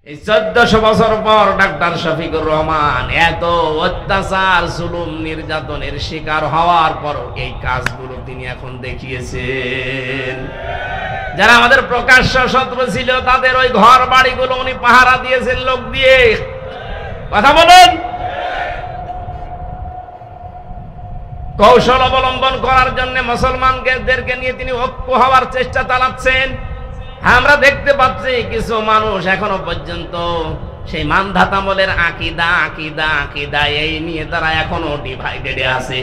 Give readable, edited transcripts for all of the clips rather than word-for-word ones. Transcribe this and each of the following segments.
এই 1400 বছর পর ডাক্তার শফিকুর রহমান এত অত্যাচার জুলুম নির্যাতনের শিকার হওয়ার পর এই কাজগুলো তিনি এখন দেখিয়েছেন। যারা আমাদের প্রকাশ্য শত্রু ছিল তাদের ওই ঘর বাড়িগুলো উনি পাহারা দিয়েছেন লোক দিয়ে। কথা বলেন। কৌশল অবলম্বন করার জন্য মুসলমানদেরকে নিয়ে তিনি ঐক্য হওয়ার চেষ্টা চালাচ্ছেন। আমরা দেখতে পাচ্ছি কিছু মানুষ এখনো পর্যন্ত সেই মানধাত আমলের আকীদা এই নিয়ে তারা এখনো ডিভাইডেডে আছে।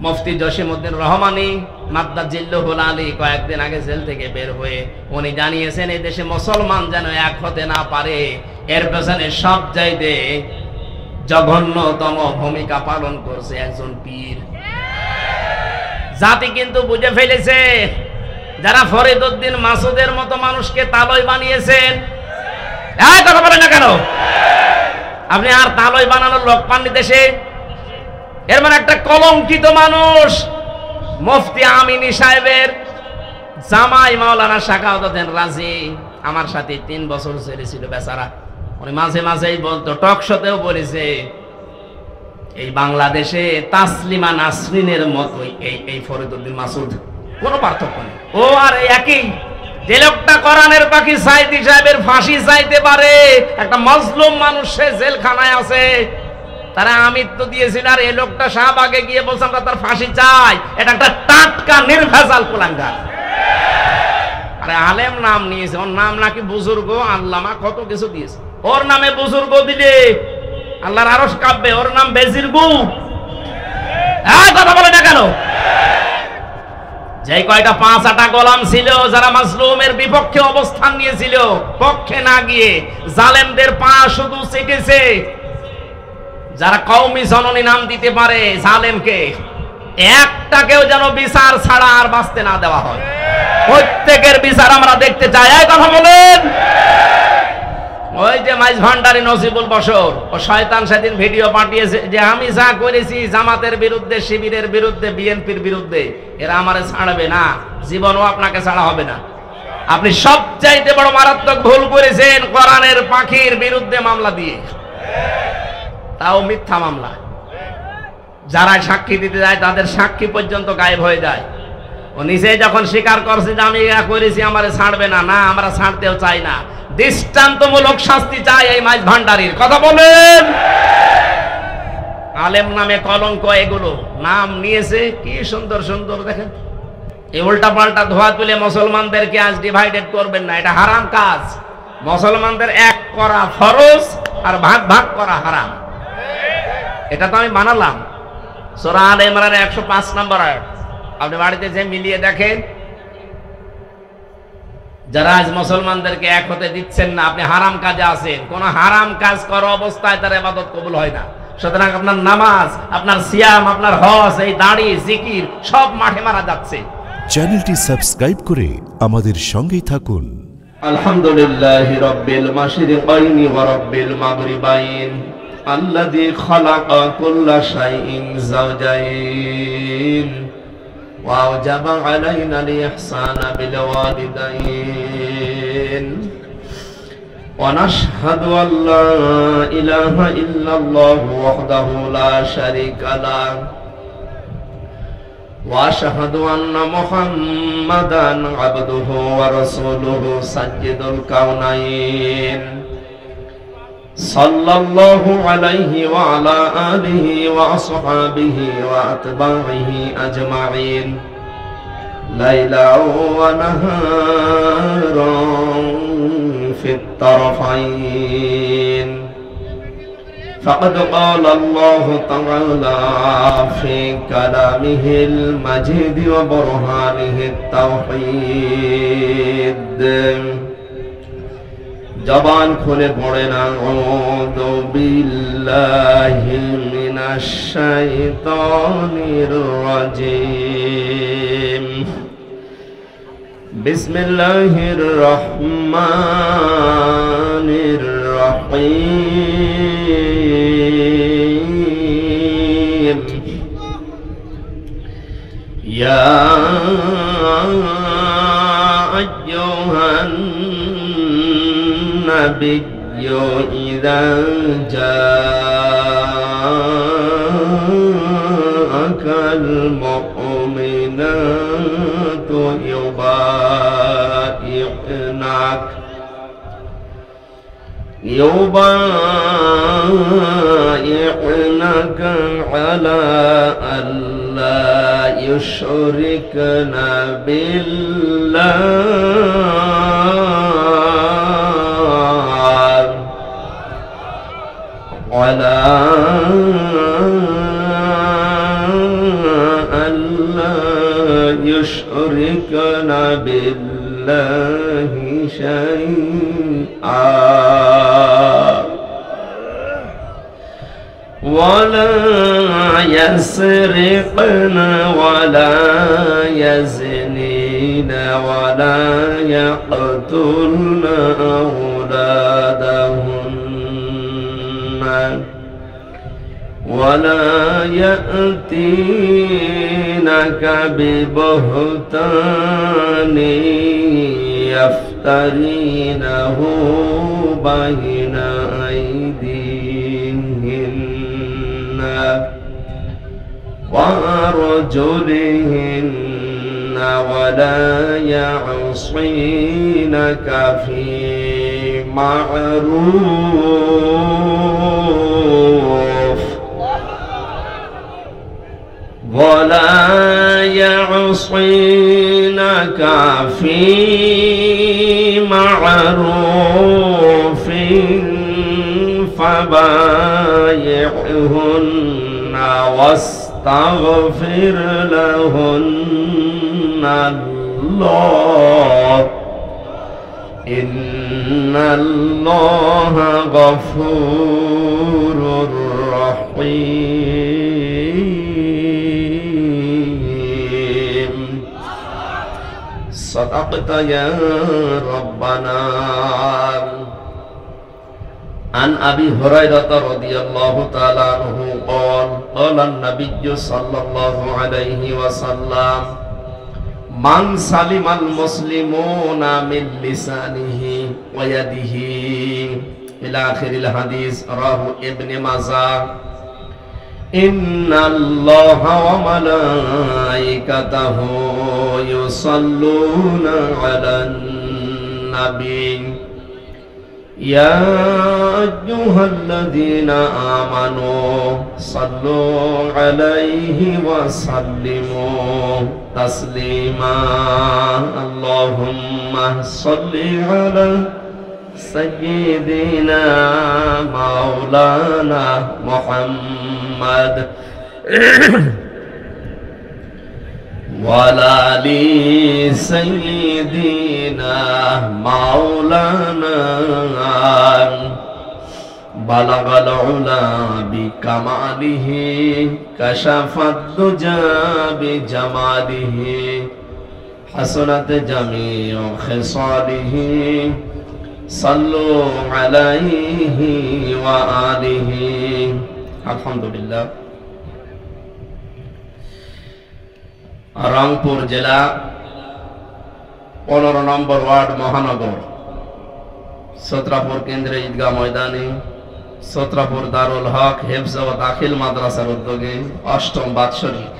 মুফতি জসিমউদ্দিন রহমানী মাদ্দাজিল্লুহুল আলী কয়েকদিন আগে জেল থেকে বের হয়ে উনি জানিয়েছেন এই দেশে মুসলমান যেন এক হতে না পারে, এর পেছনে সবচাইতে জঘন্যতম ভূমিকা পালন করছে একজন পীর। জাতি কিন্তু বুঝে ফেলেছে যারা ফরিদউদ্দিন মাসুদের মতো মানুষকে তালই বানিয়েছেন। কথা বলেন না কেন? আপনি আর তালই বানানোর লোক পাননি দেশে। এর মানে একটা কলঙ্কিত মানুষ মুফতি আমিনী সাহেবের জামাই মাওলানা শাকাওয়াত রাজি আমার সাথে 3 বছর জেলে ছিল বেচারা। উনি মাঝে মাঝেই বলতো, টক শোতেও বলেছে, এই বাংলাদেশে তাসলিমা নাসরিনের মতোই এই ফরিদউদ্দিন মাসুদ, কোনো পার্থক্য নেই। ও আর একই যে লোকটা কোরআনের পাখি সাইদি সাহেবের ফাঁসি চাইতে পারে, একটা মজলুম মানুষ সে জেলখানায় আছে, তারা আমৃত্য দিয়েছিল, আর এই লোকটা শাহবাগে গিয়ে বলছে আমরা তার ফাঁসি চাই। এটা একটা টাটকা নির্ভেজাল কুলাঙ্গার। আরে আলেম নাম নিয়েছে, ওর নাম নাকি বুজুর্গ আল্লামা, কত কিছু দিয়েছে। ওর নামে বুজুর্গ দিলে আল্লাহর আরশ কাঁপবে, ওর নাম বেজিরগু। কথা বলে না কেন? যে কয়টা 5-8 গোলাম ছিল যারা মাজলুমের বিপক্ষে অবস্থান নিয়েছিল, পক্ষে না গিয়ে জালেমদের পা শুধু চেটেছে। যারা কওমি জননী নাম দিতে পারে জালেমকে, একটাকেও যেন বিচার ছাড়া আর বাঁচতে না দেওয়া হয়। প্রত্যেকের বিচার আমরা দেখতে চাই। এই কথা বলেন। ওই যে মাইজ ভান্ডারী নজিবুল বশর, ও শয়তান সেদিন ভিডিও পাঠিয়েছে যে আমি যা করেছি জামাতের বিরুদ্ধে, শিবিরের বিরুদ্ধে, বিএনপির বিরুদ্ধে, এরা আমারে ছাড়বে না, জীবনও আপনাকে ছাড়া হবে না। আপনি সবচাইতে বড় মারাত্মক ভুল করেছেন কোরআনের পাখির বিরুদ্ধে মামলা দিয়ে, তাও মিথ্যা মামলা। যারা সাক্ষী দিতে যায় তাদের সাক্ষী পর্যন্ত গায়েব হয়ে যায়। ও নিজে যখন স্বীকার করছে যে আমি এটা করেছি, আমারে ছাড়বে না, না আমরা ছাড়তেও চাই না, দৃষ্টান্তমূলক শাস্তি চাই এই মাইজ ভান্ডারীর। কথা বলেন। আলেম নামে কলঙ্ক, এগুলো নাম নিয়েছে কি সুন্দর সুন্দর। দেখেন এই উল্টা পাল্টা ধোয়া তুলে মুসলমানদেরকে আজ ডিভাইডেড করবেন না, এটা হারাম কাজ। মুসলমানদের এক করা ফরজ আর ভাগ ভাগ করা হারাম। এটা তো আমি বানালাম। সূরা আলে ইমরানের 105 নম্বর আয়াত আপনি বাড়িতে যে মিলিয়ে দেখেন। যারা আজ মুসলমানদেরকে এক হতে দিচ্ছেন না, আপনি হারাম কাজে আছেন। কোন হারাম কাজ করা অবস্থায় তার ইবাদত কবুল হয় না। সুতরাং আপনার নামাজ, আপনার সিয়াম, আপনার হজ, এই দাড়ি, জিকির সব মাঠে মারা যাচ্ছে। চ্যানেলটি সাবস্ক্রাইব করে আমাদের সঙ্গেই থাকুন। আলহামদুলিল্লাহি রাব্বিল মাশরিকাইনি ওয়া রাব্বিল মাগরিবাইন আল্লাযী খালাকা কুল্লা শাইইন যাওজাইন ওয়া আওজাবা আলাইনা আল-ইহসানা বিল ওয়ালিদাইন ওয়া নাশহাদু আল্লা ইলাহা ইল্লাল্লাহু ওয়াহদাহু লা শারীকা লাহু ওয়া আশহাদু আন্না মুহাম্মাদান আবদুহু ওয়া রাসূলুহু সাজ্জিদুল কাউনাইন সাল্লাল্লাহু আলাইহি ওয়া আলা আলিহি ওয়া আসহাবিহি ওয়া আতবাইহি আজমাইন লাইলাও ওয়া নাহারান ফিত তারফাইন فقد قال الله تعالى في كلامه المجيد وبرهانه التوحيد জবান খুলে পড়েন আউযু বিল্লাহি মিনাশ শাইতানির রাজিম বিসমিল্লাহির রহমানির রহিম ইয়া আইয়ুহান النبي إذا جاءك المؤمنات يبايعنك على ألا يشركن بالله ولا ألا يشركن بالله شيئا ولا يسرقن ولا يزنين ولا يقتلن أولادهن ولا يأتينك ببهتان يفترينه بين أيديهن وأرجلهن ولا يعصينك في معروف ولا يعصينك في معروف فبايعهن واستغفر لهن الله إن الله غفور رحيم صدقت يا ربنا عن أبي هريرة رضي الله تعالى عنه قال قال النبي صلى الله عليه وسلم من سلم المسلمون من لسانه ويده إلى آخر الحديث رواه ابن ماجه إن الله وملائكته يصلون على النبي يا أيها الذين آمنوا صلوا عليه وسلموا تسليما اللهم صل على سيدنا مولانا محمد وعلى آل سيدنا مولانا بلغ العلا بكماله كشف الدجى بجماله حسنت جميع خصاله صلوا عليه وآله الحمد لله রংপুর জেলা 15 নম্বর ওয়ার্ড মহানগর সত্রাপুর কেন্দ্রে ঈদগাহ ময়দানে সত্রাপুর দারুল হক হেফজ ও দাখিল মাদ্রাসার উদ্যোগে 8ম বাৎসরিক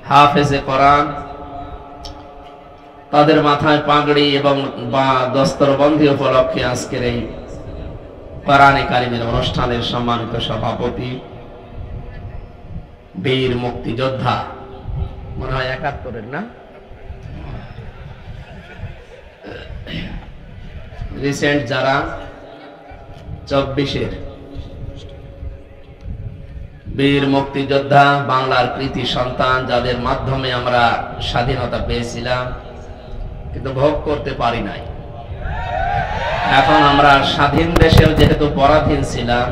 হাফেজে কোরআন তাদের মাথায় পাগড়ি এবং দস্তরবন্দি উপলক্ষে আজকের এই কোরআনে কারিমের অনুষ্ঠানের সম্মানিত সভাপতি বীর মুক্তিযোদ্ধা মনে হয় 71-এর না রিসেন্ট যারা 24-এর বীর মুক্তিযোদ্ধা বাংলার কৃতি সন্তান যাদের মাধ্যমে আমরা স্বাধীনতা পেয়েছিলাম কিন্তু ভোগ করতে পারি নাই এখন আমরা স্বাধীন দেশেও যেহেতু পরাধীন ছিলাম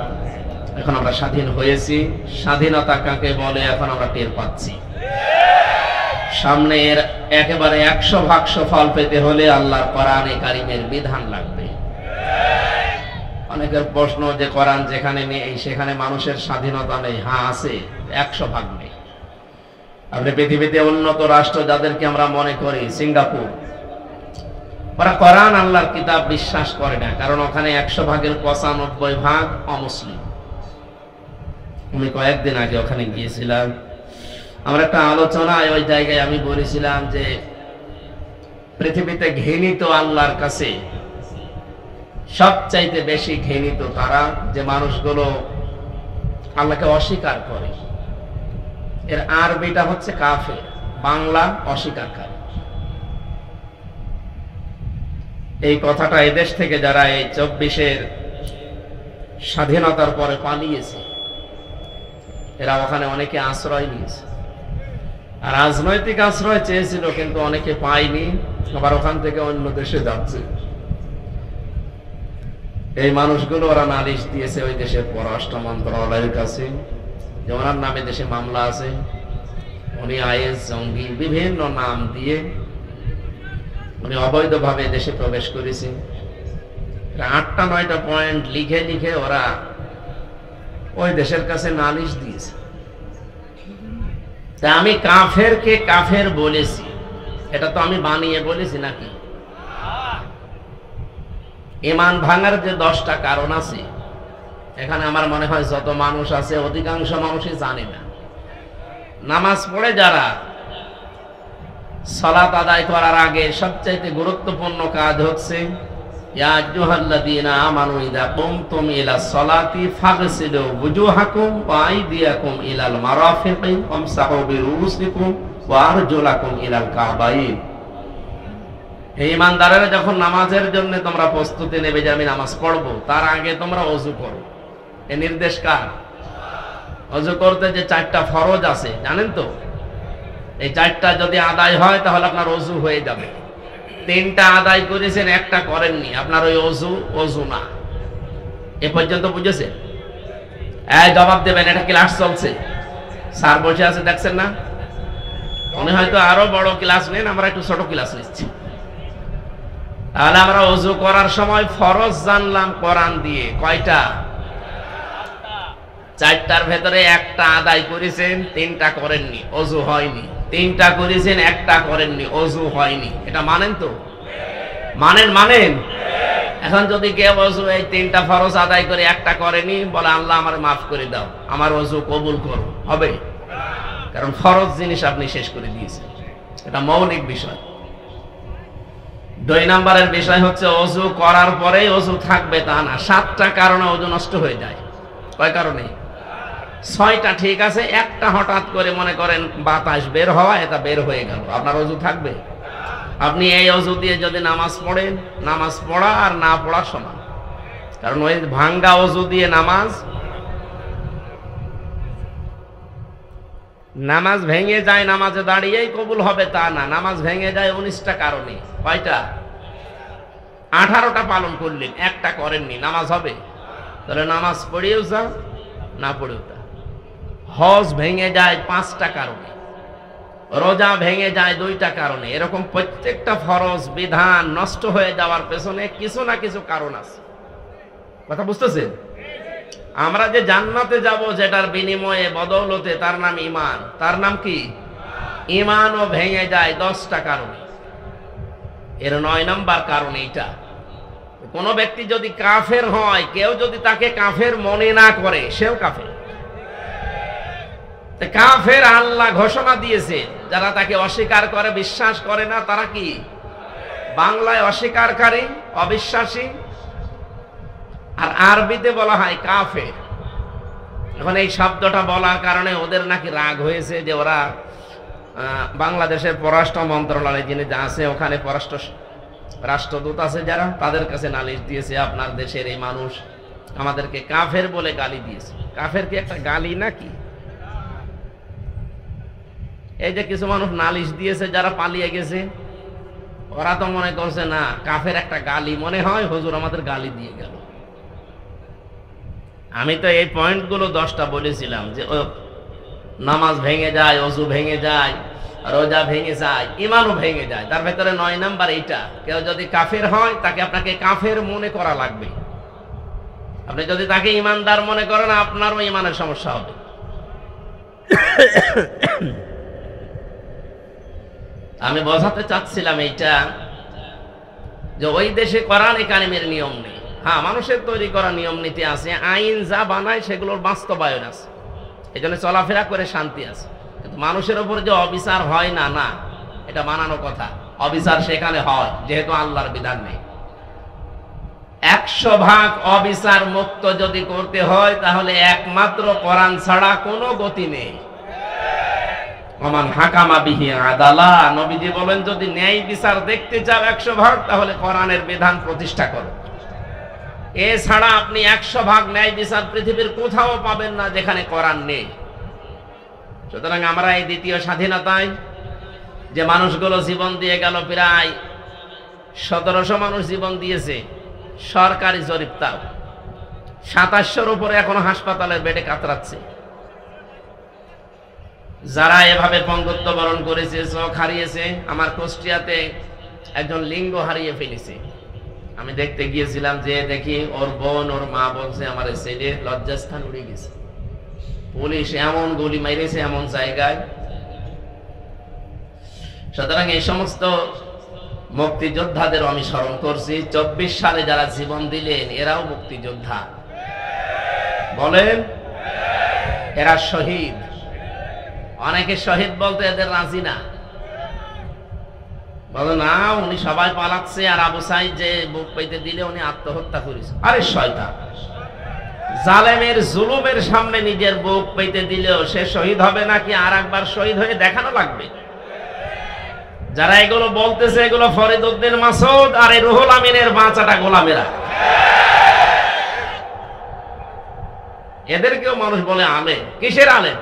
এখন আমরা স্বাধীন হয়েছি স্বাধীনতা কাকে বলে এখন আমরা টের পাচ্ছি সামনে এর একেবারে 100% ফল পেতে হলে আল্লাহর কোরআনে কারিমের বিধান লাগবে অনেকের প্রশ্ন যে কোরআন যেখানে নেই সেখানে মানুষের স্বাধীনতা নেই হ্যাঁ আছে 100% নেই আপনি পৃথিবীতে উন্নত রাষ্ট্র যাদেরকে আমরা মনে করি সিঙ্গাপুর ওরা কোরআন আল্লাহর কিতাব বিশ্বাস করে না, কারণ ওখানে 100 ভাগের 95 ভাগ অমুসলিম। আমি কয়েকদিন আগে ওখানে গিয়েছিলাম, আমার একটা আলোচনায় ওই জায়গায় আমি বলেছিলাম যে পৃথিবীতে ঘৃণিত আল্লাহর কাছে সবচাইতে বেশি ঘৃণিত তারা যে মানুষগুলো আল্লাহকে অস্বীকার করে। এর আরবিটা হচ্ছে কাফের, বাংলা অস্বীকারকারী। এই কথাটা এদেশ থেকে যারা এই 24-এর স্বাধীনতার পরে পালিয়েছে, এরা ওখানে অনেকে আশ্রয় নিয়েছে, আর রাজনৈতিক আশ্রয় চেয়েছিল কিন্তু অনেকে পায়নি, আবার ওখান থেকে অন্য দেশে যাচ্ছে। এই মানুষগুলো ওরা নালিশ দিয়েছে ওই দেশের পররাষ্ট্র মন্ত্রণালয়ের কাছে যে ওনার নামে দেশে মামলা আছে, উনি আইএস জঙ্গি বিভিন্ন নাম দিয়ে উনি অবৈধভাবে দেশে প্রবেশ করেছে। 8টা-9টা পয়েন্ট লিখে লিখে ওরা ওই দেশের কাছে নালিশ দিয়েছে। তা আমি কাফেরকে কাফের বলেছি, এটা তো আমি বানিয়ে বলেছি নাকি? ঈমান ভাঙার যে 10টা কারণ আছে, এখানে আমার মনে হয় যত মানুষ আছে অধিকাংশ মানুষই জানে না। নামাজ পড়ে যারা, সালাত আদায় করার আগে সবচাইতে গুরুত্বপূর্ণ কাজ হচ্ছে ইয়া আইয়ুহাল্লাযীনা আমানু ইযা কুমতুম ইলাস সালাতি ফাগসিলু ওয়ুজুহাকুম ওয়া আইদিয়াকুম ইলাল মারাফিকি ওয়ামসাহু বিরুউসিকুম ওয়া আরজুলাকুম ইলাল কাবাইন। এই ইমানদারেরা যখন নামাজের জন্য তোমরা প্রস্তুতি নেবে যে আমি নামাজ পড়বো, তার আগে তোমরা ওযু করো। এই নির্দেশ কার? ওযু করতে যে 4টা ফরজ আছে জানেন তো, এই 4টা যদি আদায় হয় তাহলে আপনার ওযু হয়ে যাবে। 3টা আদায় করেছেন, 1টা করেননি, আপনার ওই ওযু না। এ পর্যন্ত বুঝেছেন? জবাব দেবেন, এটা ক্লাস চলছে, স্যার বসে আছে দেখছেন না? উনি হয়তো আরো বড় ক্লাস নেন, আমরা একটু ছোট ক্লাস নিচ্ছি। তাহলে আমরা ওযু করার সময় ফরজ জানলাম কোরআন দিয়ে কয়টা? 4টার ভেতরে 1টা আদায় করেছেন, 3টা করেননি, ওযু হয়নি। 3টা করেছেন, 1টা করেননি, ওযু হয়নি। এটা মানেন তো? মানেন? এখন যদি কেউ ওযু এই 3টা ফরজ আদায় করে 1টা করেনি, বলে আল্লাহ আমারে মাফ করে দাও, আমার ওযু কবুল করো, হবে? কারণ ফরজ জিনিস আপনি শেষ করে দিয়েছেন, এটা মৌলিক বিষয়। 2 নম্বরের বিষয় হচ্ছে ওযু করার পরে ওযু থাকবে তা না। 7টা কারণে ওযু নষ্ট হয়ে যায়। কয় কারণে? 6টা ঠিক আছে, 1টা হঠাৎ করে মনে করেন বাতাস বের হওয়া, এটা বের হয়ে গেল, আপনার ওযু থাকবে? আপনি এই ওযু দিয়ে যদি নামাজ পড়েন, নামাজ পড়া আর না পড়া সমান। কারণ ওই ভাঙ্গা ওযু দিয়ে নামাজ ভেঙে যায়, নামাজে দাঁড়িয়েই কবুল হবে তা না। নামাজ ভেঙে যায় 19টা কারণে। কয়টা? 18টা পালন করলেন, 1টা করেননি, নামাজ হবে? তাহলে নামাজ পড়েও যা, না পড়েও তা। হজ ভেঙে যায় 5টা কারণে, রোজা ভেঙে যায় 2টা কারণে। এরকম প্রত্যেকটা ফরজ বিধান নষ্ট হয়ে যাওয়ার পেছনে কিছু না কিছু কারণ আছে। কথা বুঝতেছেন? আমরা যে জান্নাতে যাব যেটার বিনিময়ে বদৌলতে, তার নাম ঈমান। তার নাম কি? ঈমানও ভেঙে যায় 10টা কারণে। এর 9 নম্বর কারণ এইটা। কোন ব্যক্তি যদি কাফের হয়, কেউ যদি তাকে কাফের মনে না করে, সেও কাফের। কাফের আল্লাহ ঘোষণা দিয়েছে, যারা তাকে অস্বীকার করে, বিশ্বাস করে না, তারা কি? বাংলায় অস্বীকারকারী, অবিশ্বাসী, আর আরবিতে বলা হয় কাফের। এখন এই শব্দটা বলার কারণে ওদের নাকি রাগ হয়েছে যে ওরা বাংলাদেশের পররাষ্ট্র মন্ত্রণালয় যিনি আছে, ওখানে রাষ্ট্রদূত আছে যারা, তাদের কাছে নালিশ দিয়েছে, আপনার দেশের এই মানুষ আমাদেরকে কাফের বলে গালি দিয়েছে। কাফের কি একটা গালি নাকি? এই যে কিছু মানুষ নালিশ দিয়েছে যারা পালিয়ে গেছে, ওরা তো মনে করছে না কাফের একটা গালি মনে হয়, হুজুর আমাদের গালি দিয়ে গেল। আমি তো এই পয়েন্টগুলো 10টা বলেছিলাম যে নামাজ ভেঙে যায়, ওযু ভেঙে যায়, রোজা ভেঙে যায়, ঈমানও ভেঙে যায়। তার ভেতরে 9 নাম্বার এইটা, কেউ যদি কাফের হয় তাকে আপনাকে কাফের মনে করা লাগবে। আপনি যদি তাকে ঈমানদার মনে করেন, আপনারও ঈমানের সমস্যা হবে। আমি বোঝাতে চাচ্ছিলাম এইটা যে ওই দেশে কোরআনে কারিমের নিয়ম নেই। হ্যাঁ, মানুষের তৈরি করা নিয়ম নীতি আছে, আইন যা বানায় সেগুলোর বাস্তবায়ন আছে, এই জন্য চলাফেরা করে শান্তি আছে। কিন্তু মানুষের উপর যে অবিচার হয় না, না, এটা বানানো কথা। অবিচার সেখানে হয় যেহেতু আল্লাহর বিধান নেই। 100% অবিচার মুক্ত যদি করতে হয় তাহলে একমাত্র কোরআন ছাড়া কোনো গতি নেই। ওমান হাকামা বিহি আদালা, নবীজি বলেন যদি ন্যায় বিচার দেখতে চাও 100% তাহলে কোরআনের বিধান প্রতিষ্ঠা করো। এছাড়া আপনি 100% ন্যায় বিচার পৃথিবীর কোথাও পাবেন না যেখানে কোরআন নেই। সুতরাং আমরা এই দ্বিতীয় স্বাধীনতায় যে মানুষগুলো জীবন দিয়ে গেল, প্রায় 1700 মানুষ জীবন দিয়েছে, সরকারি জরিপ তাও 2700-র উপরে এখনো হাসপাতালের বেডে কাতরাচ্ছে। যারা এভাবে পঙ্গুত্ব বরণ করেছে, চোখ হারিয়েছে, আমার কুষ্টিয়াতে একজন লিঙ্গ হারিয়ে ফেলেছে। আমি দেখতে গিয়েছিলাম, যে দেখি ওর বোন, ওর মা বলছে আমার ছেলে লজ্জাস্থান উড়ে গেছে, পুলিশ এমন গুলি মেরেছে এমন জায়গায়। সুতরাং এই সমস্ত মুক্তিযোদ্ধাদের আমি স্মরণ করছি। 24 সালে যারা জীবন দিলেন এরাও মুক্তিযোদ্ধা, বলেন এরা শহীদ। অনেকে শহীদ বলতে এদের রাজি না, বলে না উনি সবাই পালাচ্ছে, আর আবু সাইদ যে বুক পেতে দিলে উনি আত্মহত্যা করেছে। আরে শয়তান, জালেমের জুলুমের সামনে নিজের বুক পেতে দিলেও সে শহীদ হবে নাকি আর একবার শহীদ হয়ে দেখানো লাগবে। যারা এগুলো বলতেছে এগুলো ফরিদ উদ্দিন মাসুদ আর এই রুহুল আমিনের বাঁচাটা গোলামেরা। এদেরকেও মানুষ বলে আলেম। কিসের আলেম?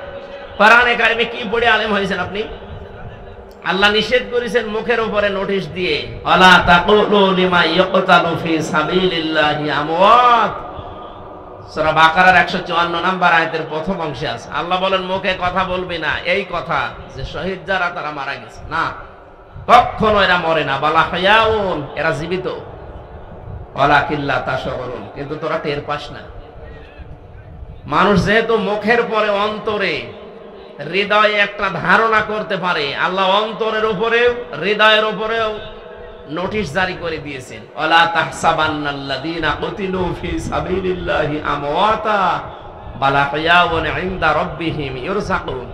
কোরআনে কারিমে কি পড়ে আলেম হয়েছেন আপনি? আল্লাহ নিষেধ করেছেন মুখের উপরে নোটিশ দিয়ে, আলা তাকুলু লিমা ইয়াকতালু ফি সাবিলিল্লাহি আমওয়াত। সূরা বাকারার 154 নম্বর আয়াতের প্রথম অংশে আছে। আল্লাহ বলেন মুখে কথা বলবি না এই কথা যে শহীদ যারা তারা মারা গেছে, না, কখনো এরা মরে না। বালা হায়াউন, এরা জীবিত। ওয়ালাকিল্লা তাশউরুন, কিন্তু তোরা টের পাস না। মানুষ যেহেতু মুখের পরে অন্তরে হৃদয়ে একটা ধারণা করতে পারে, আল্লাহ অন্তরের উপরেও হৃদয়ের উপরেও নোটিশ জারি করে দিয়েছেন, ওয়ালা তাহসাবান্নাল্লাযীনা কুতিলু ফি সাবিলিল্লাহি আমওয়াতা বাল আহইয়াউন ইনদা রাব্বিহিম ইরযাকুন।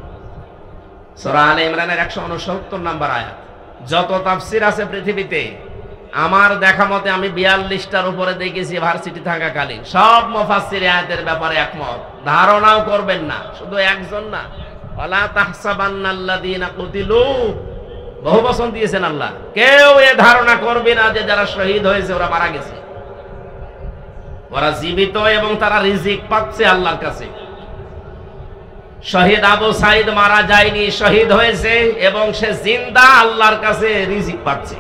সূরা আলে ইমরানের 169 নম্বর আয়াত। যত তাফসীর আছে পৃথিবীতে, আমার দেখা মতে আমি 42টার উপরে দেখেছি ভার্সিটি থাকাকালীন, সব মুফাসসির আয়াতের ব্যাপারে একমত। ধারণাও করবেন না, শুধু একজন না, ওয়ালা তাহসাবান্নাল্লাযীনা কুতিলু, বহু বচন দিয়েছেন আল্লাহ। কেউ এ ধারণা করবে না যে যারা শহীদ হয়েছে ওরা মারা গেছে। ওরা জীবিত এবং তারা রিজিক পাচ্ছে আল্লাহর কাছে। শহীদ আবু সাইদ মারা যায়নি, শহীদ হয়েছে এবং সে জিন্দা আল্লাহর কাছে রিজিক পাচ্ছে।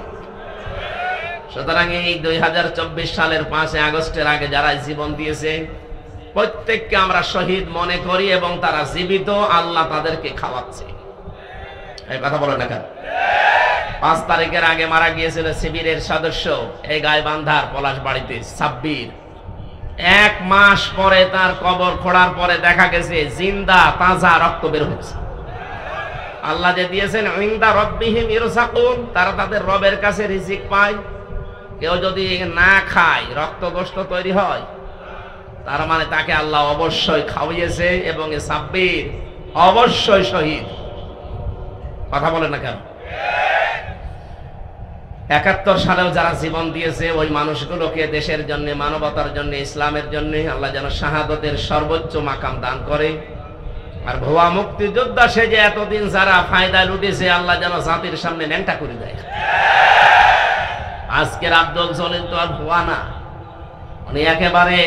সুতরাং এই 2024 সালের 5 আগস্টের আগে যারা জীবন দিয়েছে প্রত্যেককে আমরা শহীদ মনে করি এবং তারা জীবিত, আল্লাহ তাদেরকে খাওয়াচ্ছে। এই কথা বলেন না কেন? 5 তারিখের আগে মারা গিয়েছিল শিবিরের সদস্য এই গাইবান্ধার পলাশবাড়িতে সাব্বির। 1 মাস পরে তার কবর খোঁড়ার পরে দেখা গেছে জিন্দা তাজা রক্ত বের হচ্ছে। আল্লাহ যে দিয়েছেন ইনদা রাব্বিহিম ইরযাকুন, তারা তাদের রবের কাছে রিজিক পায়। কেউ যদি না খায় রক্ত গোশত তৈরি হয়, তার মানে তাকে আল্লাহ অবশ্যই খাওয়িয়েছে এবং এ সাব্বির অবশ্যই শহীদ। কথা বলেন না কেন? 71 সালেও যারা জীবন দিয়েছে ওই মানুষগুলোকে দেশের জন্য, মানবতার জন্য, ইসলামের জন্য আল্লাহ যেন শাহাদতের সর্বোচ্চ মাকাম দান করে। আর ভুয়া মুক্তিযোদ্ধা সে যে এতদিন যারা ফায়দা লুটেছে আল্লাহ যেন জাতির সামনে ন্যাংটা করে দেয়। আজকের আব্দুল জলিল তো আর ভুয়া না, উনি একেবারে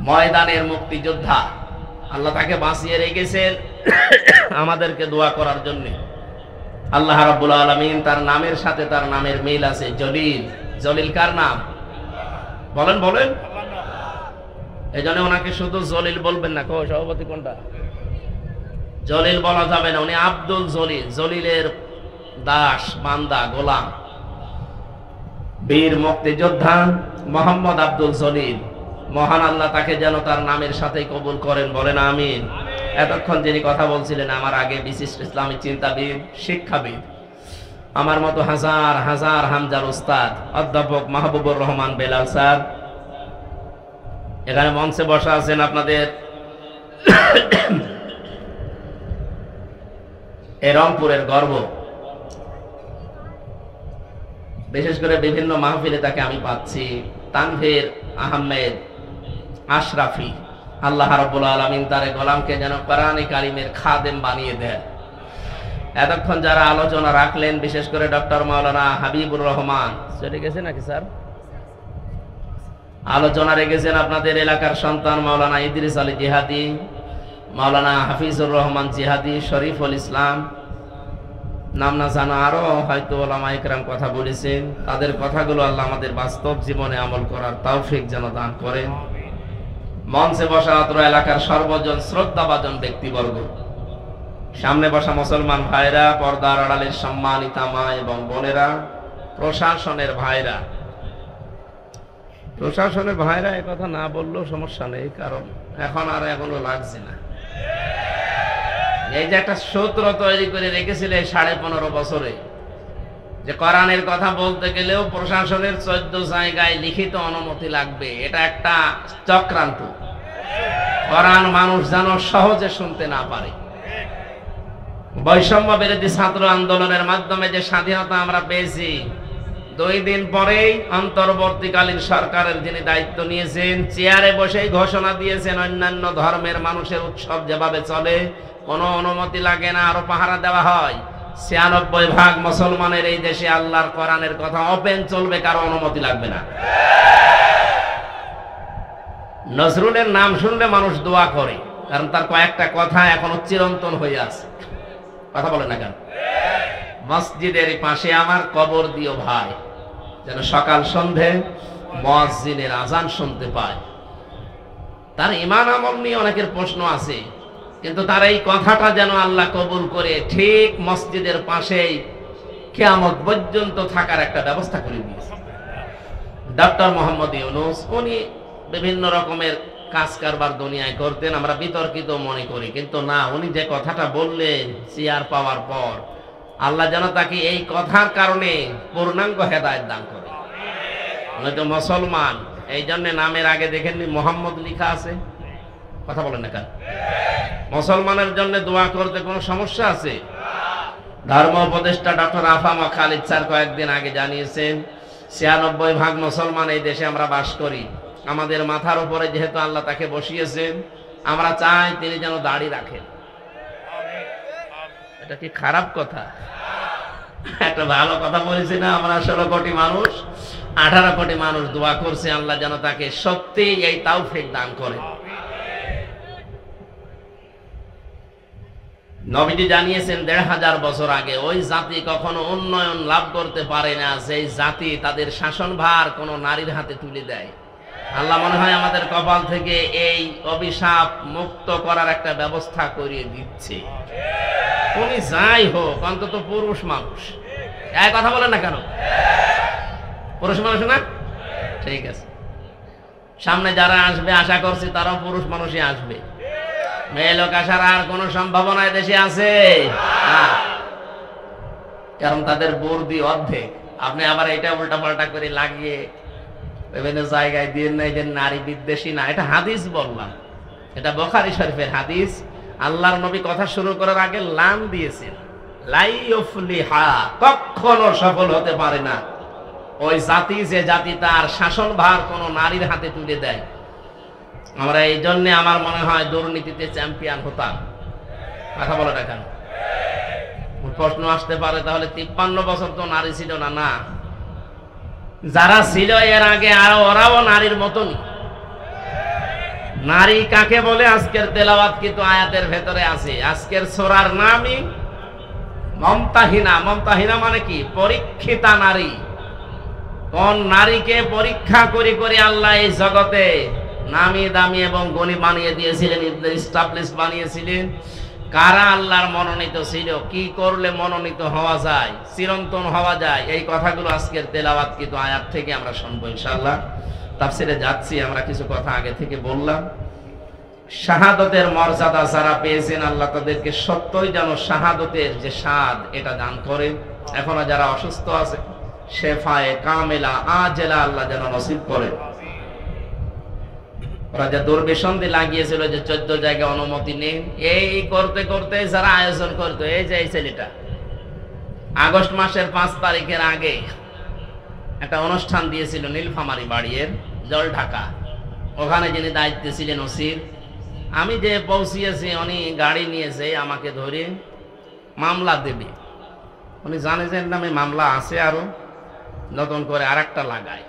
ময়দানের মুক্তিযোদ্ধা। আল্লাহ তাকে বাঁচিয়ে রেখেছেন আমাদেরকে দোয়া করার জন্য। আল্লাহ রাব্বুল আলামিন তার নামের সাথে তার নামের মিল আছে, জলিল। জলিল কার নাম? বলেন বলেন। এজন্য ওনাকে শুধু জলিল বলবেন না। কো সভাপতি কোনটা? জলিল বলা যাবে না, উনি আব্দুল জলিল, জলিলের দাস, বান্দা, গোলাম। বীর মুক্তিযোদ্ধা মোহাম্মদ আব্দুল জলিল, মহান আল্লাহ তাকে যেন তার নামের সাথেই কবুল করেন, বলেন আমিন। এতক্ষণ যিনি কথা বলছিলেন আমার আগে, বিশিষ্ট ইসলামী চিন্তাবিদ, শিক্ষাবিদ, আমার মতো হাজার হাজার হামজার উস্তাদ অধ্যাপক মাহবুবুর রহমান বেলাল স্যার এখানে মঞ্চে বসা আছেন। আপনাদের এই রংপুরের গর্ব। বিশেষ করে বিভিন্ন মাহফিলে তাকে আমি পাচ্ছি। তানভীর আহমেদ আশরাফি, আল্লাহ রাব্বুল আলামিন তার গোলামকে যেন কোরআনে কারিমের খাদেম বানিয়ে দেন। এতক্ষণ যারা আলোচনা রাখলেন, বিশেষ করে ডক্টর মাওলানা হাবিবুর রহমান, চলে গেছে নাকি স্যার? আলোচনা রেখেছেন আপনাদের এলাকার সন্তান মাওলানা ইদ্রিস আলী জিহাদি, মাওলানা হাফিজুর রহমান জিহাদি, শরীফুল ইসলাম, নাম না জানা আরো হয়তো ওলামা ইকরাম কথা বলেছেন। তাদের কথাগুলো আল্লাহ আমাদের বাস্তব জীবনে আমল করার তৌফিক যেন দান করেন। মঞ্চে বসা অত্র এলাকার সর্বজন শ্রদ্ধাভাজন ব্যক্তিবর্গ, সামনে বসা মুসলমান ভাইরা, পর্দার আড়ালের সম্মানিতা মা এবং বোনেরা, প্রশাসনের ভাইরা। প্রশাসনের ভাইরা একথা না বললেও সমস্যা নেই, কারণ এখন আর এখনো লাগছে না। এই যে একটা সূত্র তৈরি করে রেখেছিলে 15.5 বছরে, যে কোরআনের কথা বলতে গেলেও প্রশাসনের 14 জায়গায় লিখিত অনুমতি লাগবে, এটা একটা চক্রান্ত। কোরআন মানুষ যেন সহজে শুনতে না পারে। বৈষম্য বিরোধী ছাত্র আন্দোলনের মাধ্যমে যে স্বাধীনতা আমরা পেয়েছি, 2 দিন পরেই অন্তর্বর্তীকালীন সরকারের যিনি দায়িত্ব নিয়েছেন, চেয়ারে বসেই ঘোষণা দিয়েছেন অন্যান্য ধর্মের মানুষের উৎসব যেভাবে চলে কোনো অনুমতি লাগে না, আরো পাহারা দেওয়া হয়। 96% মুসলমানের এই দেশে আল্লাহর কোরআনের কথা ওপেন চলবে, কারো অনুমতি লাগবে না। নজরুলের নাম শুনলে মানুষ দোয়া করে, কারণ তার কয়েকটা কথা এখনো চিরন্তন হয়ে আছে। কথা বলে না কেন? মসজিদের পাশে আমার কবর দিও ভাই, যেন সকাল সন্ধে মুয়াজ্জিনের আজান শুনতে পায়। তার ঈমান আমল নিয়ে অনেকের প্রশ্ন আছে, কিন্তু তার এই কথাটা যেন আল্লাহ কবুল করে ঠিক মসজিদের পাশেই কিয়ামত পর্যন্ত থাকার একটা ব্যবস্থা করে দিয়েছে। ডক্টর মোহাম্মদ ইউনূস উনি বিভিন্ন রকমের কাজ কারবার দুনিয়ায় করতেন, আমরা বিতর্কিত মনে করি, কিন্তু না, উনি যে কথাটা বললেন চেয়ার পাওয়ার পর, আল্লাহ যেন তাকে এই কথার কারণে পূর্ণাঙ্গ হেদায়েত দান করে। উনি তো মুসলমান, এই জন্য নামের আগে দেখেননি মোহাম্মদ লেখা আছে। কথা বলেন না কেন? মুসলমানের জন্য দোয়া করতে কোনো সমস্যা আছে? ধর্ম উপদেষ্টা ডক্টর আফামা খালিদ স্যার কয়েকদিন আগে জানিয়েছেন 96% মুসলমান এই দেশে আমরা বাস করি। আমাদের মাথার উপরে যেহেতু আল্লাহ তাকে বসিয়েছেন, আমরা চাই তিনি যেন দাড়ি রাখেন। এটা কি খারাপ কথা? একটা ভালো কথা বলেছি না? আমরা 16 কোটি মানুষ, 18 কোটি মানুষ দোয়া করছে আল্লাহ যেন তাকে সত্যি এই তৌফিক দান করে। নবীজি জানিয়েছেন 1500 বছর আগে ওই জাতি কখনো উন্নয়ন লাভ করতে পারে না সেই জাতি তাদের শাসনভার কোনো নারীর হাতে তুলে দেয়। আল্লাহ মনে হয় আমাদের কপাল থেকে এই অভিশাপ মুক্ত করার একটা ব্যবস্থা করিয়ে দিচ্ছে। উনি যাই হোক, অন্তত পুরুষ মানুষ। এই কথা বলেন না কেন? পুরুষ মানুষ না? ঠিক আছে, সামনে যারা আসবে আশা করছি তারাও পুরুষ মানুষই আসবে। মেয়ে লোক আসার আর কোন সম্ভাবনা দেশে আছে না, কারণ তাদের বুদ্ধি অর্ধেক। আপনি আবার এটা উল্টা পাল্টা করে লাগিয়ে বিভিন্ন জায়গায় দিয়ে নাই যে নারী বিদ্বেষী না, এটা হাদিস বললাম, এটা বুখারী শরীফের হাদিস। আল্লাহর নবী কথা শুরু করার আগে লাম দিয়েছেন, লাই ইউফলিহা, কখনো সফল হতে পারে না ওই জাতি যে জাতি তার শাসনভার কোন নারীর হাতে তুলে দেয়। আমরা এই জন্য আমার মনে হয় দুর্নীতিতে চ্যাম্পিয়ন হতাম। কথা বলে না কেন? প্রশ্ন আসতে পারে তাহলে 53 বছর তো নারী ছিল না? না, যারা ছিল এর আগে আরো ওরাও নারীর মতনই। নারী কাকে বলে আজকের তেলাওয়াত কিন্তু আয়াতের ভেতরে আছে। আজকের সূরার নামই মুমতাহিনা। মুমতাহিনা মানে কি? পরীক্ষিতা নারী। কোন নারীকে পরীক্ষা করে করে আল্লাহ এই জগতে নামি দামি এবং গণী বানিয়ে দিয়েছিলেন, এস্টাবলিশ বানিয়েছিলেন। কারা আল্লাহর মনোনীত ছিল, কি করলে মনোনীত হওয়া যায়, চিরন্তন হওয়া যায়, এই কথাগুলো আজকের তেলাওয়াত কিন্তু আয়াত থেকে আমরা শুনবো ইনশাআল্লাহ। তাফসীরে যাচ্ছি, আমরা কিছু কথা আগে থেকে বললাম। শাহাদতের মর্যাদা যারা পেয়েছেন আল্লাহ তাদেরকে সত্যই যেন শাহাদতের যে স্বাদ এটা দান করেন। এখনো যারা অসুস্থ আছে শেফায়ে কামেলা আজেলা আল্লাহ যেন নসিব করে। ওরা যে দুর্বিসন্ধি লাগিয়েছিল যে 14 জায়গায় অনুমতি নেই, এই করতে করতে যারা আয়োজন করতো, এই যে এই ছেলেটা আগস্ট মাসের 5 তারিখের আগে একটা অনুষ্ঠান দিয়েছিল নীলফামারী বাড়ির জল ঢাকা, ওখানে যিনি দায়িত্বে ছিলেন ওসির, আমি যে পৌঁছিয়েছি উনি গাড়ি নিয়েছে আমাকে ধরে মামলা দেবে। উনি জানে যে নামে মামলা আছে, আরো নতুন করে আরেকটা লাগায়।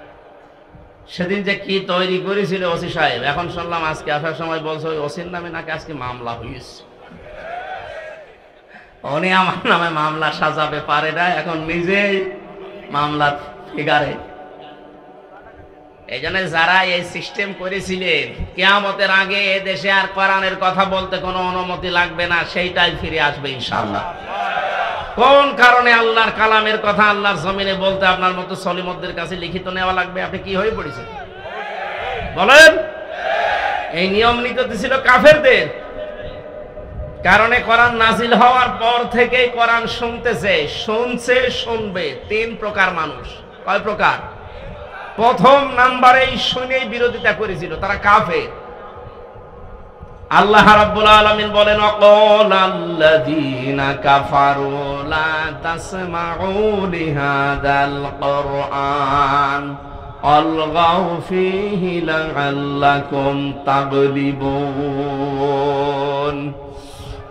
সেদিন যে কি তৈরি করেছিল ওসি সাহেব, এখন শুনলাম আজকে আসার সময় বলছে ওই ওসির নামে নাকি আজকে মামলা হয়েছে। উনি আমার নামে মামলা সাজাবে পারে না, এখন নিজেই মামলার ফিগারে। এই জন্য যারা এই সিস্টেম করেছিলেন কিয়ামতের আগে এ দেশে আর কোরআনের কথা বলতে কোনো অনুমতি লাগবে না, সেইটাই ফিরে আসবে ইনশাআল্লাহ। কোন কারণে আল্লাহর কালামের কথা আল্লাহর জমিনে বলতে আপনার মতো সলিমদের কাছে লিখিত নেওয়া লাগবে? আপনি কি হয়ে পড়েছেন বলেন? এই নিয়ম নীতি ছিল কাফেরদের কারণে। কোরআন নাজিল হওয়ার পর থেকেই কোরআন শুনছে শুনবে 3 প্রকার মানুষ। কয় প্রকার? প্রথম নাম্বারেই শুনেই বিরোধিতা করেছিল, তারা কাফের। আল্লাহ রাব্বুল আলামিন বলেন ওয়াকালাল্লাযীনা কাফারু লা তাসমাউ লিহাযাল কুরআন আলগাউ ফীহি লাআল্লাকুম তাগলিবুন।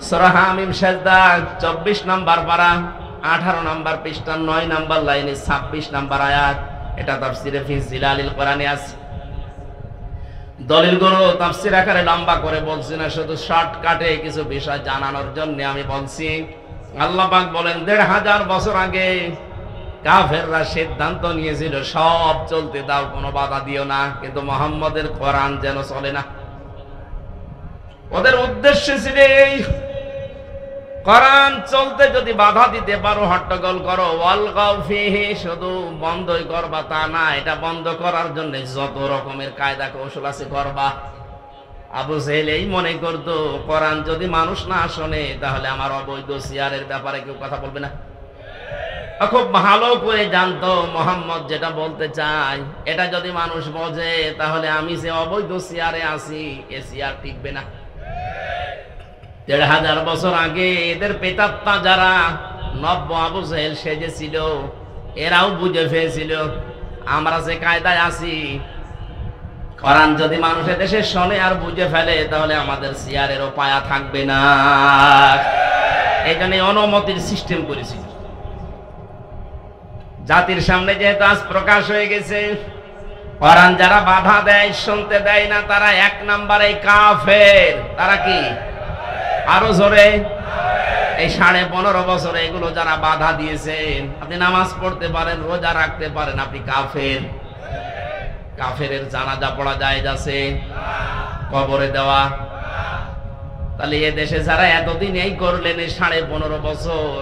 সূরা হামিম সাজদা 24 নম্বর পারা 18 নম্বর পৃষ্ঠা 9 নম্বর লাইনে 26 নম্বর আয়াত। এটা তাফসীরে ফি জিলালিল কোরআনে আছে। দলিলগুলো তাফসীর আকারে লম্বা করে বলছি না, শুধু শর্টকাটে কিছু বিষয় জানানোর জন্য আমি বলছি। আল্লাহ পাক বলেন 1500 বছর আগে কাফেররা সিদ্ধান্ত নিয়েছিল সব চলতে দাও, কোনো বাধা দিও না, কিন্তু মুহাম্মদের কোরআন যেন চলে না। ওদের উদ্দেশ্য ছিল এই, কোরআন চলতে যদি বাধা দিতে পারো, হট্টগোল করো, ওয়ালগাউ ফিহি, শুধু বন্ধই করবা তা না, এটা বন্ধ করার জন্য যত রকমের কায়দা কৌশল আছে করবা। আবু জেহেল এই মনে করতো কোরআন যদি মানুষ না শোনে তাহলে আমার অবৈধ সিয়ারের ব্যাপারে কেউ কথা বলবে না। খুব ভালো করে জানতো মুহাম্মদ যেটা বলতে চায় এটা যদি মানুষ বোঝে তাহলে আমি যে অবৈধ সিয়ারে আছি এ সিয়ার টিকবে না। 1500 বছর আগে এদের পেতাত্তা যারা নব্য আবু জেহেল সেজেছিল এরাও বুঝে ফেলেছিল আমরা যে কায়দায় আছি, কোরআন যদি মানুষের দেশে শোনে আর বুঝে ফেলে তাহলে আমাদের সিয়ারেরও পায়া থাকবে না। এই জন্য অনুমতির সিস্টেম করেছিল। জাতির সামনে যেহেতু আজ প্রকাশ হয়ে গেছে, কোরআন যারা বাধা দেয়, শুনতে দেয় না, তারা 1 নম্বরে কাফের। তারা কি? আরো জোরে। এই 15.5 বছরে এগুলো যারা বাধা দিয়েছেন, আপনি নামাজ পড়তে পারেন, রোজা রাখতে পারেন, আপনি কাফের। কাফেরের জানাজা পড়া জায়েজ আছে? কবরে দেওয়া? তাহলে এ দেশে যারা এতদিন এই করলেন এই 15.5 বছর,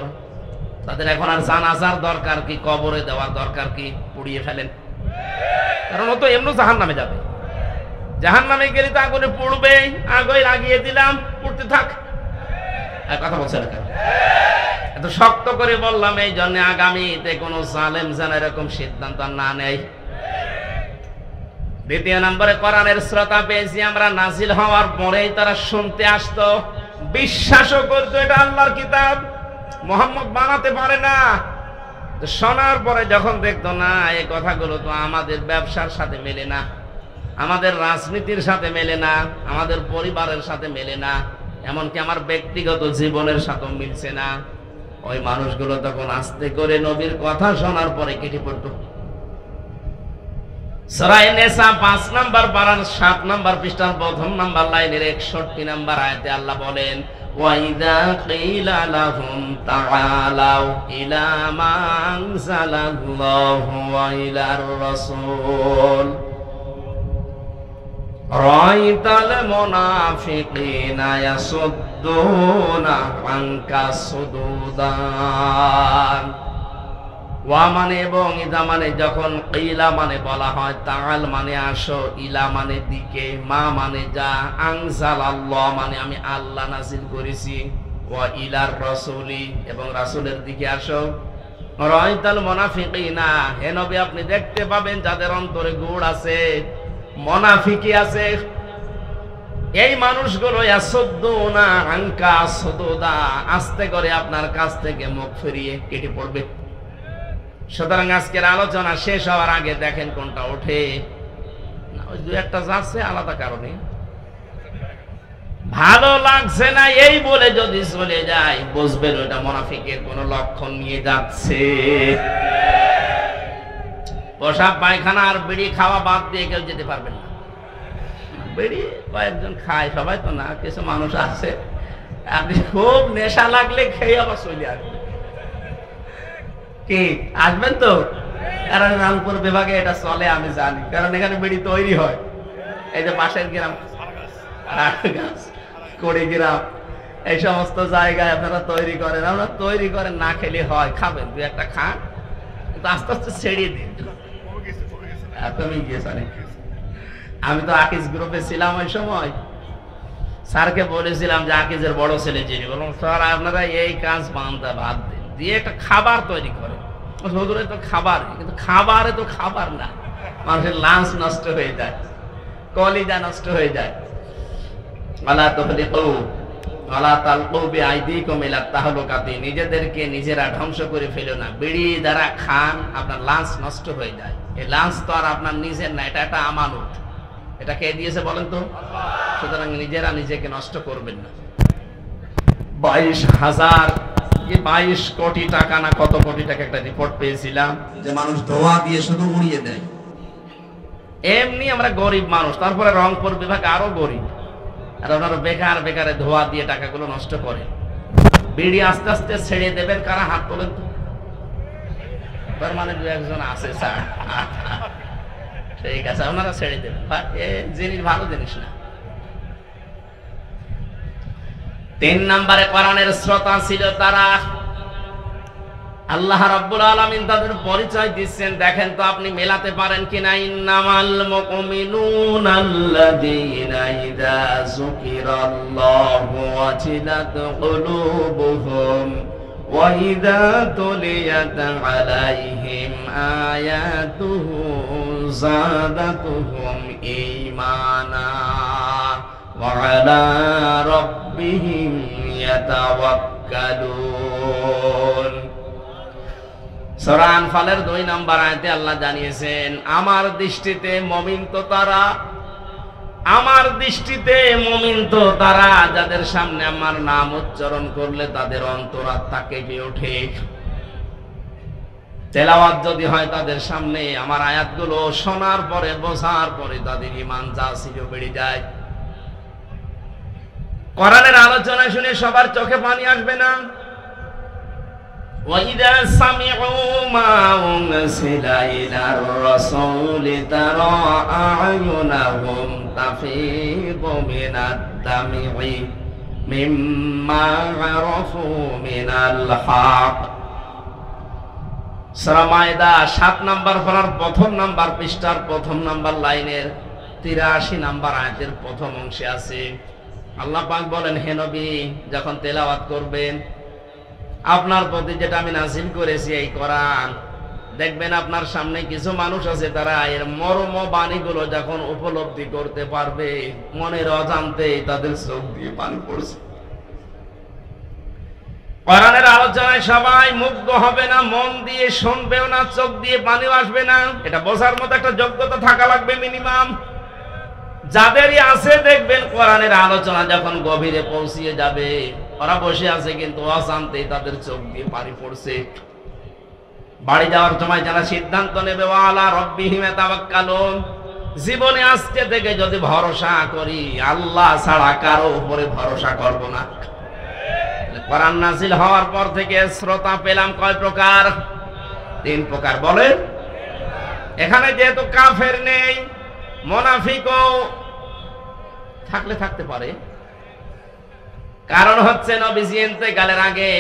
তাদের এখন আর জানাজার দরকার কি? কবরে দেওয়ার দরকার কি? পুড়িয়ে ফেলেন, কারণ ও তো এমনি জাহান্নামে যাবে। জাহান্নামে গেলে তো আগুনে পুড়বে, আগুনে লাগিয়ে দিলাম, পুড়তে থাক। কথা বলছেন কেন? এত শক্ত করে বললাম এই জন্য আগামীতে কোন জালেম যেন এরকম সিদ্ধান্ত না নেয়। 2 নম্বরে কোরআনের শ্রোতা পেয়েছি আমরা নাজিল হওয়ার পরেই তারা শুনতে আসতো, বিশ্বাসও করতো এটা আল্লাহর কিতাব, মুহাম্মদ বানাতে পারে না। তো শোনার পরে যখন দেখতো না এই কথাগুলো তো আমাদের ব্যবসার সাথে মেলে না, আমাদের রাজনীতির সাথে মেলে না, আমাদের পরিবারের সাথে মেলে না, এমনকি আমার ব্যক্তিগত জীবনের সাথে মিলছে না, ওই মানুষগুলো তখন আস্তে করে নবীর কথা শোনার পরে কেটে পড়তো। সূরা নিসা 5 নম্বর পারার 7 নম্বর পৃষ্ঠার 1 নম্বর লাইনের 61 নম্বর আয়াতে আল্লাহ বলেন ওয়াইদা কিলা লাহুম তাআলাউ ইলা মা আনজালাল্লাহু ওয়া ইলার রাসূল রাআইতাল মুনাফিকিনা ইয়াসুদ্দুনা আনকা সুদুদান। ওয়া মানে এবং ইদা মানে যখন কিলা মানে বলা হয়, তাআল মানে আসো, ইলা মানে দিকে, মা মানে যা, আনজালাল্লাহ মানে আমি আল্লাহ নাযিল করেছি, ওয়া ইলার রাসূলি এবং রাসূলের দিকে আসো, রাআইতাল মুনাফিকিনা, হে নবী আপনি দেখতে পাবেন যাদের অন্তরে গুড় আছে, মুনাফিকি আছে। এই মানুষগুলো ইয়াসুদ্দুনা আনকা সুদুদা, আস্তে করে আপনার কাছ থেকে মুখ ফিরিয়ে কেটে পড়বে। সুতরাং আজকের আলোচনা শেষ হওয়ার আগে দেখেন কোনটা ওঠে। না, ওই দু একটা যাচ্ছে আলাদা কারণে, ভালো লাগছে না এই বলে যদি চলে যায়, বুঝবেন ওটা মুনাফিকের কোন লক্ষণ নিয়ে যাচ্ছে। পেশাব পায়খানা আর বিড়ি খাওয়া বাদ দিয়ে কেউ যেতে পারবেন না। বিড়ি কয়েকজন খায়, সবাই তো না, কিছু মানুষ আছে আপনি খুব নেশা লাগলে খেয়ে আবার চলে আসবেন। কি আসবেন তো? কারণ রংপুর বিভাগে এটা চলে আমি জানি, কারণ এখানে বিড়ি তৈরি হয়। এই যে পাশের গ্রাম কুড়িগ্রাম, এই সমস্ত জায়গায় আপনারা তৈরি করেন। আমরা তৈরি করেন, না খেলে হয়, খাবেন, দু একটা খান, কিন্তু আস্তে আস্তে ছেড়ে দিন। তুমি গিয়েছ অনেক। আমি তো আকিজ গ্রুপে ছিলাম ওই সময়, স্যারকে বলেছিলাম যে আকিজের বড় ছেলে যিনি, বললাম স্যার আপনারা এই কাজ বান্দা বাদ দিন, দিয়ে একটা খাবার তৈরি করেন। হুজুরে তো খাবার, কিন্তু খাবারে তো খাবার না, মানুষের লাঞ্চ নষ্ট হয়ে যায়, কলিজা নষ্ট হয়ে যায়। ওয়ালা তুহলিকু ওয়ালা তালকু বিআইদিকুম ইলা তাহলুকাতি, নিজেদেরকে নিজেরা ধ্বংস করে ফেলো না। বিড়ি দ্বারা খান, আপনার লাঞ্চ নষ্ট হয়ে যায়। এই লাঞ্চ তো আর আপনার নিজের না, এটা একটা আমানত। এটা কে দিয়েছে বলেন তো? সুতরাং নিজেরা নিজেকে নষ্ট করবেন না। 22 কোটি টাকা না কত কোটি টাকা একটা রিপোর্ট পেয়েছিলাম যে মানুষ ধোঁয়া দিয়ে শুধু উড়িয়ে দেয়। এমনি আমরা গরিব মানুষ, তারপরে রংপুর বিভাগ আরো গরিব, আর আপনারা বেকার বেকারে ধোঁয়া দিয়ে টাকাগুলো নষ্ট করে। বিড়ি আস্তে আস্তে ছেড়ে দেবেন, কারা হাত তোলেন তো? তার মানে দু একজন আছে স্যার, ঠিক আছে, আপনারা ছেড়ে দেবেন, জিনিস ভালো জিনিস না। 3 নম্বরে কোরআনের শ্রোতা ছিল তারা। আল্লাহ রাব্বুল আলামিন তাদের পরিচয় দিচ্ছেন, দেখেন তো আপনি মেলাতে পারেন কিনা। ইন্নামাল মুমিনুনা আল্লাযীনা ইযা যুকিরাল্লাহু ওয়াজিলাত কুলুবুহুম ওয়া ইযা তুলিয়াত আলাইহিম আয়াতুহু যাদাতুহুম ঈমানা ওয়া আলা রাব্বিহিম ইয়াতাওয়াক্কালুন। সূরা আনফালের 2 নম্বর আয়াতে আল্লাহ জানিয়েছেন, আমার দৃষ্টিতে মুমিন তো তারা, আমার দৃষ্টিতে মুমিন তো তারা যাদের সামনে আমার নাম উচ্চারণ করলে তাদের অন্তরাত্মা কেঁপে ওঠে। তেলাওয়াত যদি হয় তাদের সামনে, আমার আয়াতগুলো শোনার পরে বোঝার পরে তাদের ঈমান যা ছিল বেড়ে যায়। কোরআনের আলোচনা শুনে সবার চোখে পানি আসবে না। وَإِذَا سَمِعُوا مَا أُنزِلَ إِلَى الرَّسُولِ تَرَى أَعْيُنَهُمْ تَفِيضُ مِنَ الدَّمْعِ مِمَّا عَرَفُوا مِنَ الْحَقِّ। সূরা মায়দা 7 নম্বর পারার 1 নম্বর পৃষ্ঠার 1 নম্বর লাইনের 83 নম্বর আয়াতের প্রথম অংশে আছে। আল্লাহ পাক বলেন, হে নবী যখন তেলাওয়াত করবেন, আপনার প্রতি যেটা আমি নাযিল করেছি এই কোরআন, দেখবেন আপনার সামনে কিছু মানুষ আছে, তারা এর মর্ম বাণীগুলো যখন উপলব্ধি করতে পারবে, মনের অজান্তেই তাদের চোখ দিয়ে পানি পড়ছে। কোরআনের আলোচনায় সবাই মুগ্ধ হবে না, মন দিয়ে শুনবেও না, চোখ দিয়ে পানিও আসবে না। এটা বোঝার মতো একটা যোগ্যতা থাকা লাগবে মিনিমাম। যাদেরই আছে দেখবেন কোরআনের আলোচনা যখন গভীরে পৌঁছিয়ে যাবে, ওরা বসে আছে কিন্তু অজান্তেই তাদের চোখ দিয়ে পানি পড়ছে। বাড়ি যাওয়ার সময় যারা সিদ্ধান্ত নেবে ওয়ালা রাব্বিহিম ইয়াতাওয়াক্কালুন, জীবনে আজকে থেকে যদি ভরসা করি, আল্লাহ ছাড়া কারো উপরে ভরসা করব না। কোরআন নাযিল হওয়ার পর থেকে শ্রোতা পেলাম কয় প্রকার? 3 প্রকার। বলেন, এখানে যেহেতু কাফের নেই, মুনাফিকও থাকলে থাকতে পারে। কারণ হচ্ছে নবীজি ইন্তেকালের আগে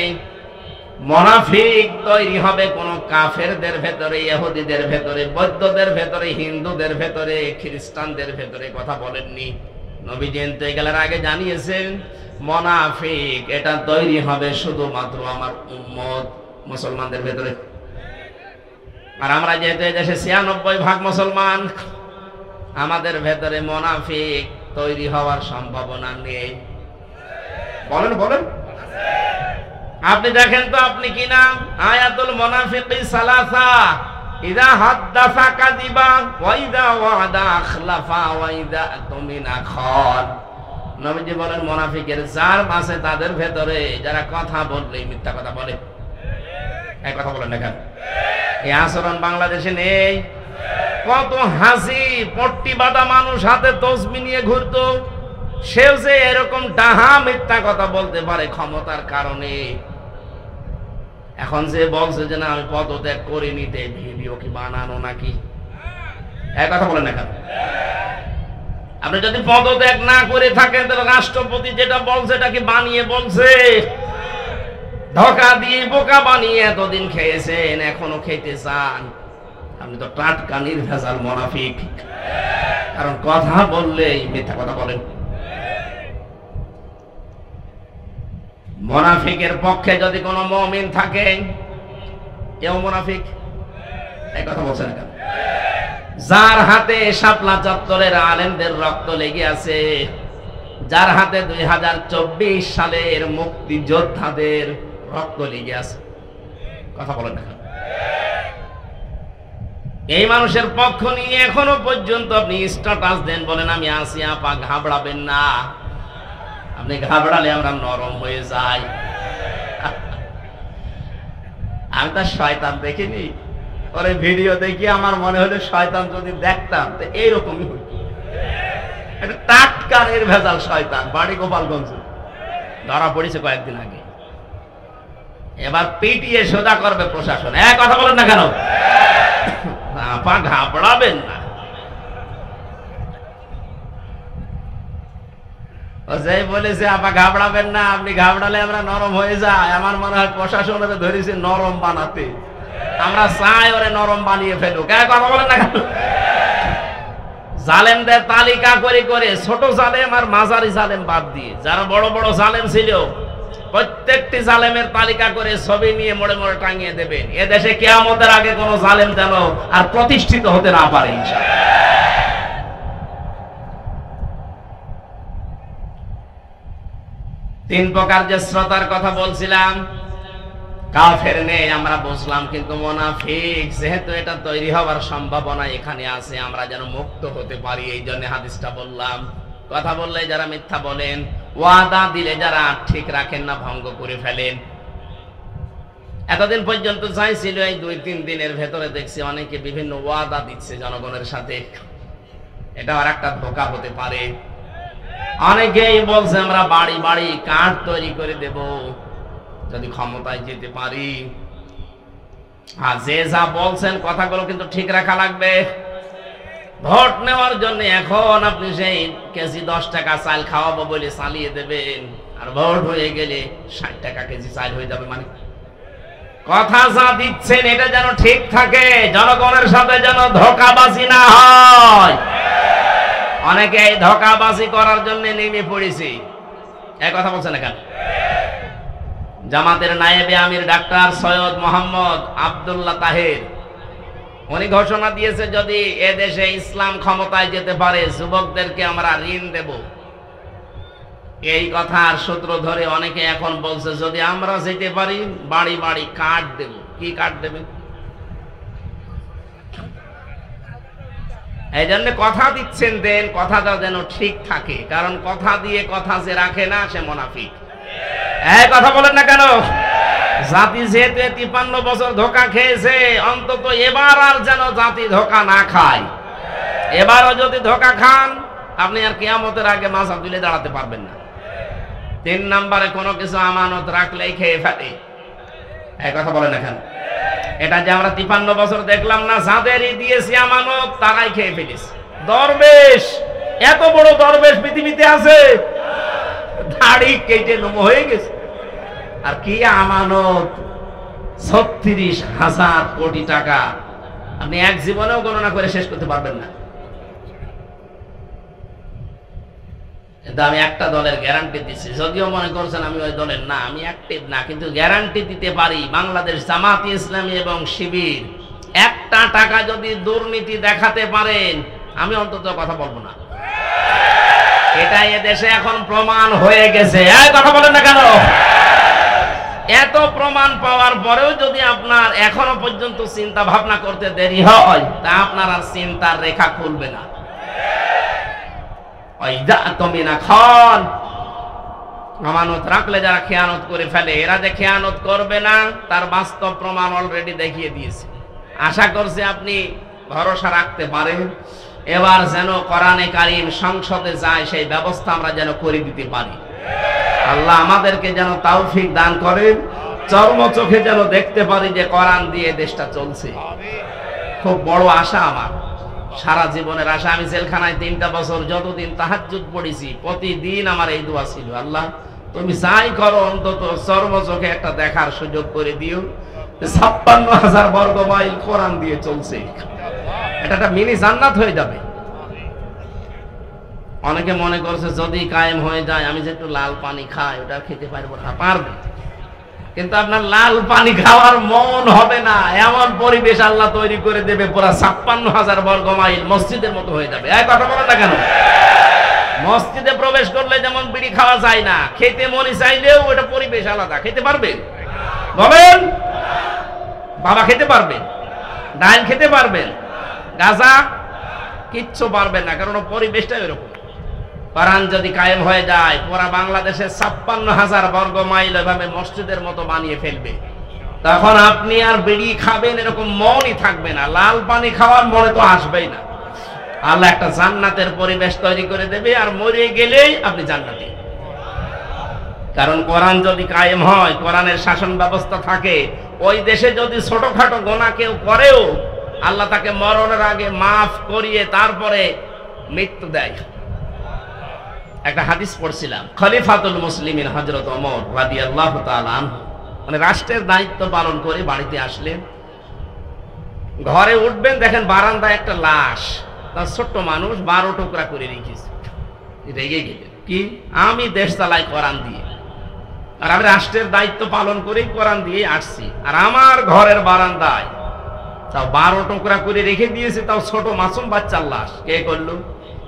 মুনাফিক তৈরি হবে কোন কাফেরদের ভেতরে, ইহুদিদের ভেতরে, বৌদ্ধদের ভেতরে, হিন্দুদের ভেতরে, খ্রিস্টানদের ভেতরে। কথা বলেননি? নবীজি ইন্তেকালের আগে জানিয়েছেন মুনাফিক এটা তৈরি হবে শুধুমাত্র আমার উম্মত মুসলমানদের ভেতরে। আর আমরা যেহেতু এই দেশে 96% মুসলমান, আমাদের ভেতরে মুনাফিক তৈরি হওয়ার সম্ভাবনা নেই। বলেন বলেন, আপনি দেখেন তো আপনি কি না? আয়াতুল মুনাফিকি সালাসা, ইযা হাদ্দাসা কাযিবা ওয়া ইযা ওয়াদা আখলাফা ওয়া ইযা তুমিনা খান। নবীজি বলেন মুনাফিকের চার মাসে তাদের ভেতরে যারা কথা বললেই মিথ্যা কথা বলে। এই কথা বলেন না কেন? এই আচরণ বাংলাদেশে নেই। কত হাসি পট্টি বাঁধা মানুষ হাতে তসবি নিয়ে ঘুরতো, সেও যে এরকম ডাহা মিথ্যা কথা বলতে পারে ক্ষমতার কারণে। এখন যে বলছে যে না আমি পদত্যাগ করে নিতে, ভিডিও কি বানানো নাকি? এক কথা বলেন না কেন? আপনি যদি পদত্যাগ না করে থাকেন তাহলে রাষ্ট্রপতি যেটা বলছে এটা কি বানিয়ে বলছে? ধোঁকা দিয়ে বোকা বানিয়ে এতদিন খেয়েছেন, এখনো খেতে চান। আপনি তো টাটকা নির্ভেজাল মুনাফিক, কারণ কথা বললেই মিথ্যা কথা বলেন। মুনাফিকের পক্ষে যদি কোনো মুমিন থাকে, এও মুনাফিক। এই কথা বলছেন কেন? যার হাতে শাপলা চত্বরের আলেমদের রক্ত লেগে আছে, যার হাতে 2024 সালের মুক্তিযোদ্ধাদের রক্ত লেগে আছে, কথা বলেন না। এই মানুষের পক্ষ নিয়ে এখনো পর্যন্ত আপনি স্ট্যাটাস দেন, বলেন আমি আছি আপা, ঘাবড়াবেন না। আপনি ঘাবড়ালে আমরা নরম হয়ে যাই। আমি তার শয়তান দেখিনি, ওরে ভিডিও দেখি আমার মনে হলো শয়তান যদি দেখতাম তো এইরকমই হইত। এটা টাটকা নির্ভেজাল শয়তান, বাড়ি গোপালগঞ্জ, ধরা পড়েছে কয়েকদিন আগে। এবার পিটিয়ে সোজা করবে প্রশাসন। এক কথা বলেন না কেন? আপা ঘাবড়াবেন না। যে বলেছে আপা ঘাবড়াবেন না, আপনি ঘাবড়ালে আমরা নরম হয়ে যাই। আমার মনে হয় প্রশাসন ওরে ধরেছে নরম বানাতে, আমরা চাই ওরে নরম বানিয়ে ফেলুক। কথা বলেন না কেন? জালেমদের তালিকা করে করে ছোট জালেম আর মাঝারি জালেম বাদ দিয়ে যারা বড় বড় জালেম ছিল, প্রত্যেকটি জালেমের তালিকা করে ছবি নিয়ে মোড়ে মোড়ে টাঙিয়ে দেবেন। এ দেশে কিয়ামতের আগে কোন জালেম যেন আর প্রতিষ্ঠিত হতে না পারে ইনশাআল্লাহ। তিন প্রকার যে শ্রোতার কথা বলছিলাম, কাফের নেই আমরা বুঝলাম, কিন্তু মুনাফিক যেহেতু এটা তৈরি হওয়ার সম্ভাবনা এখানে আছে, আমরা যেন মুক্ত হতে পারি এই জন্য হাদিসটা বললাম। কথা বললে যারা মিথ্যা বলেন, ওয়াদা দিলে যারা ঠিক রাখেন না, ভঙ্গ করে ফেলেন। এতদিন পর্যন্ত চাইছিল, এই 2-3 দিনের ভেতরে দেখছি অনেকে বিভিন্ন ওয়াদা দিচ্ছে জনগণের সাথে। এটা আর একটা ধোঁকা হতে পারে। অনেকেই বলছে আমরা বাড়ি বাড়ি কার্ড তৈরি করে দেব যদি ক্ষমতায় যেতে পারি। আর যে যা বলছেন কথাগুলো কিন্তু ঠিক রাখা লাগবে। ভোট নেওয়ার জন্য এখন আপনি সেই কেজি 10 টাকা চাল খাওয়াবো বলে চালিয়ে দেবেন, আর ভোট হয়ে গেলে 60 টাকা কেজি চাল হয়ে যাবে। মানে কথা যা দিচ্ছেন এটা যেন ঠিক থাকে, জনগণের সাথে যেন ধোঁকাবাজি না হয়। অনেকে এই ধোঁকাবাজি করার জন্য নেমে পড়েছে। এই কথা বলছেন না কেন? জামাতের নায়েবে আমির ডাক্তার সৈয়দ মোহাম্মদ আব্দুল্লাহ তাহের উনি ঘোষণা দিয়েছে যদি এদেশে ইসলাম ক্ষমতায় যেতে পারে যুবকদেরকে আমরা ঋণ দেব। এই কথার সূত্র ধরে অনেকে এখন বলছে যদি আমরা যেতে পারি বাড়ি বাড়ি কার্ড দেব। কি কার্ড দেবেন? এই জন্য কথা দিচ্ছেন, দেন কথাটা যেন ঠিক থাকে, কারণ কথা দিয়ে কথা যে রাখে না সে মুনাফিক। এই কথা বলেন না কেন? জাতি যেহেতু 53 বছর ধোঁকা খেয়েছে, অন্তত এবার আর যেন জাতি ধোঁকা না খায়। এবারও যদি ধোঁকা খান আপনি আর কিয়ামতের আগে মাথা তুলে দাঁড়াতে পারবেন না। 3 নম্বরে কোনো কিছু আমানত রাখলেই খেয়ে ফেলে। এই কথা বলেন না কেন? এটা যে আমরা 53 বছর দেখলাম না, যাদেরই দিয়েছি আমানত তারাই খেয়ে ফেলিস। দরবেশ, এত বড় দরবেশ পৃথিবীতে আছে, দাড়ি কেটে নম হয়ে গেছে। আর কি আমানত 36,000 কোটি টাকা আপনি এক জীবনেও গণনা করে শেষ করতে পারবেন না। আমি একটা দলের গ্যারান্টি দিচ্ছি, যদিও মনে করছেন আমি ওই দলের না, আমি অ্যাক্টিভ না, কিন্তু গ্যারান্টি দিতে পারি বাংলাদেশ জামাত ইসলামী এবং শিবির একটা টাকা যদি দুর্নীতি দেখাতে পারেন, আমি অন্তত কথা বলবো না। এটা এদেশে এখন প্রমাণ হয়ে গেছে। এই কথা বলেন না কেন? এত প্রমাণ পাওয়ার পরেও যদি আপনার এখনো পর্যন্ত চিন্তা ভাবনা করতে দেরি হয়, তা আপনার আর চিন্তার রেখা খুলবে না। আমানত রাখলে যারা খেয়ানত করে ফেলে, এরা যে খেয়ানত করবে না তার বাস্তব প্রমাণ অলরেডি দেখিয়ে দিয়েছে। আশা করছি আপনি ভরসা রাখতে পারেন। এবার যেন কোরআনে কারীম সংসদে যায়, সেই ব্যবস্থা আমরা যেন করে দিতে পারি। আল্লাহ আমাদেরকে যেন তৌফিক দান করেন, চর্ম চোখে যেন দেখতে পারি যে কোরআন দিয়ে দেশটা চলছে। খুব বড় আশা আমার, সারা জীবনের আশা। আমি জেলখানায় 3টা বছর যতদিন তাহাজ্জুদ পড়েছি, প্রতিদিন আমার এই দোয়া ছিল, আল্লাহ তুমি যাই করো অন্তত চর্ম চোখে একটা দেখার সুযোগ করে দিও 56,000 বর্গ মাইল কোরআন দিয়ে চলছে। এটা একটা মিনি জান্নাত হয়ে যাবে। অনেকে মনে করছে যদি কায়েম হয়ে যায়, আমি যে একটু লাল পানি খাই ওটা খেতে পারবো না। পারবে, কিন্তু আপনার লাল পানি খাওয়ার মন হবে না। এমন পরিবেশ আল্লাহ তৈরি করে দেবে, পুরা 56,000 বর্গ মাইল মসজিদের মতো হয়ে যাবে। এই কথা বলেন না কেন? মসজিদে প্রবেশ করলে যেমন বিড়ি খাওয়া যায় না, খেতে মনে চাইলেও ওটা পরিবেশ আলাদা। খেতে পারবেন? বলেন। বাবা খেতে পারবেন? ডাল খেতে পারবেন? গাঁজা কিচ্ছু পারবেন না, কারণ পরিবেশটা এরকম। কোরআন যদি কায়েম হয়ে যায়, পুরা বাংলাদেশের 56,000 বর্গ মাইল এভাবে মসজিদের মতো বানিয়ে ফেলবে। তখন আপনি আর বিড়ি খাবেন এরকম মনই থাকবে না, লাল পানি খাওয়ার মনে তো আসবেই না। আল্লাহ একটা জান্নাতের পরিবেশ তৈরি করে দেবে, আর মরে গেলেই আপনি জান্নাতি। কারণ কোরআন যদি কায়েম হয়, কোরআনের শাসন ব্যবস্থা থাকে, ওই দেশে যদি ছোটখাটো গুনাহ কেউ করেও আল্লাহ তাকে মরণের আগে মাফ করিয়ে তারপরে মৃত্যু দেয়। একটা হাদিস পড়ছিলাম, খলিফাতুল মুসলিমিন হযরত ওমর রাদিয়াল্লাহু তাআলা আনহু, মানে রাষ্ট্রের দায়িত্ব পালন করে বাড়িতে আসলেন। ঘরে উঠবেন, দেখেন বারান্দায় একটা লাশ, তার ছোট্ট মানুষ 12 টুকরা করে রেখেছে। রেগে গেলেন, কি আমি দেশ চালাই কোরআন দিয়ে, আর আমি রাষ্ট্রের দায়িত্ব পালন করেই কোরআন দিয়ে আসছি, আর আমার ঘরের বারান্দায় তাও 12 টুকরা করে রেখে দিয়েছে, তাও ছোট মাসুম বাচ্চার লাশ। কে করলো?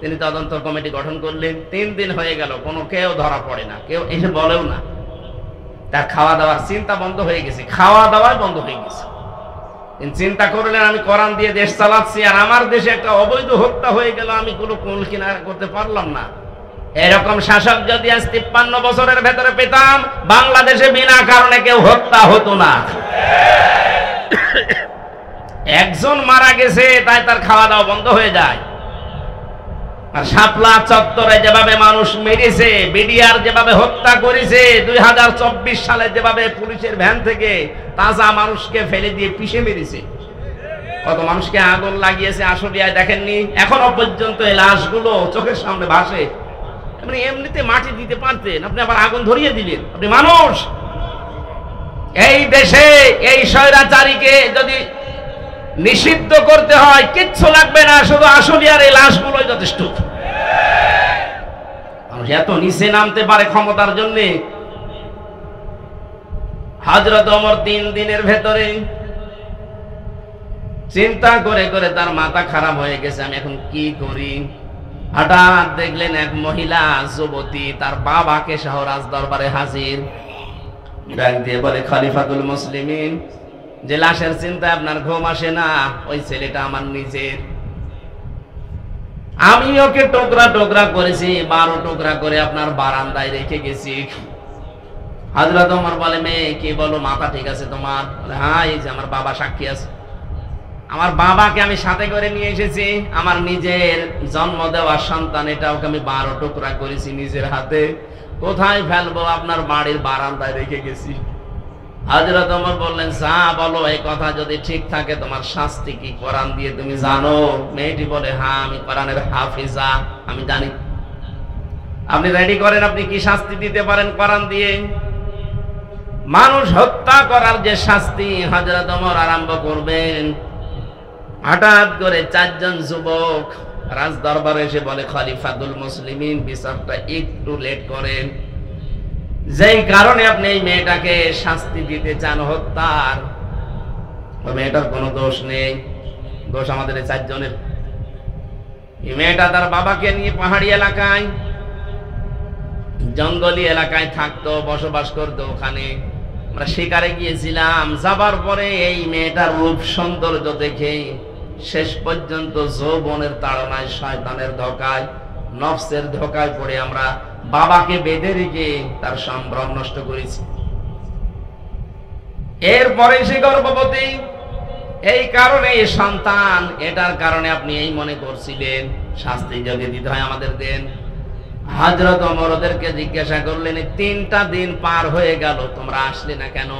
তিনি তদন্ত কমিটি গঠন করলেন। 3 দিন হয়ে গেল, কোনো কেউ ধরা পড়ে না, কেউ এসে বলেও না। তার খাওয়া দাওয়ার চিন্তা বন্ধ হয়ে গেছে, খাওয়া দাওয়াই বন্ধ হয়ে গেছে। তিনি চিন্তা করলেন আমি কোরআন দিয়ে দেশ চালাচ্ছি, আর আমার দেশে একটা অবৈধ হত্যা হয়ে গেল, আমি কোনো কুল কিনারা করতে পারলাম না। এরকম শাসক যদি আজ 53 বছরের ভেতরে পেতাম, বাংলাদেশে বিনা কারণে কেউ হত্যা হতো না। একজন মারা গেছে তাই তার খাওয়া দাওয়া বন্ধ হয়ে যায়। আর শাপলা চত্বরে যেভাবে মানুষ মেরেছে, বিডিআর যেভাবে হত্যা করেছে, 2024 সালে যেভাবে পুলিশের ভ্যান থেকে তাজা মানুষকে ফেলে দিয়ে পিষে মেরেছে, কত মানুষকে আগুন লাগিয়েছে আশুলিয়ায় দেখেননি? এখনো পর্যন্ত এই লাশগুলো চোখের সামনে ভাসে। আপনি এমনিতে মাটি দিতে পারতেন, আপনি আবার আগুন ধরিয়ে দিলেন। আপনি মানুষ। এই দেশে এই স্বৈরাচারীকে যদি নিষিদ্ধ করতে হয়, কিচ্ছু লাগবে না, শুধু আশুলিয়ার এই লাশগুলোই যথেষ্ট। মানুষ এত নিচে নামতে পারে ক্ষমতার জন্য। হযরত ওমর 3 দিনের ভেতরে চিন্তা করে করে তার মাথা খারাপ হয়ে গেছে, আমি এখন কি করি। হঠাৎ দেখলেন এক মহিলা যুবতী তার বাবাকে সহ রাজ দরবারে হাজির। ডাক দিয়ে বলে, খলিফাতুল মুসলিমিন, যে লাশের চিন্তায় আপনার ঘুম আসে না, ওই ছেলেটা আমার নিজের। আমি ওকে টুকরা টুকরা করেছি, 12 টুকরা করে আপনার বারান্দায় রেখে গেছি। হযরত ওমর বলে, মেয়ে কি বলো, মাথা ঠিক আছে তোমার? হ্যাঁ, এই যে আমার বাবা সাক্ষী আছে। আমার বাবাকে আমি সাথে করে নিয়ে এসেছি, আমার নিজের জন্ম দেওয়া সন্তান, এটা ওকে আমি 12 টুকরা করেছি নিজের হাতে। কোথায় ফেলবো? আপনার বাড়ির বারান্দায় রেখে গেছি। হযরত ওমর বললেন, যা বলো, এই কথা যদি ঠিক থাকে তোমার শাস্তি কি কোরআন দিয়ে তুমি জানো? মেয়েটি বলে, হ্যাঁ আমি কোরআনের হাফিজা, আমি জানি। আপনি রেডি করেন, আপনি কি শাস্তি দিতে পারেন কোরআন দিয়ে। মানুষ হত্যা করার যে শাস্তি হযরত ওমর আরম্ভ করবেন। হঠাৎ করে 4 জন যুবক রাজ দরবারে এসে বলে, খলিফাতুল মুসলিমিন, বিচারটা একটু লেট করেন, যেই কারণে আপনি এই মেয়েটাকে শাস্তি দিতে চান হত্যার, ওই মেয়েটার কোনো দোষ নেই, দোষ আমাদের এই 4 জনের। এই মেয়েটা তার বাবাকে নিয়ে পাহাড়ি এলাকায়, জঙ্গলি এলাকায় থাকতো, বসবাস করতো। ওখানে আমরা শিকারে গিয়েছিলাম। যাবার পরে এই মেয়েটার রূপ সৌন্দর্য দেখে শেষ পর্যন্ত যৌবনের তাড়নায়, শয়তানের ধোঁকায়, নফসের ধোঁকায় পড়ে আমরা বাবাকে বেঁধে রেখে তার সম্ভ্রম নষ্ট করেছি। এরপরে সে গর্ভবতী। এই কারণে সন্তান, এটার কারণে আপনি এই মনে করছিলেন শাস্তি যদি দিতে হয় আমাদের দেন। হযরত ওমর ওদেরকে জিজ্ঞাসা করলেন, 3টা দিন পার হয়ে গেল, তোমরা আসলে না কেন?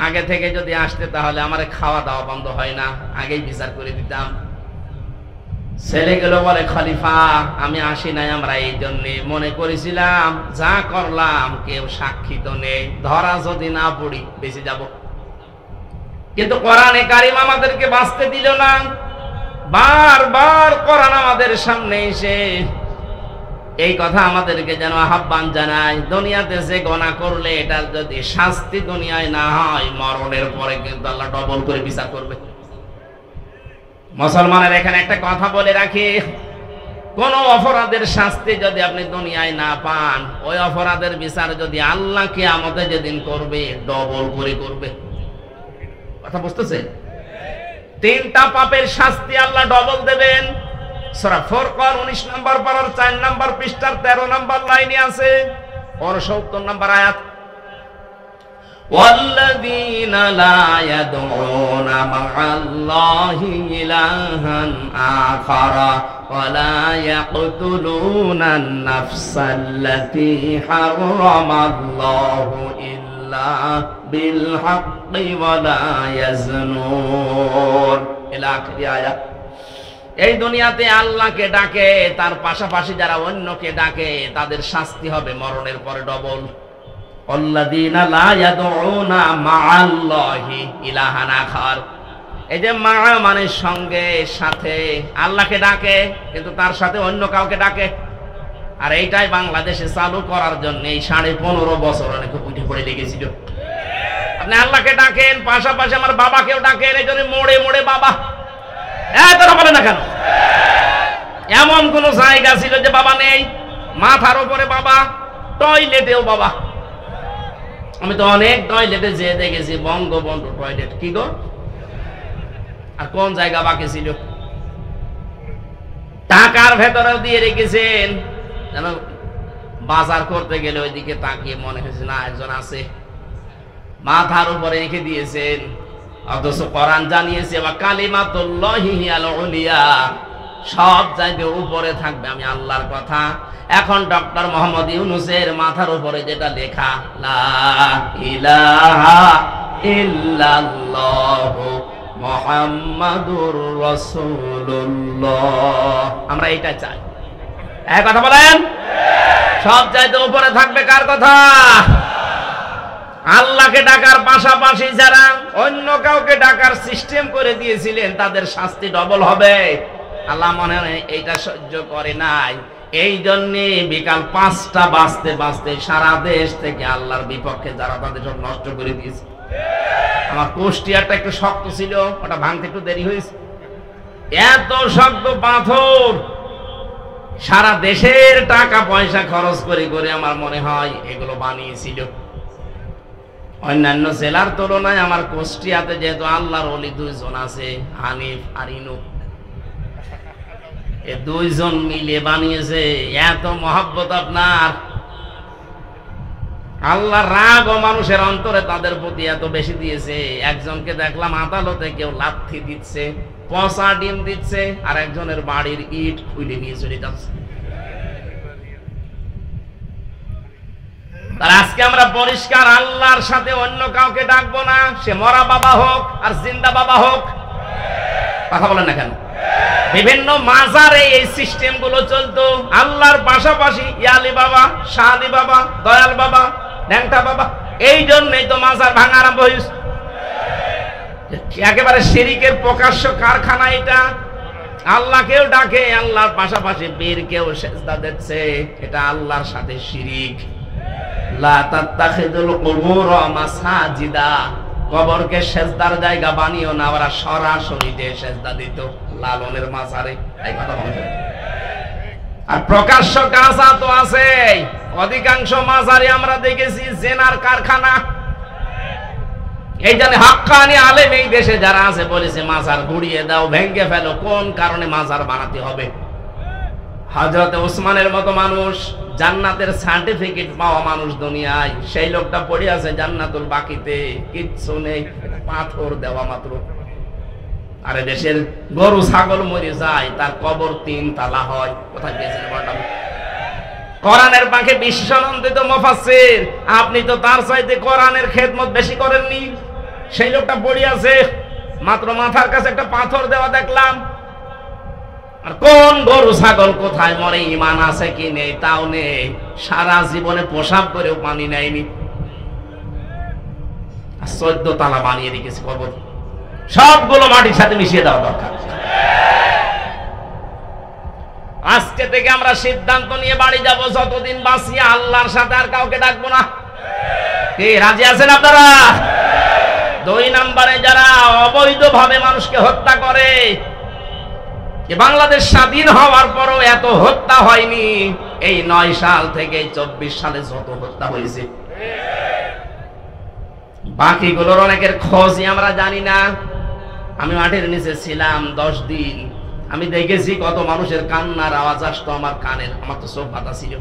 আগে থেকে যদি আসতে তাহলে আমার খাওয়া দাওয়া বন্ধ হয় না, আগেই বিচার করে দিতাম। ছেলেগুলো বলে, খলিফা আমি আসি নাই আমরা এই জন্যে মনে করেছিলাম যা করলাম কেউ সাক্ষী তো নেই, ধরা যদি না পড়ি বেঁচে যাব। কিন্তু কোরআনে কারিম আমাদেরকে বাঁচতে দিল না। বারবার কোরআন আমাদের সামনে এসে এই কথা আমাদেরকে যেন আহ্বান জানায়, দুনিয়াতে যে গুনাহ করলে এটার যদি শাস্তি দুনিয়ায় না হয়, মরণের পরে কিন্তু আল্লাহ ডবল করে বিচার করবে। মুসলমানের এখানে একটা কথা বলে রাখি, কোন অপরাধের শাস্তি যদি আপনি দুনিয়ায় না পান, ওই অপরাধের বিচার যদি আল্লাহ কিয়ামতে যেদিন করবে ডবল করে করবে। কথা বুঝতেছেন? 3টা পাপের শাস্তি আল্লাহ ডবল দেবেন। সূরা ফুরকান 19 নম্বর পারার 4 নম্বর পৃষ্ঠার 13 নম্বর লাইনে আছে, 69 নম্বর আয়াত। والذين لا يدعون مع الله إلها آخر ولا يقتلون النفس التي حرم الله إلا بالحق ولا يزنون إلى آخر آيات। এই দুনিয়াতে আল্লাহকে ডাকে, তার পাশাপাশি যারা অন্যকে ডাকে তাদের শাস্তি হবে মরণের পরে ডবল। আল্লাযীনা লা ইয়াদউনা মা'আল্লাহি ইলাহান আখার। এই যে মা মানে সঙ্গে, সাথে, আল্লাহকে ডাকে কিন্তু তার সাথে অন্য কাউকে ডাকে। আর এইটাই বাংলাদেশে চালু করার জন্য এই 15.5 বছর অনেক উঠে পড়ে লেগেছিল। আপনি আল্লাহকে ডাকেন, পাশাপাশি আমার বাবাকেও ডাকেন, এই জন্য মোড়ে মোড়ে বাবা। কথা বলে না কেন? এমন কোন জায়গা ছিল যে বাবা নেই? মাথার উপরে বাবা, টয়লেটেও বাবা। আমি তো অনেক টয়লেটে যেয়ে দেখেছি বঙ্গবন্ধু টয়লেট। কি গো, আর কোন জায়গা বাকি ছিল? টাকার ভেতরেও দিয়ে রেখেছেন, যেন বাজার করতে গেলে ওইদিকে তাকিয়ে মনে হয়েছে না একজন আছে। মাথার উপরে রেখে দিয়েছেন, অথচ কোরআন জানিয়েছে বা কালিমাতুল্লাহি হিয়াল উলিয়া, সব জায়গায় উপরে থাকবে আমি আল্লাহর কথা। এখন ডক্টর মোহাম্মদ ইউনূসের মাথার উপরে যেটা লেখা লা ইলাহা ইল্লাল্লাহু মুহাম্মাদুর রাসূলুল্লাহ, আমরা এটা চাই। এক কথা বলেন, সব জায়গায় উপরে থাকবে কার কথা? আল্লাহকে ডাকার পাশাপাশি যারা অন্য কাউকে ডাকার সিস্টেম করে দিয়েছিলেন তাদের শাস্তি ডবল হবে। আল্লাহ মনে হয় এইটা সহ্য করে নাই, এই জন্যে বিকাল 5টা বাজতে বাজতে সারা দেশ থেকে আল্লাহর বিপক্ষে যারা তাদের সব নষ্ট করে দিয়েছে। আমার কুষ্টিয়ারটা একটু শক্ত ছিল, ওটা ভাঙতে একটু দেরি হয়েছে। এত শক্ত পাথর, সারা দেশের টাকা পয়সা খরচ করে করে আমার মনে হয় এগুলো বানিয়েছিল। অন্যান্য জেলার তুলনায় আমার কুষ্টিয়াতে যেহেতু আল্লাহর ওলি 2 জন আছে, হানিফ আর ইনু, এই 2 জন মিলে বানিয়েছে। এত মহব্বত আপনার, আল্লাহর রাগ ও মানুষের অন্তরে তাদের প্রতি এত বেশি দিয়েছে। একজনকে দেখলাম আদালতে কেউ লাথি দিচ্ছে, পচা ডিম দিচ্ছে, আর একজনের বাড়ির ইট খুলে নিয়ে চলে যাচ্ছে। তার আজকে আমরা পরিষ্কার আল্লাহর সাথে অন্য কাউকে ডাকবো না, সে মরা বাবা হোক আর জিন্দা বাবা হোক। কথা বলেন না কেন? বিভিন্ন মাজারে এই সিস্টেম গুলো চলতো, আল্লাহর পাশাপাশি ইয়ালি বাবা, শাহালি বাবা, দয়াল বাবা, ন্যাংটা বাবা। এই জন্যই তো মাজার ভাঙা আরম্ভ হয়েছে। একেবারে শিরিকের প্রকাশ্য কারখানা এটা। আল্লাহকেও ডাকে, আল্লাহর পাশাপাশি বীরকেও সেজদা দিচ্ছে, এটা আল্লাহর সাথে শিরিক। লা তাত্তাখিযুল কুবুর মাসাজিদা, কবরকে সেজদার জায়গা বানিও না, ওরা সরাসরি যে সেজদা দিত লালনের মাজারে। এই কথা বলতে, আর প্রকাশ্য কাঁচা তো আছে। অধিকাংশ মাজারে আমরা দেখেছি জেনার কারখানা। এই জন্য হাক্কানি আলেম এই দেশে যারা আছে বলেছে মাজার গুড়িয়ে দাও, ভেঙ্গে ফেলো। কোন কারণে মাজার বানাতে হবে? হযরত ওসমানের মতো মানুষ, জান্নাতের সার্টিফিকেট পাওয়া মানুষ দুনিয়ায়, সেই লোকটা পড়ে আছে জান্নাতুল বাকিতে, কিচ্ছু নেই, পাথর দেওয়া মাত্র। আরে দেশের গরু ছাগল মরে যায়, তার কবর 3 তালা হয়। কোথায় গিয়েছেন বললাম? কোরআনের পাখে বিশ্বনন্দিত মুফাসসির, আপনি তো তার চাইতে কোরআনের খেদমত বেশি করেননি। সেই লোকটা পড়ে আছে, মাত্র মাথার কাছে একটা পাথর দেওয়া দেখলাম। আর কোন গরু ছাগল কোথায় মরে, ঈমান আছে কি নেই তাও নেই, সারা জীবনে পেশাব করেও পানি নেয়নি। 14 তালা বানিয়ে রেখেছে কবর। সবগুলো মাটির সাথে মিশিয়ে দেওয়া দরকার। আজকে থেকে আমরা সিদ্ধান্ত নিয়ে বাড়ি যাব, যতদিন বাঁচি আল্লাহর সাথে আর কাউকে ডাকবো না। কি রাজি আছেন আপনারা? 2 নম্বরে যারা অবৈধভাবে মানুষকে হত্যা করে, বাংলাদেশ স্বাধীন হওয়ার পরও এত হত্যা হয়নি। এই 9 সাল থেকে 24 সালে যত হত্যা হয়েছে, বাকিগুলোর অনেকের খোঁজই আমরা জানি না। আমি মাটির নিচে ছিলাম 10 দিন, আমি দেখেছি কত মানুষের কান্নার আওয়াজ আসতো আমার কানের। আমার তো চোখ বাঁধা ছিল,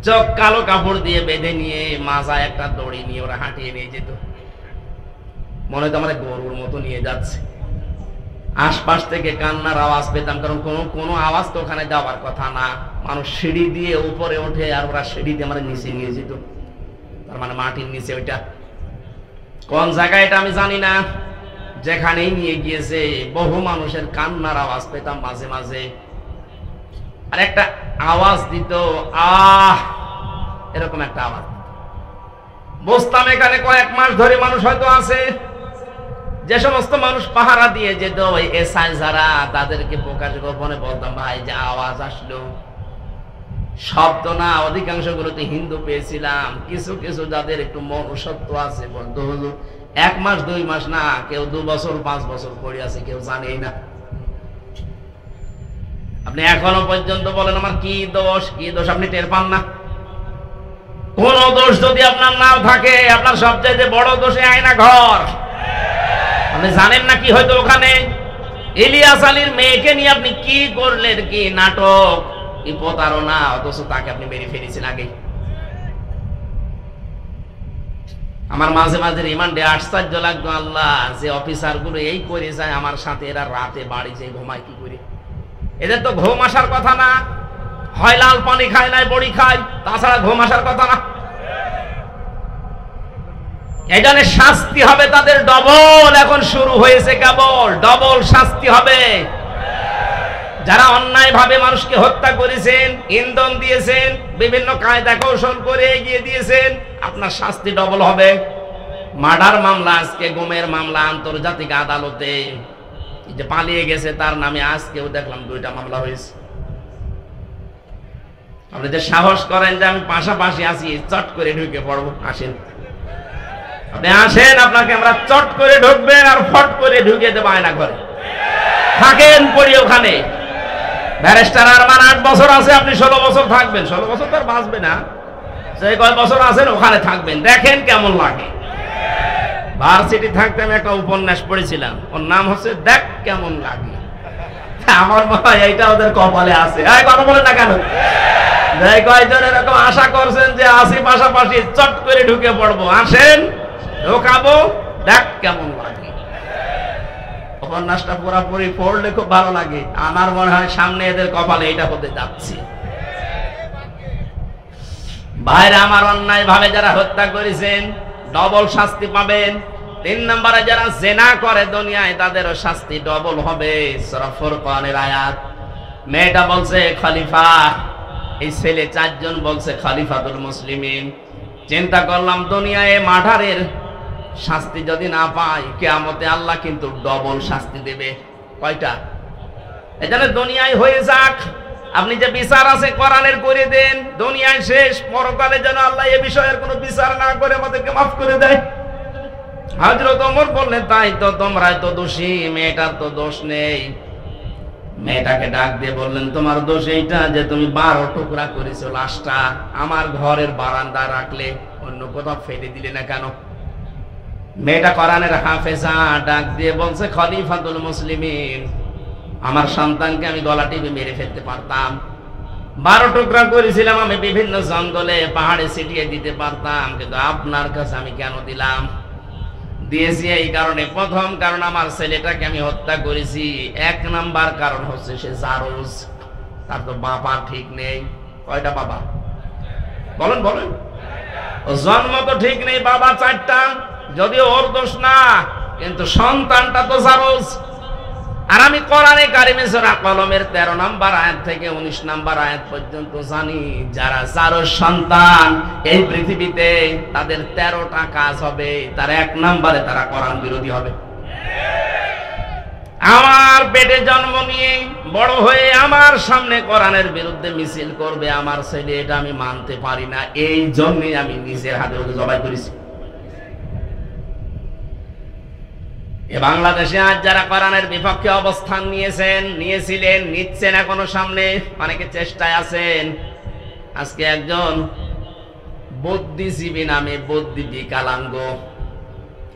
চোখ কালো কাপড় দিয়ে বেঁধে নিয়ে মাজায় একটা দড়ি নিয়ে ওরা হাঁটিয়ে নিয়ে যেত, মনে হতো আমার গরুর মতো নিয়ে যাচ্ছে। আশপাশ থেকে কান্নার আওয়াজ পেতাম, কারণ কোনো আওয়াজ তো ওখানে যাওয়ার কথা না। মানুষ সিঁড়ি দিয়ে উপরে ওঠে, আর ওরা সিঁড়ি দিয়ে আমার নিচে নিয়ে যেত। তার মানে মাটির নিচে ওইটা কোন জায়গায় এটা আমি জানি না, যেখানেই নিয়ে গিয়েছে বহু মানুষের কান্নার আওয়াজ পেতাম মাঝে মাঝে। আর একটা আওয়াজ দিত, আহ, এরকম একটা আওয়াজ। বুঝতাম এখানে কয়েক মাস ধরে মানুষ হয়তো আছে। যে সমস্ত মানুষ পাহারা দিয়ে যেত, ওই এসআই যারা, তাদেরকে প্রকাশ গোপনে বলতাম, ভাই যে আওয়াজ আসলো, শব্দ না, অধিকাংশ গুলোতে হিন্দু পেয়েছিলাম। কিছু কিছু যাদের একটু মনুষ্যত্ব আছে বলতো, হুজুর 1 মাস 2 মাস না, কেউ 2 বছর 5 বছর পড়ে আছে, কেউ জানেই না। আপনি এখনো পর্যন্ত বলেন আমার কি দোষ, কি দোষ, আপনি টের পান না। কোন দোষ যদি আপনার নাও থাকে, আপনার সবচাইতে বড় দোষে আয়না ঘর। আপনি জানেন না কি হয়তো ওখানে ইলিয়াস আলীর মেয়েকে নিয়ে আপনি কি করলেন, কি নাটক, কি প্রতারণা, অথচ তাকে আপনি মেরে ফেলেছেন আগে। আমার মাঝে মাঝে রিমান্ডে আশ্চর্য লাগতো, আল্লাহ, যে অফিসার গুলো এই করে যায় আমার সাথে, এরা রাতে বাড়ি যেয়ে ঘুমায় কি করে? এদের তো ঘুম আসার কথা না, হয় লাল পানি খায় নাই বড়ি খায়, তাছাড়া ঘুম আসার কথা না। এই জন্য শাস্তি হবে তাদের ডবল। এখন শুরু হয়েছে কেবল, ডবল শাস্তি হবে। যারা অন্যায় ভাবে মানুষকে হত্যা করেছেন, ইন্ধন দিয়েছেন, বিভিন্ন কায়দা কৌশল করে এগিয়ে দিয়েছেন, আপনার শাস্তি ডবল হবে। মার্ডার মামলা, আজকে গুমের মামলা আন্তর্জাতিক আদালতে, যে পালিয়ে গেছে তার নামে আজকেও দেখলাম 2টা মামলা হয়েছে। আপনি যে সাহস করেন যে আমি পাশাপাশি আছি, চট করে ঢুকে পড়বো, আসেন, আপনি আসেন, আপনাকে আমরা চট করে ঢুকবেন আর ফট করে ঢুকে দেবো আয়না ঘরে। থাকেন পড়ি ওখানে। ব্যারিস্টার আরমান 8 বছর আছে, আপনি 16 বছর থাকবেন। 16 বছর তো আর বাঁচবে না, সেই কয় বছর আছেন ওখানে থাকবেন, দেখেন কেমন লাগে। ভার্সিটি থাকতে আমি একটা উপন্যাস পড়েছিলাম, ওর নাম হচ্ছে দেখ কেমন লাগে। আমার মনে হয় এইটা ওদের কপালে আছে। কথা বলে না কেন? কয়জন এরকম আশা করছেন যে আসি পাশাপাশি, চট করে ঢুকে পড়বো, আসেন, ঢোকাবো, দেখ কেমন লাগে। উপন্যাসটা পুরোপুরি পড়লে খুব ভালো লাগে। আমার মনে হয় সামনে এদের কপালে এটা হতে যাচ্ছে। ভাইরা আমার, অন্যায় ভাবে যারা হত্যা করেছেন ডবল শাস্তি পাবেন। 3 নম্বরে যারা জেনা করে দুনিয়ায়, তাদেরও শাস্তি ডবল হবে। সূরা ফুরকানের আয়াত। মেয়েটা বলছে খলিফা, এই ছেলে 4 জন বলছে খলিফাতুল মুসলিমিন। চিন্তা করলাম দুনিয়ায় মার্ডারের শাস্তি যদি না পাই, কিয়ামতে আল্লাহ কিন্তু ডবল শাস্তি দেবে। কয়টা? এজন্য দুনিয়ায় হয়ে যাক, আপনি যে বিচার আছে কোরআনের করে দেন, দুনিয়ায় শেষ, পরকালে যেন আল্লাহ এ বিষয়ের কোনো বিচার না করে আমাদেরকে মাফ করে দেয়। হযরত ওমর বললেন, তাই তো, তোমরাই তো দোষী, মেয়েটার তো দোষ নেই। মেয়েটাকে ডাক দিয়ে বললেন, তোমার দোষ এইটা যে তুমি 12 টুকরা করেছো লাশটা, আমার ঘরের বারান্দায় রাখলে, অন্য কোথাও ফেলে দিলে না কেন? মেয়েটা কোরআনের হাফেজা, ডাক দিয়ে বলছে, খলিফাতুল মুসলিমিন, আমার সন্তানকে আমি গলা টিপে মেরে ফেলতে পারতাম। 12 টুকরা করেছিলাম আমি, বিভিন্ন জঙ্গলে পাহাড়ে ছিটিয়ে দিতে পারতাম, কিন্তু আপনার কাছে আমি কেন দিলাম? দিয়েছি এই কারণে, প্রথম কারণ আমার ছেলেটাকে আমি হত্যা করেছি, 1 নাম্বার কারণ হচ্ছে সে জারজ, তার তো বাবা ঠিক নেই। কয়টা বাবা বলেন বলেন? ও জন্ম তো ঠিক নেই, বাবা 4টা, যদিও ওর দোষ না, কিন্তু সন্তানটা তো জারজ। আর আমি কোরআনে কারিমে সূরা কলমের 13 নাম্বার আয়াত থেকে 19 নাম্বার আয়াত পর্যন্ত জানি, যারা জারজ সন্তান এই পৃথিবীতে তাদের 13টা কাজ হবে, তার 1 নাম্বারে তারা কোরআন বিরোধী হবে। আমার পেটে জন্ম নিয়ে বড় হয়ে আমার সামনে কোরআনের বিরুদ্ধে মিছিল করবে আমার ছেলে, এটা আমি মানতে পারি না, এই জন্যই আমি নিজের হাতে ওকে জবাই করেছি। এ বাংলাদেশে আজ যারা কোরআনের বিপক্ষে অবস্থান নিয়েছিলেন, নিচ্ছেন, এখনো সামনে অনেকে চেষ্টায় আছেন। আজকে একজন বুদ্ধিজীবী নামে, বুদ্ধি বিকালাঙ্গ,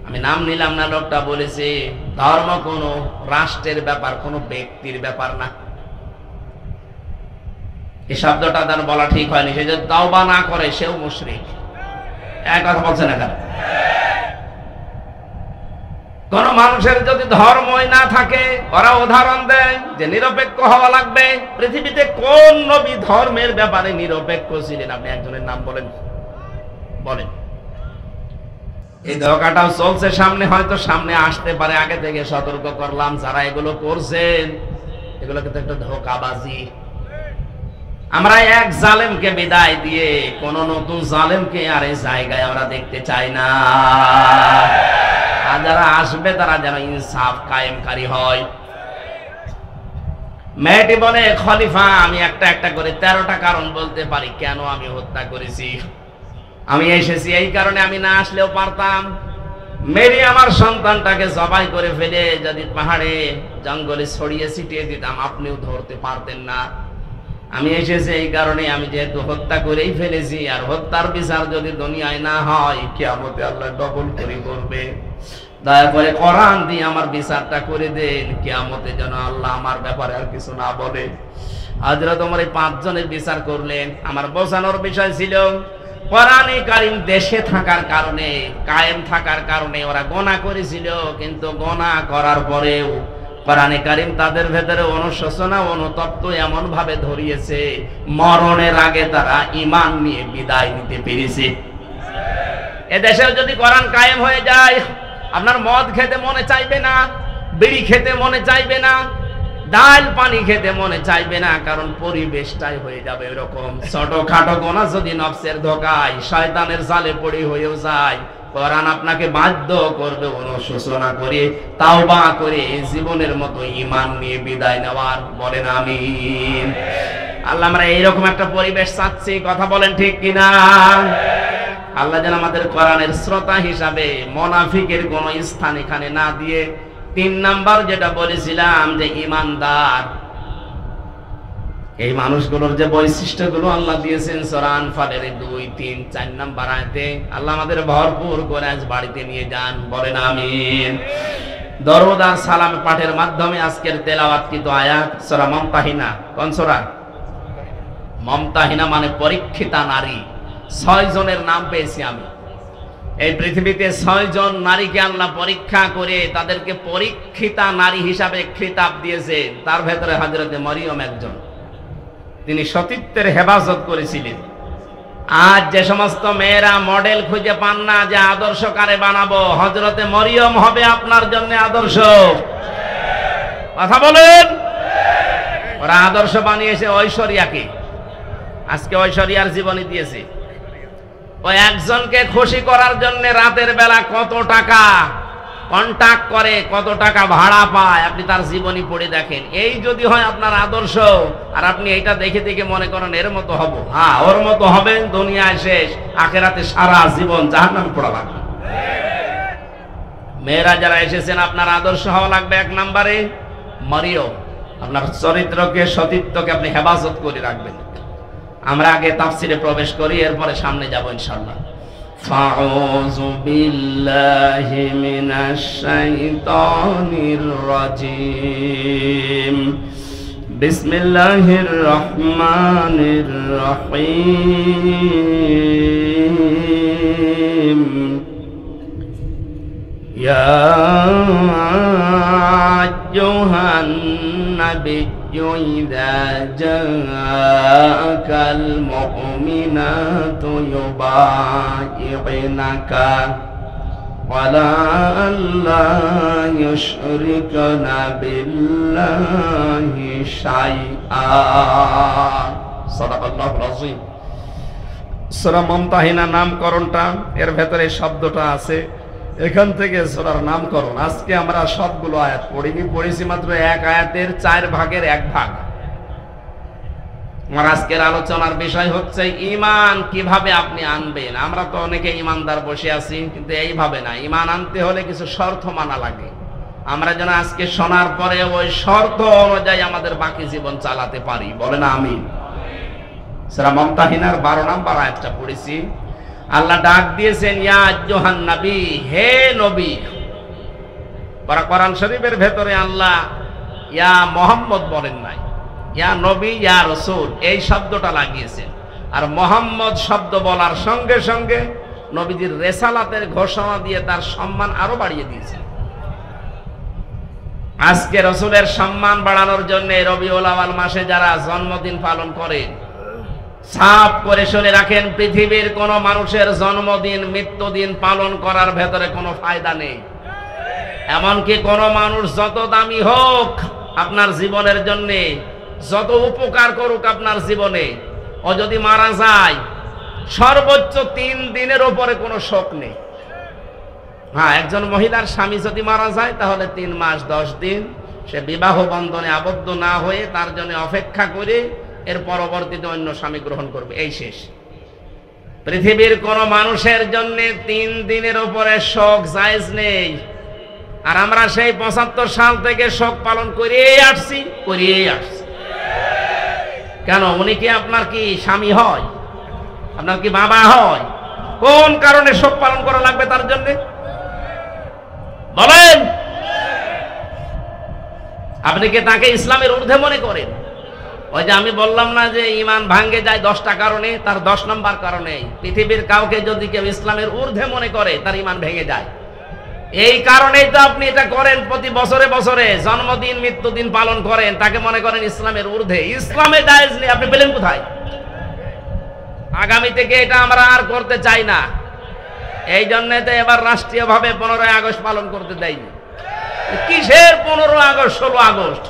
আমি নাম নিলাম না, লোকটা বলেছে ধর্ম কোনো রাষ্ট্রের ব্যাপার, কোনো ব্যক্তির ব্যাপার না। এই শব্দটা তার বলা ঠিক হয়নি, সে যদি তাওবা না করে সেও মুশরিক। এক কথা বলছে না কেন? কোন মানুষের যদি ধর্মই না থাকে, ওরা উদাহরণ দেয় যে নিরপেক্ষ হওয়া লাগবে। পৃথিবীতে কোন নবী ধর্মের ব্যাপারে নিরপেক্ষ ছিলেন? আপনি একজনের নাম বলেন, বলেন। এই ধোঁকাটাও চলছে সামনে, হয়তো সামনে আসতে পারে, আগে থেকে সতর্ক করলাম। যারা এগুলো করছেন, এগুলো কিন্তু একটা ধোঁকাবাজি। আমরা এক জালেমকে বিদায় দিয়ে কোন নতুন জালেমকে আর এই জায়গায় আমরা দেখতে চাই না। আর যারা আসবে তারা যেন ইনসাফ কায়েমকারী হয়। মেয়েটি বলে, খলিফা, আমি একটা একটা করে 13টা কারণ বলতে পারি কেন আমি হত্যা করেছি। আমি এসেছি এই কারণে, আমি না আসলেও পারতাম। মেরে আমার সন্তানটাকে জবাই করে ফেলে যদি পাহাড়ে জঙ্গলে ছড়িয়ে ছিটিয়ে দিতাম, আপনিও ধরতে পারতেন না। আমি এসেছি এই কারণে, আমি যেহেতু হত্যা করেই ফেলেছি, আর হত্যার বিচার যদি দুনিয়ায় না হয়, কিয়ামতে আল্লাহ ডবল করে করবে। দয়া করে কোরআন দিয়ে আমার বিচারটা করে দেন, কিয়ামতে যেন আল্লাহ আমার ব্যাপারে আর কিছু না বলে। হযরত ওমর এই 5 জনের বিচার করলেন। আমার বোঝানোর বিষয় ছিল, কোরআনে কারীম দেশে থাকার কারণে, কায়েম থাকার কারণে ওরা গুনাহ করেছিল, কিন্তু গুনাহ করার পরেও কোরআনে কারীম তাদের ভেতরে অনুশোচনা, অনুতপ্ত এমন ভাবে ধরিয়েছে, মরণের আগে তারা ঈমান নিয়ে বিদায় নিতে পেরেছে। এদেশেও যদি কোরআন কায়েম হয়ে যায়, আপনার মদ খেতে মনে চাইবে না, বিড়ি খেতে মনে চাইবে না, ডাল পানি খেতে মনে চাইবে না, কারণ পরিবেশটাই হয়ে যাবে এরকম। ছোটখাটো গুনাহ যদি নফসের ধোঁকায়, শয়তানের জালে পড়ে হয়েও যায়, কোরআন আপনাকে বাধ্য করবে অনুশোচনা করে, তাওবা করে জীবনের মতো ঈমান নিয়ে বিদায় নেওয়ার। বলেন আমিন। আল্লাহ, আমরা এইরকম একটা পরিবেশ চাচ্ছি, কথা বলেন ঠিক কিনা? আল্লাহ যেন আমাদের কোরআনের শ্রোতা হিসাবে মুনাফিকের কোন স্থান এখানে না দিয়ে, 3 নাম্বার যেটা বলেছিলাম যে ঈমানদার, এই মানুষগুলোর যে বৈশিষ্ট্যগুলো আল্লাহ দিয়েছেন সূরা আনফালের 2, 3, 4 নাম্বার আয়াতে, আল্লাহ আমাদের ভরপুর করে আজ বাড়িতে নিয়ে যান। বলেন আমিন। দরুদ আর সালাম পাঠের মাধ্যমে আজকের তেলাওয়াতকৃত আয়াত সূরা মুমতাহিনা। কোন সূরা? মুমতাহিনা মানে পরীক্ষিতা নারী। 6 জনের নাম পেয়েছি আমি। এই পৃথিবীতে 6 জন নারীকে আল্লাহ পরীক্ষা করে তাদেরকে পরীক্ষিতা নারী হিসাবে খেতাব দিয়েছেন। তার ভেতরে হযরতে মরিয়ম একজন। তিনি সতীত্বের হেফাজত করেছিলেন। আজ যে সমস্ত মেয়েরা মডেল খুঁজে পান না যে আদর্শ কারে বানাবো, হযরতে মরিয়ম হবে আপনার জন্য আদর্শ। কথা বলেন। ওরা আদর্শ বানিয়েছে ঐশ্বরিয়াকে। আজকে ঐশ্বরিয়ার জীবনী দিয়েছে। ওই একজনকে খুশি করার জন্য রাতের বেলা কত টাকা কন্টাক্ট করে, কত টাকা ভাড়া পায়, আপনি তার জীবনী পড়ে দেখেন। এই যদি হয় আপনার আদর্শ, আর আপনি এইটা দেখে দেখে মনে করেন এর মতো হব, হ্যাঁ ওর মতো হবেন, দুনিয়ায় শেষ, আখিরাতে সারা জীবন জাহান্নামে পড়া লাগবে। মেয়েরা যারা এসেছেন, আপনার আদর্শ হওয়া লাগবে 1 নম্বরে মরিয়, আপনার চরিত্রকে, সতীত্বকে আপনি হেফাজত করে রাখবেন। আমরা আগে তাফসিরে প্রবেশ করি, এরপরে সামনে যাব ইনশাআল্লাহ। ফাউযু বিল্লাহি মিনাশ শাইতানির রাজিম। বিসমিল্লাহির রহমানির রহিম। ইয়া আইয়ুহান নাবিয়্যু ইযা জাআকাল মুমিনাতু ইউবাইয়ুনাকা ওয়ালা আল্লা ইউশরিকনা বিল্লাহি শাইআ। সাদাকাল্লাহুল আযীম। সূরা মুমতাহিনা নামকরণটা এর ভেতরে শব্দটা আছে, এখান থেকে সূরার নামকরণ। আজকে আমরা সবগুলো আয়াত পড়েছি মাত্র 1 আয়াতের 4 ভাগের 1 ভাগ। আমার আজকের আলোচনার বিষয় হচ্ছে ঈমান কিভাবে আপনি আনবেন। আমরা তো অনেকে ঈমানদার বসে আছি, কিন্তু এইভাবে না। ঈমান আনতে হলে কিছু শর্ত মানা লাগে। আমরা যেন আজকে শোনার পরে ওই শর্ত অনুযায়ী আমাদের বাকি জীবন চালাতে পারি। বলেন আমিন। সূরা মুমতাহিনার 12 নম্বর আয়াতটা পড়েছি। আল্লাহ ডাক দিয়েছেন ইয়া আইয়ুহান নবী, হে নবী। কোরআন শরীফের ভেতরে আল্লাহ ইয়া মুহাম্মদ বলেন নাই, ইয়া নবী, ইয়া রাসূল এই শব্দটা লাগিয়েছেন। আর মুহাম্মদ শব্দ বলার সঙ্গে সঙ্গে নবীজির রিসালাতের ঘোষণা দিয়ে তার সম্মান আরো বাড়িয়ে দিয়েছেন। আজকে রাসূলের সম্মান বাড়ানোর জন্য রবিউল আউয়াল মাসে যারা জন্মদিন পালন করে, সাফ করে শুনে রাখেন, পৃথিবীর কোন মানুষের জন্মদিন, মৃত্যুদিন পালন করার ভেতরে কোনো ফায়দা নেই। এমনকি কোন মানুষ যত দামি হোক আপনার জীবনের জন্য, যত উপকার করুক আপনার জীবনে, ও যদি মারা যায় সর্বোচ্চ 3 দিনের উপরে কোনো শোক নেই। হ্যাঁ, একজন মহিলার স্বামী যদি মারা যায় তাহলে 3 মাস 10 দিন সে বিবাহ বন্ধনে আবদ্ধ না হয়ে তার জন্য অপেক্ষা করে এর পরবর্তীতে অন্য স্বামী গ্রহণ করবে, এই শেষ। পৃথিবীর কোন মানুষের জন্য 3 দিনের উপরে শোক জায়েজ নেই। আর আমরা সেই 75 সাল থেকে শোক পালন করিয়েই আসছি। কেন? উনি কি আপনার কি স্বামী হয়? আপনার কি বাবা হয়? কোন কারণে শোক পালন করা লাগবে তার জন্য? বলেন। আপনি কি তাকে ইসলামের ঊর্ধ্বে মনে করেন? ওই যে আমি বললাম না যে ঈমান ভাঙ্গে যায় 10টা কারণে, তার 10 নম্বর কারণে পৃথিবীর কাউকে যদি কেউ ইসলামের ঊর্ধ্বে মনে করে তার ঈমান ভেঙে যায়। এই কারণেই তো আপনি এটা করেন, প্রতি বছরে বছরে জন্মদিন মৃত্যুদিন পালন করেন, তাকে মনে করেন ইসলামের ঊর্ধ্বে। ইসলামে জায়েজ নেই, আপনি পেলেন কোথায়? আগামী থেকে এটা আমরা আর করতে চাই না। এই জন্য তো এবার রাষ্ট্রীয়ভাবে 15ই আগস্ট পালন করতে দেয়নি। কিসের 15 আগস্ট 16 আগস্ট?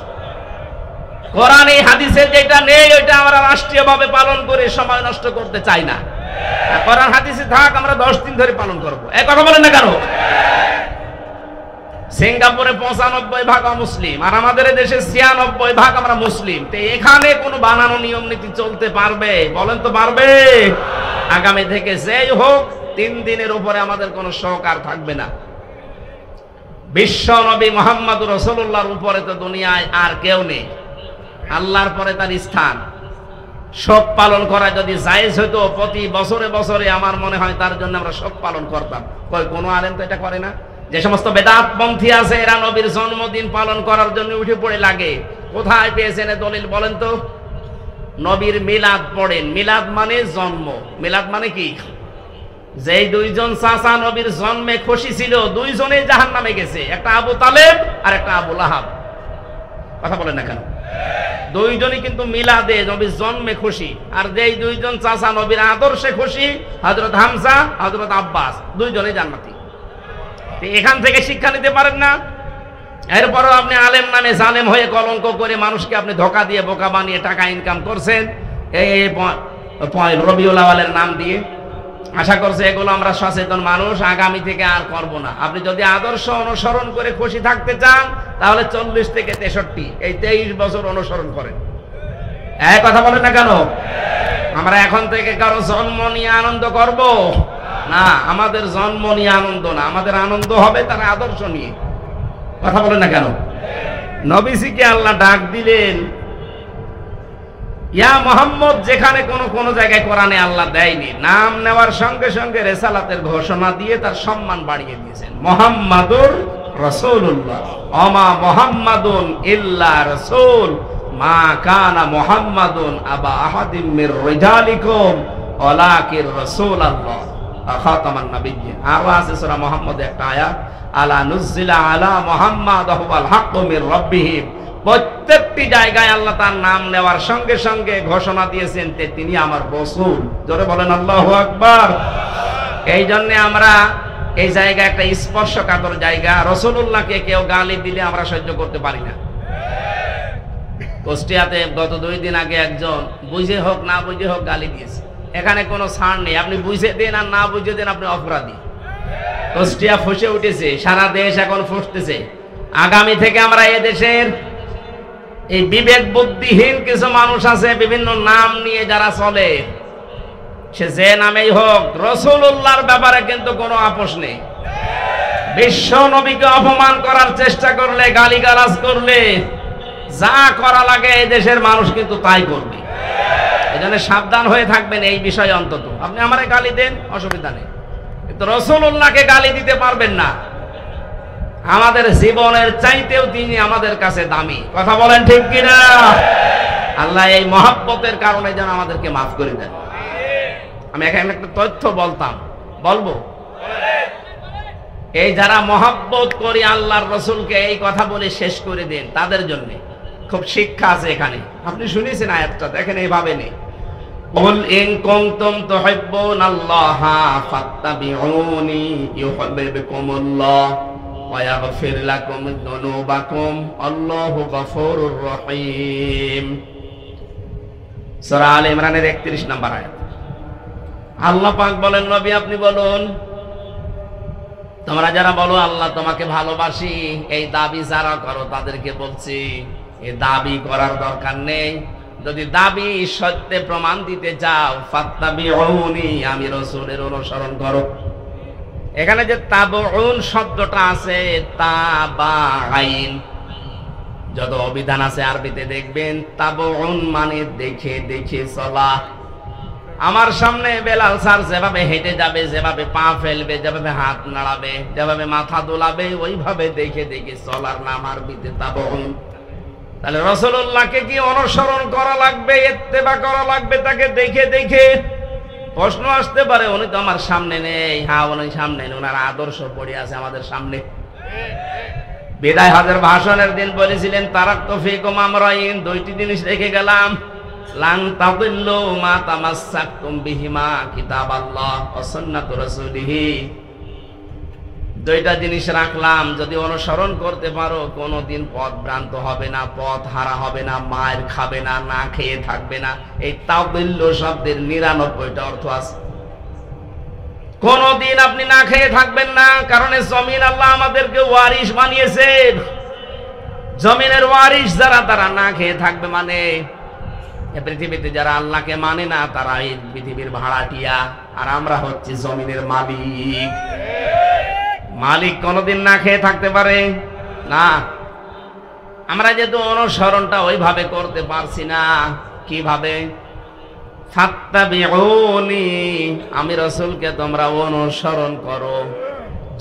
কোরআনে হাদিসে যেটা নেই ওইটা আমরা রাষ্ট্রীয়ভাবে পালন করে সময় নষ্ট করতে চাই না। কোরআন হাদিসে থাক, আমরা 10 দিন ধরে পালন করব। এই কথা বলেন না কেন? সিঙ্গাপুরে 95% মুসলিম, আর আমাদের দেশে 96% আমরা মুসলিম। তো এখানে কোনো বানানো নিয়ম নীতি চলতে পারবে? বলেন তো পারবে? আগামী থেকে যেই হোক 3 দিনের উপরে আমাদের কোনো শোক আর থাকবে না। বিশ্ব নবী মুহাম্মদ রাসূলুল্লাহর উপরে তো দুনিয়ায় আর কেউ নেই, আল্লাহর পরে তার স্থান। শোক পালন করা যদি জায়েজ হতো প্রতি বছরে বছরে, আমার মনে হয় তার জন্য আমরা শোক পালন করতাম। কোনো আলেম তো এটা করে না। যে সমস্ত বেদাতপন্থী আছে এরা নবীর জন্মদিন পালন করার জন্য উঠে পড়ে লাগে। কোথায় পেয়েছেন দলিল বলেন তো? নবীর মিলাদ পড়েন। মিলাদ মানে জন্ম। মিলাদ মানে কি? যেই 2 জন চাচা নবীর জন্মে খুশি ছিল, 2 জনেই জাহান্নামে গেছে, একটা আবু তালেব আর একটা আবু লাহাব। কথা বলেন না কেন? 2 জনই কিন্তু মিলাদে নবীর জন্মে খুশি। আর যেই 2 জন চাচা নবীর আদর্শে খুশি, হযরত হামজা, হযরত আব্বাস, 2 জনেই জান্নাতি। এখান থেকে শিক্ষা নিতে পারেন না? এরপরও আপনি আলেম নামে জালেম হয়ে কলঙ্ক করে মানুষকে আপনি ধোঁকা দিয়ে বোকা বানিয়ে টাকা ইনকাম করছেন এই রবিউল আউয়ালের নাম দিয়ে। আশা করছি এগুলো আমরা সচেতন মানুষ আগামী থেকে আর করব না। আপনি যদি আদর্শ অনুসরণ করে খুশি থাকতে চান তাহলে 40 থেকে 63 এই 23 বছর অনুসরণ করেন। এক কথা বলেন না কেন? আমরা এখন থেকে কারো জন্ম নিয়ে আনন্দ করব না, আমাদের জন্ম নিয়ে আনন্দ না, আমাদের আনন্দ হবে তার আদর্শ নিয়ে। কথা বলেন না কেন? নবীজিকে আল্লাহ ডাক দিলেন ইয়া মুহাম্মদ, যেখানে কোন জায়গায় কোরআনে আল্লাহ দেয়নি। নাম নেওয়ার সঙ্গে সঙ্গে রেসালাতের ঘোষণা দিয়ে তার সম্মান বাড়িয়ে দিয়েছেন। মুহাম্মাদুর রাসূলুল্লাহ, ওমা মুহাম্মাদুন ইল্লা রাসূল, মা কানা মুহাম্মাদুন আবা আহাদিম মির রিজালিকুম ওয়ালাকির রাসূলুল্লাহ খাতামান নাবিয়্যিন। আর আছে সূরা মুহাম্মদে একটা আয়াত, আলা নুজিলা আলা মুহাম্মাদ ওয়াল হাক্কু মির রাব্বিহিম। প্রত্যেকটি জায়গায় আল্লাহ তার নাম নেওয়ার সঙ্গে সঙ্গে ঘোষণা দিয়েছেন যে তিনি আমার রাসূল। জোরে বলেন আল্লাহু আকবার। এই জন্য আমরা এই জায়গা একটা স্পর্শকাতর জায়গা। রাসূলুল্লাহকে কেউ গালি দিলে আমরা সহ্য করতে পারি না। কুষ্টিয়াতে গত 2 দিন আগে একজন বুঝে হোক না বুঝে হোক গালি দিয়েছে। এখানে কোনো ছাড় নেই, আপনি বুঝে দেন আর না বুঝে দেন, আপনি অপরাধী। কুষ্টিয়া ফুঁসে উঠেছে, সারা দেশ এখন ফুঁসতেছে। আগামী থেকে আমরা এদেশের এই বিবেক বুদ্ধিহীন কিছু মানুষ আছে, বিভিন্ন নাম নিয়ে যারা চলে, সে যে নামেই হোক, রাসূলুল্লাহর ব্যাপারে কিন্তু কোনো আপোষ নেই। বিশ্ব নবীকে অপমান করার চেষ্টা করলে, গালিগালাজ করলে, যা করা লাগে এই দেশের মানুষ কিন্তু তাই করবে। এজন্য সাবধান হয়ে থাকবেন এই বিষয়ে। অন্তত আপনি আমারে গালি দেন, অসুবিধা নেই, কিন্তু রাসূলুল্লাহকে গালি দিতে পারবেন না। আমাদের জীবনের চাইতেও তিনি আমাদের কাছে দামি। কথা বলেন ঠিক কিনা? আল্লাহ এই মহব্বতের কারণে যেন আমাদেরকে মাফ করে দেন। আমি এখানে একটা তথ্য বলবো, এই যারা মহব্বত করি আল্লাহর রাসূলকে, এই কথা বলে শেষ করে দেন, তাদের জন্য খুব শিক্ষা আছে এখানে। আপনি শুনেছেন আয়াতটা, দেখেন এইভাবে নেই, কুল ইন কুনতুম তুহিব্বুনাল্লাহা ফাত্তাবিউনি ইউহিব্বুকুমুল্লাহ ওয়া ইয়াগফির লাকুম যুনুবাকুম আল্লাহু গফুরুর রহিম। সূরা আলে ইমরানের 31 নম্বর আয়াত। আল্লাহ পাক বলেন, নবী আপনি বলুন, তোমরা যারা বলো আল্লাহ তোমাকে ভালোবাসি, এই দাবি যারা করো তাদেরকে বলছি, এই দাবি করার দরকার নেই। যদি দাবি সত্যে প্রমাণ দিতে চাও, ফাত্তাবিউনি, আমি রাসূলের অনুসরণ করো। এখানে যে তাবউন শব্দটা আছে, তাবাইন, যত অভিধান আছে আরবিতে দেখবেন তাবউন মানে দেখে দেখে চলা। আমার সামনে বেলাল স্যার যেভাবে হেঁটে যাবে, যেভাবে পা ফেলবে, যেভাবে হাত নাড়াবে, যেভাবে মাথা দোলাবে, ওইভাবে দেখে দেখে চলার নাম আরবিতে তাবউন। তাহলে রাসূলুল্লাহকে কি অনুসরণ করা লাগবে, ইত্তেবা করা লাগবে তাকে দেখে দেখে? প্রশ্ন আসতে পারে, উনি তো আমার সামনে নেই। হ্যাঁ, উনি সামনে নেই, ওনার আদর্শ পড়ে আছে আমাদের সামনে। বিদায় হজের ভাষণের দিন বলেছিলেন, তারাক্তু ফীকুম আমরাইন, 2টি জিনিস রেখে গেলাম, লান তাদিল্লু মা তামাসসাকতুম বিহিমা, কিতাবাল্লাহ ওয়া সুন্নাতু রাসূলিহি। 2টা জিনিস রাখলাম, যদি অনুসরণ করতে পারো কোনোদিন পথ ভ্রান্ত হবে না, পথ হারা হবে না, মায়ের খাবে না, না খেয়ে থাকবে না। এই তাদিল্লু শব্দের 99টা অর্থ আছে। কোনদিন আপনি না খেয়ে থাকবেন না, কারণ জমিন আল্লাহ আমাদেরকে ওয়ারিশ বানিয়েছেন। জমিনের ওয়ারিশ যারা, তারা না খেয়ে থাকবে। মানে পৃথিবীতে যারা আল্লাহকে মানে না, তারা এই পৃথিবীর ভাড়াটিয়া, আর আমরা হচ্ছে জমিনের মালিক। মালিক কোনদিন না খেয়ে থাকতে পারে না। আমরা যেহেতু অনুসরণটা ওইভাবে করতে পারছি না, কিভাবে? ফাত্তাবিউনি, আমি রাসূলকে তোমরা অনুসরণ করো।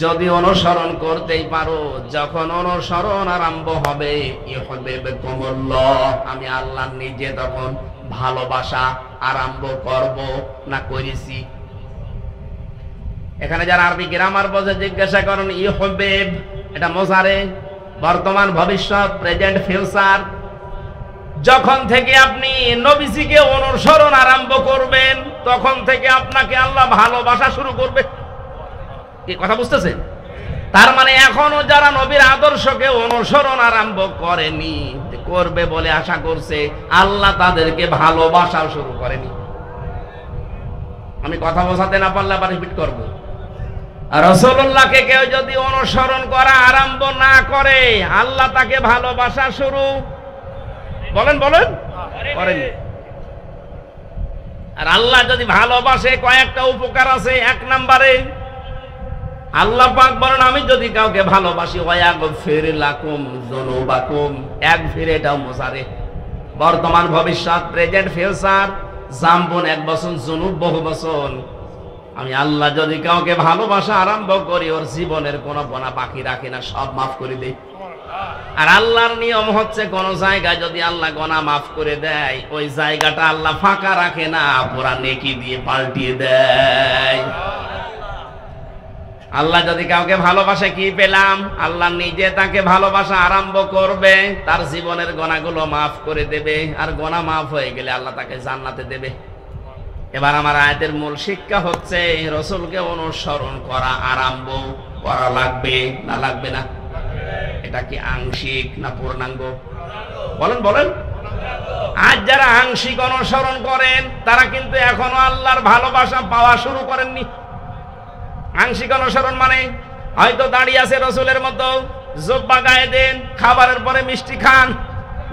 যদি অনুসরণ করতেই পারো, যখন অনুসরণ আরম্ভ হবে, ইউহিব্বুকুমুল্লাহ, আমি আল্লাহ নিজে তখন ভালোবাসা আরম্ভ করব না করেছি। এখানে যারা আরবি গ্রামার বোঝে জিজ্ঞাসা করেন, ইউহিব্ব এটা মোজারে, বর্তমান, ভবিষ্যৎ, প্রেজেন্ট, ফিউচার। যখন থেকে আপনি নবীজিকে অনুসরণ আরম্ভ করবেন, তখন থেকে আপনাকে আল্লাহ ভালোবাসা শুরু করবে। কি কথা বুঝতেছেন? তার মানে এখনো যারা নবীর আদর্শকে অনুসরণ আরম্ভ করেনি, করবে বলে আশা করছে, আল্লাহ তাদেরকে ভালোবাসা শুরু করেনি। আমি কথা বোঝাতে না পারলে আবার রিপিট করবো। রাসূলুল্লাহকে কেউ যদি অনুসরণ করা আরম্ভ না করে, আল্লাহ তাকে ভালোবাসা শুরু বলেন করেন। আর আল্লাহ যদি ভালোবাসে কয়েকটা উপকার আছে। এক নম্বরে আল্লাহ পাক বলেন, আমি যদি কাউকে ভালোবাসি ওয়াগফির লাকুম যুনুবাকুম, এক ফিরে এটাও মোসারে, বর্তমান ভবিষ্যৎ প্রেজেন্ট ফিউচার, জাম্বুন এক বছর, জুনুব বহু বছর। আমি আল্লাহ যদি কাউকে ভালোবাসা আরম্ভ করি, ওর জীবনের কোনো গোনা বাকি রাখি না, সব মাফ করে দেই। আর আল্লাহর নিয়ম হচ্ছে, কোন জায়গায় যদি আল্লাহ গোনা মাফ করে দেয়, ওই জায়গাটা আল্লাহ ফাঁকা রাখে না, পুরা নেকি দিয়ে পাল্টিয়ে দেয়। আল্লাহ যদি কাউকে ভালোবাসে, কি পেলাম? আল্লাহ নিজে তাকে ভালোবাসা আরম্ভ করবে, তার জীবনের গোনাগুলো মাফ করে দেবে, আর গোনা মাফ হয়ে গেলে আল্লাহ তাকে জান্নাতে দেবে। এবার আমার আয়াতের মূল শিক্ষা হচ্ছে, রাসূলকে অনুসরণ করা আরম্ভ করা লাগবে না লাগবে না? এটা কি আংশিক না পূর্ণাঙ্গ? বলেন বলেন। আজ যারা আংশিক অনুসরণ করেন, তারা কিন্তু এখনো আল্লাহর ভালোবাসা পাওয়া শুরু করেননি। আংশিক অনুসরণ মানে হয়তো দাঁড়িয়ে আছে রসুলের মতো, জুব্বা গায়ে দেন, খাবারের পরে মিষ্টি খান,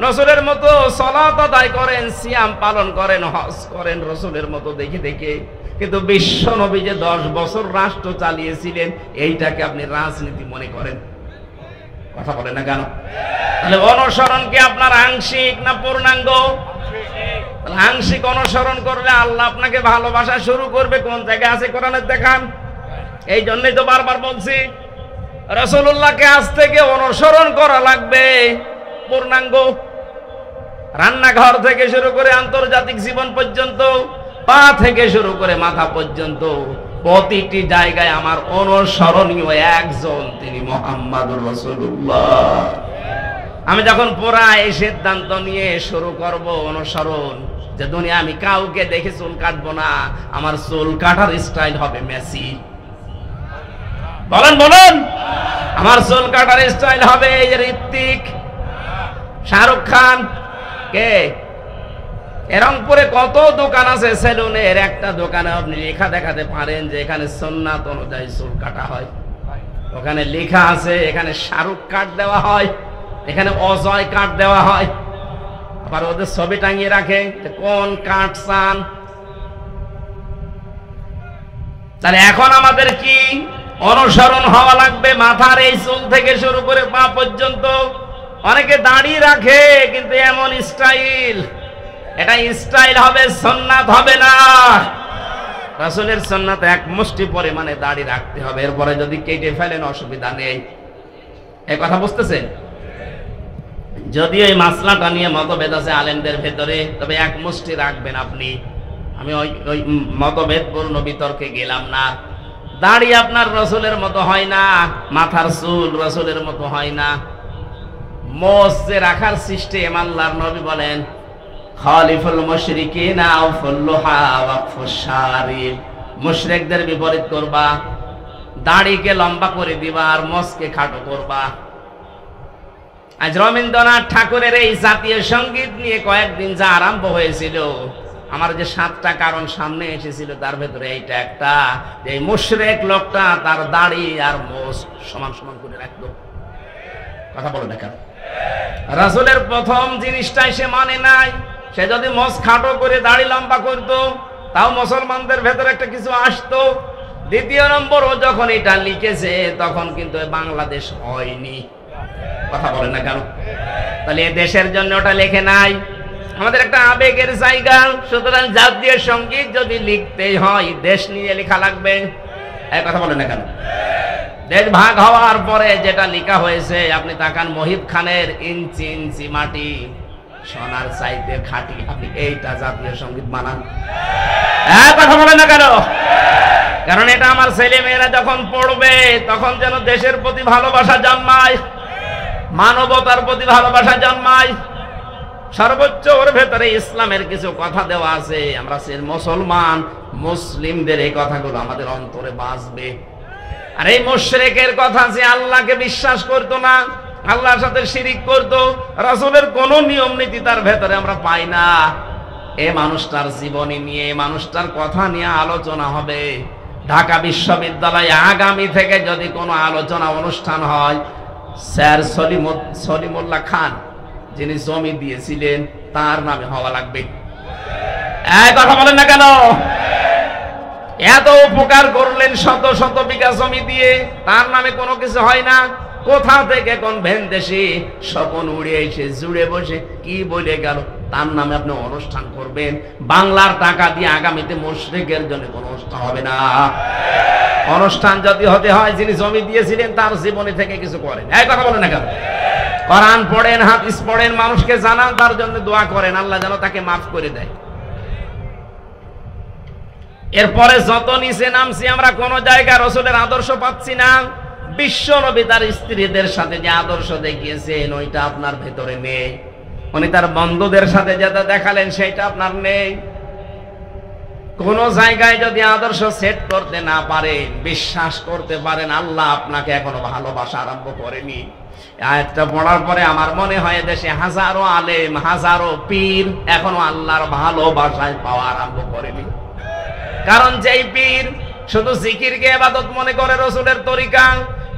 রসুলের মতো সালাত আদায় করেন, সিয়াম পালন করেন, হজ করেন রসুলের মতো দেখে দেখে। কিন্তু বিশ্ব নবী যে 10 বছর রাষ্ট্র চালিয়েছিলেন, এইটাকে আপনি রাজনীতি মনে করেন? কথা বলেন না কেন? তাহলে অনুসরণ কি আপনার আংশিক না পূর্ণাঙ্গ? আংশিক অনুসরণ করলে আল্লাহ আপনাকে ভালোবাসা শুরু করবে। কোন জায়গায় আছে কোরআনে দেখান। এই জন্যই তো বারবার বলছি, রাসূলুল্লাহকে আজ থেকে অনুসরণ করা লাগবে পূর্ণাঙ্গ। রান্নাঘর থেকে শুরু করে আন্তর্জাতিক জীবন পর্যন্ত, পা থেকে শুরু করে মাথা পর্যন্ত, প্রতিটি জায়গায় আমার অনুসরণীয় একজন, তিনি মুহাম্মাদুর রাসূলুল্লাহ। আমি যখন পুরা এই সিদ্ধান্ত নিয়ে শুরু করব অনুসরণ, যে দুনিয়া আমি কাউকে দেখে চুল কাটবো না, আমার চুল কাটার স্টাইল হবে মেসি। বলেন বলেন। আমার চুল কাটার স্টাইল হবে ঋত্বিক, শাহরুখ খান। কে? রংপুরে কত দোকান আছে সেলুনের, একটা দোকানে আপনি লেখা দেখাতে পারেন যে এখানে সুন্নাত অনুযায়ী চুল কাটা হয়। ওখানে লেখা আছে এখানে শাহরুখ কাট দেওয়া হয়, এখানে অজয় কাট দেওয়া হয়। আবার ওদের ছবি টাঙিয়ে রাখে যে কোন কাট চান। তাহলে এখন আমাদের কি অনুসরণ হওয়া লাগবে? মাথার এই চুল থেকে শুরু করে পা পর্যন্ত। অনেকে দাড়ি রাখে, কিন্তু এমন স্টাইল, এটা স্টাইল হবে, সুন্নাত হবে না। রাসূলের সুন্নাত এক মুষ্টি পরিমাণে দাড়ি রাখতে হবে, এরপরে যদি কেটে ফেলেন অসুবিধা নেই। এই কথা বুঝতেছেন? যদিও এই মাসলাটা নিয়ে মতভেদ আছে আলেমদের ভেতরে, তবে এক মুষ্টি রাখবেন আপনি। আমি ওই মতভেদপূর্ণ বিতর্কে গেলাম না। দাড়ি আপনার রাসূলের মতো হয় না, মাথার চুল রাসূলের মতো হয় না। মোষ যে রাখার সিস্টেম, আল্লাহর নবী বলেন খালিফুল মুশরিকিনা আউফুল্লুহা ওয়াকফুশ শারিব, মুশরিকদের বিপরীত করবা, দাড়িকে লম্বা করে দিবা আর মোষকে খাটো করবা। আজ রবীন্দ্রনাথ ঠাকুরের এই জাতীয় সঙ্গীত নিয়ে কয়েকদিন যা আরম্ভ হয়েছিল, আমার যে 7টা কারণ সামনে এসেছিল, তার ভেতরে এইটা একটা, যে এই মুশরিক লোকটা তার দাড়ি আর মোষ সমান সমান করে রাখলো। কথা বলে দেখেন, রাসূলের প্রথম জিনিসটাই সে মানে নাই। সে যদি মোষ খাটো করে দাড়ি লম্বা করতো, তাও মুসলমানদের ভেতরে একটা কিছু আসতো। দ্বিতীয় নম্বর, ও যখন এটা লিখেছে তখন কিন্তু বাংলাদেশ হয়নি। কথা বলেন না কেন? তাহলে এ দেশের জন্য ওটা লেখে নাই। আমাদের একটা আবেগের জায়গা, সুতরাং জাতীয় সঙ্গীত যদি লিখতেই হয় দেশ নিয়ে লেখা লাগবে। এই কথা বলেন না কেন? দেশ ভাগ হওয়ার পরে যেটা লেখা হয়েছে, আপনি তাকান মহিব খানের ইঞ্চি ইঞ্চি মাটি সোনার চাইতে খাঁটি, আপনি এইটা জাতীয় সঙ্গীত বানান। কথা বলেন না কেন? কারণ এটা আমার ছেলে মেয়েরা যখন পড়বে, তখন যেন দেশের প্রতি ভালোবাসা জন্মায়, মানবতার প্রতি ভালোবাসা জন্মায়। সর্বোচ্চ ওর ভেতরে ইসলামের কিছু কথা দেওয়া আছে। আমরা সে মুসলমান, মুসলিমদের এই কথাগুলো আমাদের অন্তরে বাজবে। আর এই মুশরিকের কথা, যে আল্লাহকে বিশ্বাস করতো না, আল্লাহর সাথে শিরিক করতো, রাসূলের কোন নিয়ম নীতি তার ভেতরে আমরা পাই না, এই মানুষটার জীবনী নিয়ে, মানুষটার কথা নিয়ে আলোচনা হবে। ঢাকা বিশ্ববিদ্যালয়ে আগামী থেকে যদি কোনো আলোচনা অনুষ্ঠান হয়, স্যার সলিমুল্লাহ খান যিনি জমি দিয়েছিলেন তার নামে হওয়া লাগবে। এই কথা বলেন না কেন? এত উপকার করলেন শত শত বিঘা জমি দিয়ে, তার নামে কোনো কিছু হয় না। কোথা থেকে কোন ভেন দেশে স্বপন উড়ে এসে জুড়ে বসে কি বলে গেল, তার নামে আপনি অনুষ্ঠান করবেন। বাংলার টাকা দিয়ে আগামীতে মুশরিকের জন্য কোনো অনুষ্ঠান হবে না। অনুষ্ঠান যদি হতে হয়, যিনি জমি দিয়েছিলেন তার জীবনে থেকে কিছু করেন। এই কথা বলেন না কেন? কোরআন পড়েন, হাদিস পড়েন, মানুষকে জানান, তার জন্য দোয়া করেন, আল্লাহ যেন তাকে মাফ করে দেয়। এরপরে যত নিচে নামছি আমরা, কোন জায়গায় রাসূলের আদর্শ পাচ্ছি না। বিশ্ব নবী তার স্ত্রীদের সাথে যে আদর্শ দেখিয়েছেন ওইটা আপনার ভেতরে নেই। উনি তার বন্ধুদের সাথে যেটা দেখালেন সেটা আপনার নেই। কোন জায়গায় যদি আদর্শ সেট করতে না পারেন, বিশ্বাস করতে পারেন আল্লাহ আপনাকে এখনো ভালোবাসা আরম্ভ করেনি। আয়াতটা পড়ার পরে আমার মনে হয় দেশে হাজারো আলেম, হাজারো পীর এখনো আল্লাহর ভালোবাসায় পাওয়া আরম্ভ করেনি। কারণ যেই পীর শুধু জিকিরকে ইবাদত মনে করে রাসূলের তরিকা,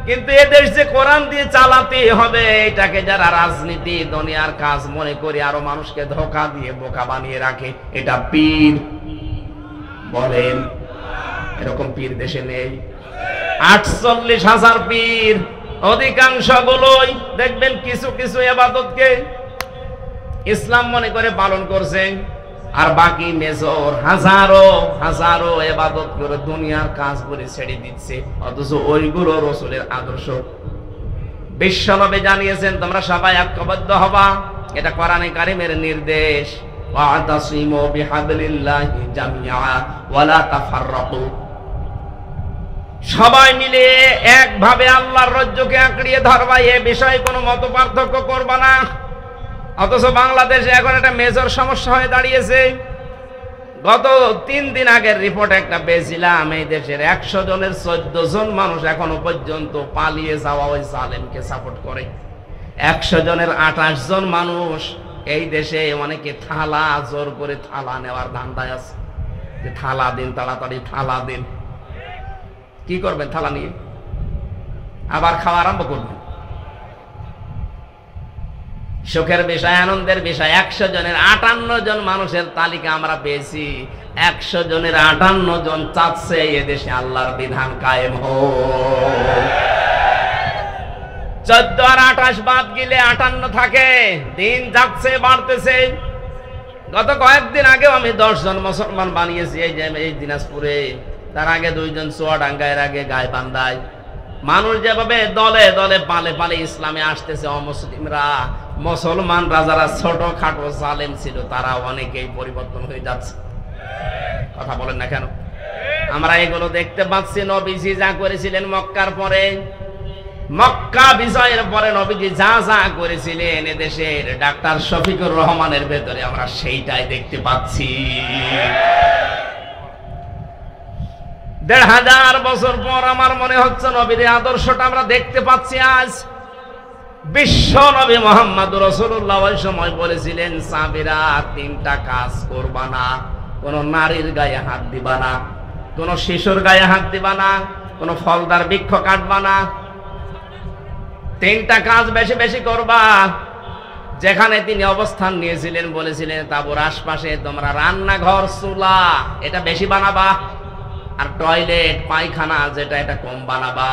কিন্তু এদেশ যে কোরআন দিয়ে চালাতে হবে এটাকে যারা রাজনীতি দুনিয়ার কাজ মনে করে আরো মানুষকে ধোঁকা দিয়ে বোকা বানিয়ে রাখে, এটা পীর বলেন। এরকম পীর দেশে নেই। 48,000 পীর, অধিকাংশ গুলোই দেখবেন কিছু কিছু ইবাদতকে ইসলাম মনে করে পালন করছে, আর বাকি মেজর হাজারো হাজারো ইবাদত করে দুনিয়ার কাজ করে ছেড়ে দিচ্ছে, অথচ ওইগুলো রাসূলের আদর্শ। বিশ্বনবী জানিয়েছেন তোমরা সবাই ঐক্যবদ্ধ হবা, এটা কোরআনে কারীমের নির্দেশ। ওয়াতাসিমু বিহাবলিল্লাহি জামিআ ওয়ালা তাফাররাকু, সবাই মিলে একভাবে আল্লাহর রজ্জুকে আঁকড়িয়ে ধরবা, এ বিষয়ে কোনো মত পার্থক্য করবা না। অথচ বাংলাদেশে এখন একটা মেজর সমস্যা হয়ে দাঁড়িয়েছে। গত 3 দিন আগের রিপোর্ট একটা পেয়েছিলাম, এই দেশের 100 জনের 14 জন মানুষ এখনো পর্যন্ত পালিয়ে যাওয়া ওই জালেমকে সাপোর্ট করে। 100 জনের 28 জন মানুষ এই দেশে অনেকে থালা জোর করে থালা নেওয়ার ধান্দায় আছে, যে থালা দিন, তাড়াতাড়ি থালা দিন। কি করবেন থালা নিয়ে? আবার খাওয়া আরম্ভ করবেন। সুখের বিষয়, আনন্দের বিষয়, 100 জনের 58 জন মানুষের তালিকা আমরা পেয়েছি। 100 জনের 58 জন চাচ্ছে এদেশে আল্লাহর বিধান কায়েম হোক। 14 আর 28 বাদ গেলে 58 থাকে। দিন যাচ্ছে, বাড়তেছে। গত কয়েকদিন আগেও আমি 10 জন মুসলমান বানিয়েছি এই দিনাজপুরে। তার আগে 2 জন চুয়াডাঙ্গা, এর আগে গাইবান্ধায়। মানুষ যেভাবে দলে দলে পালে পালে ইসলামে আসতেছে, অমুসলিমরা, মুসলমানরা যারা ছোট খাটো জালেম ছিল তারা অনেকেই পরিবর্তন হয়ে যাচ্ছে। কথা বলেন না কেন? আমরা এগুলো দেখতে পাচ্ছি। নবীজি যা করেছিলেন মক্কার পরে, মক্কা বিজয়ের পরে নবীজি যা যা করেছিলেন এদেশের ডাক্তার শফিকুর রহমানের ভেতরে আমরা সেইটাই দেখতে পাচ্ছি। 1500 বছর পর আমার মনে হচ্ছে নবীর আদর্শটা আমরা দেখতে পাচ্ছি আজ। বিশ্ব নবী মুহাম্মদুর রাসূলুল্লাহ ওই সময় বলেছিলেন, সাহাবীরা 3টা কাজ করবা না। কোন নারীর গায়ে হাত দিবা না, কোন শিশুর গায়ে হাত দিবা না, কোন ফলদার বৃক্ষ কাটবা না। 3টা কাজ বেশি বেশি করবা। যেখানে তিনি অবস্থান নিয়েছিলেন বলেছিলেন তাঁবুর আশপাশে তোমরা রান্নাঘর, চুলা এটা বেশি বানাবা, আর টয়লেট পায়খানা যেটা এটা কম বানাবা।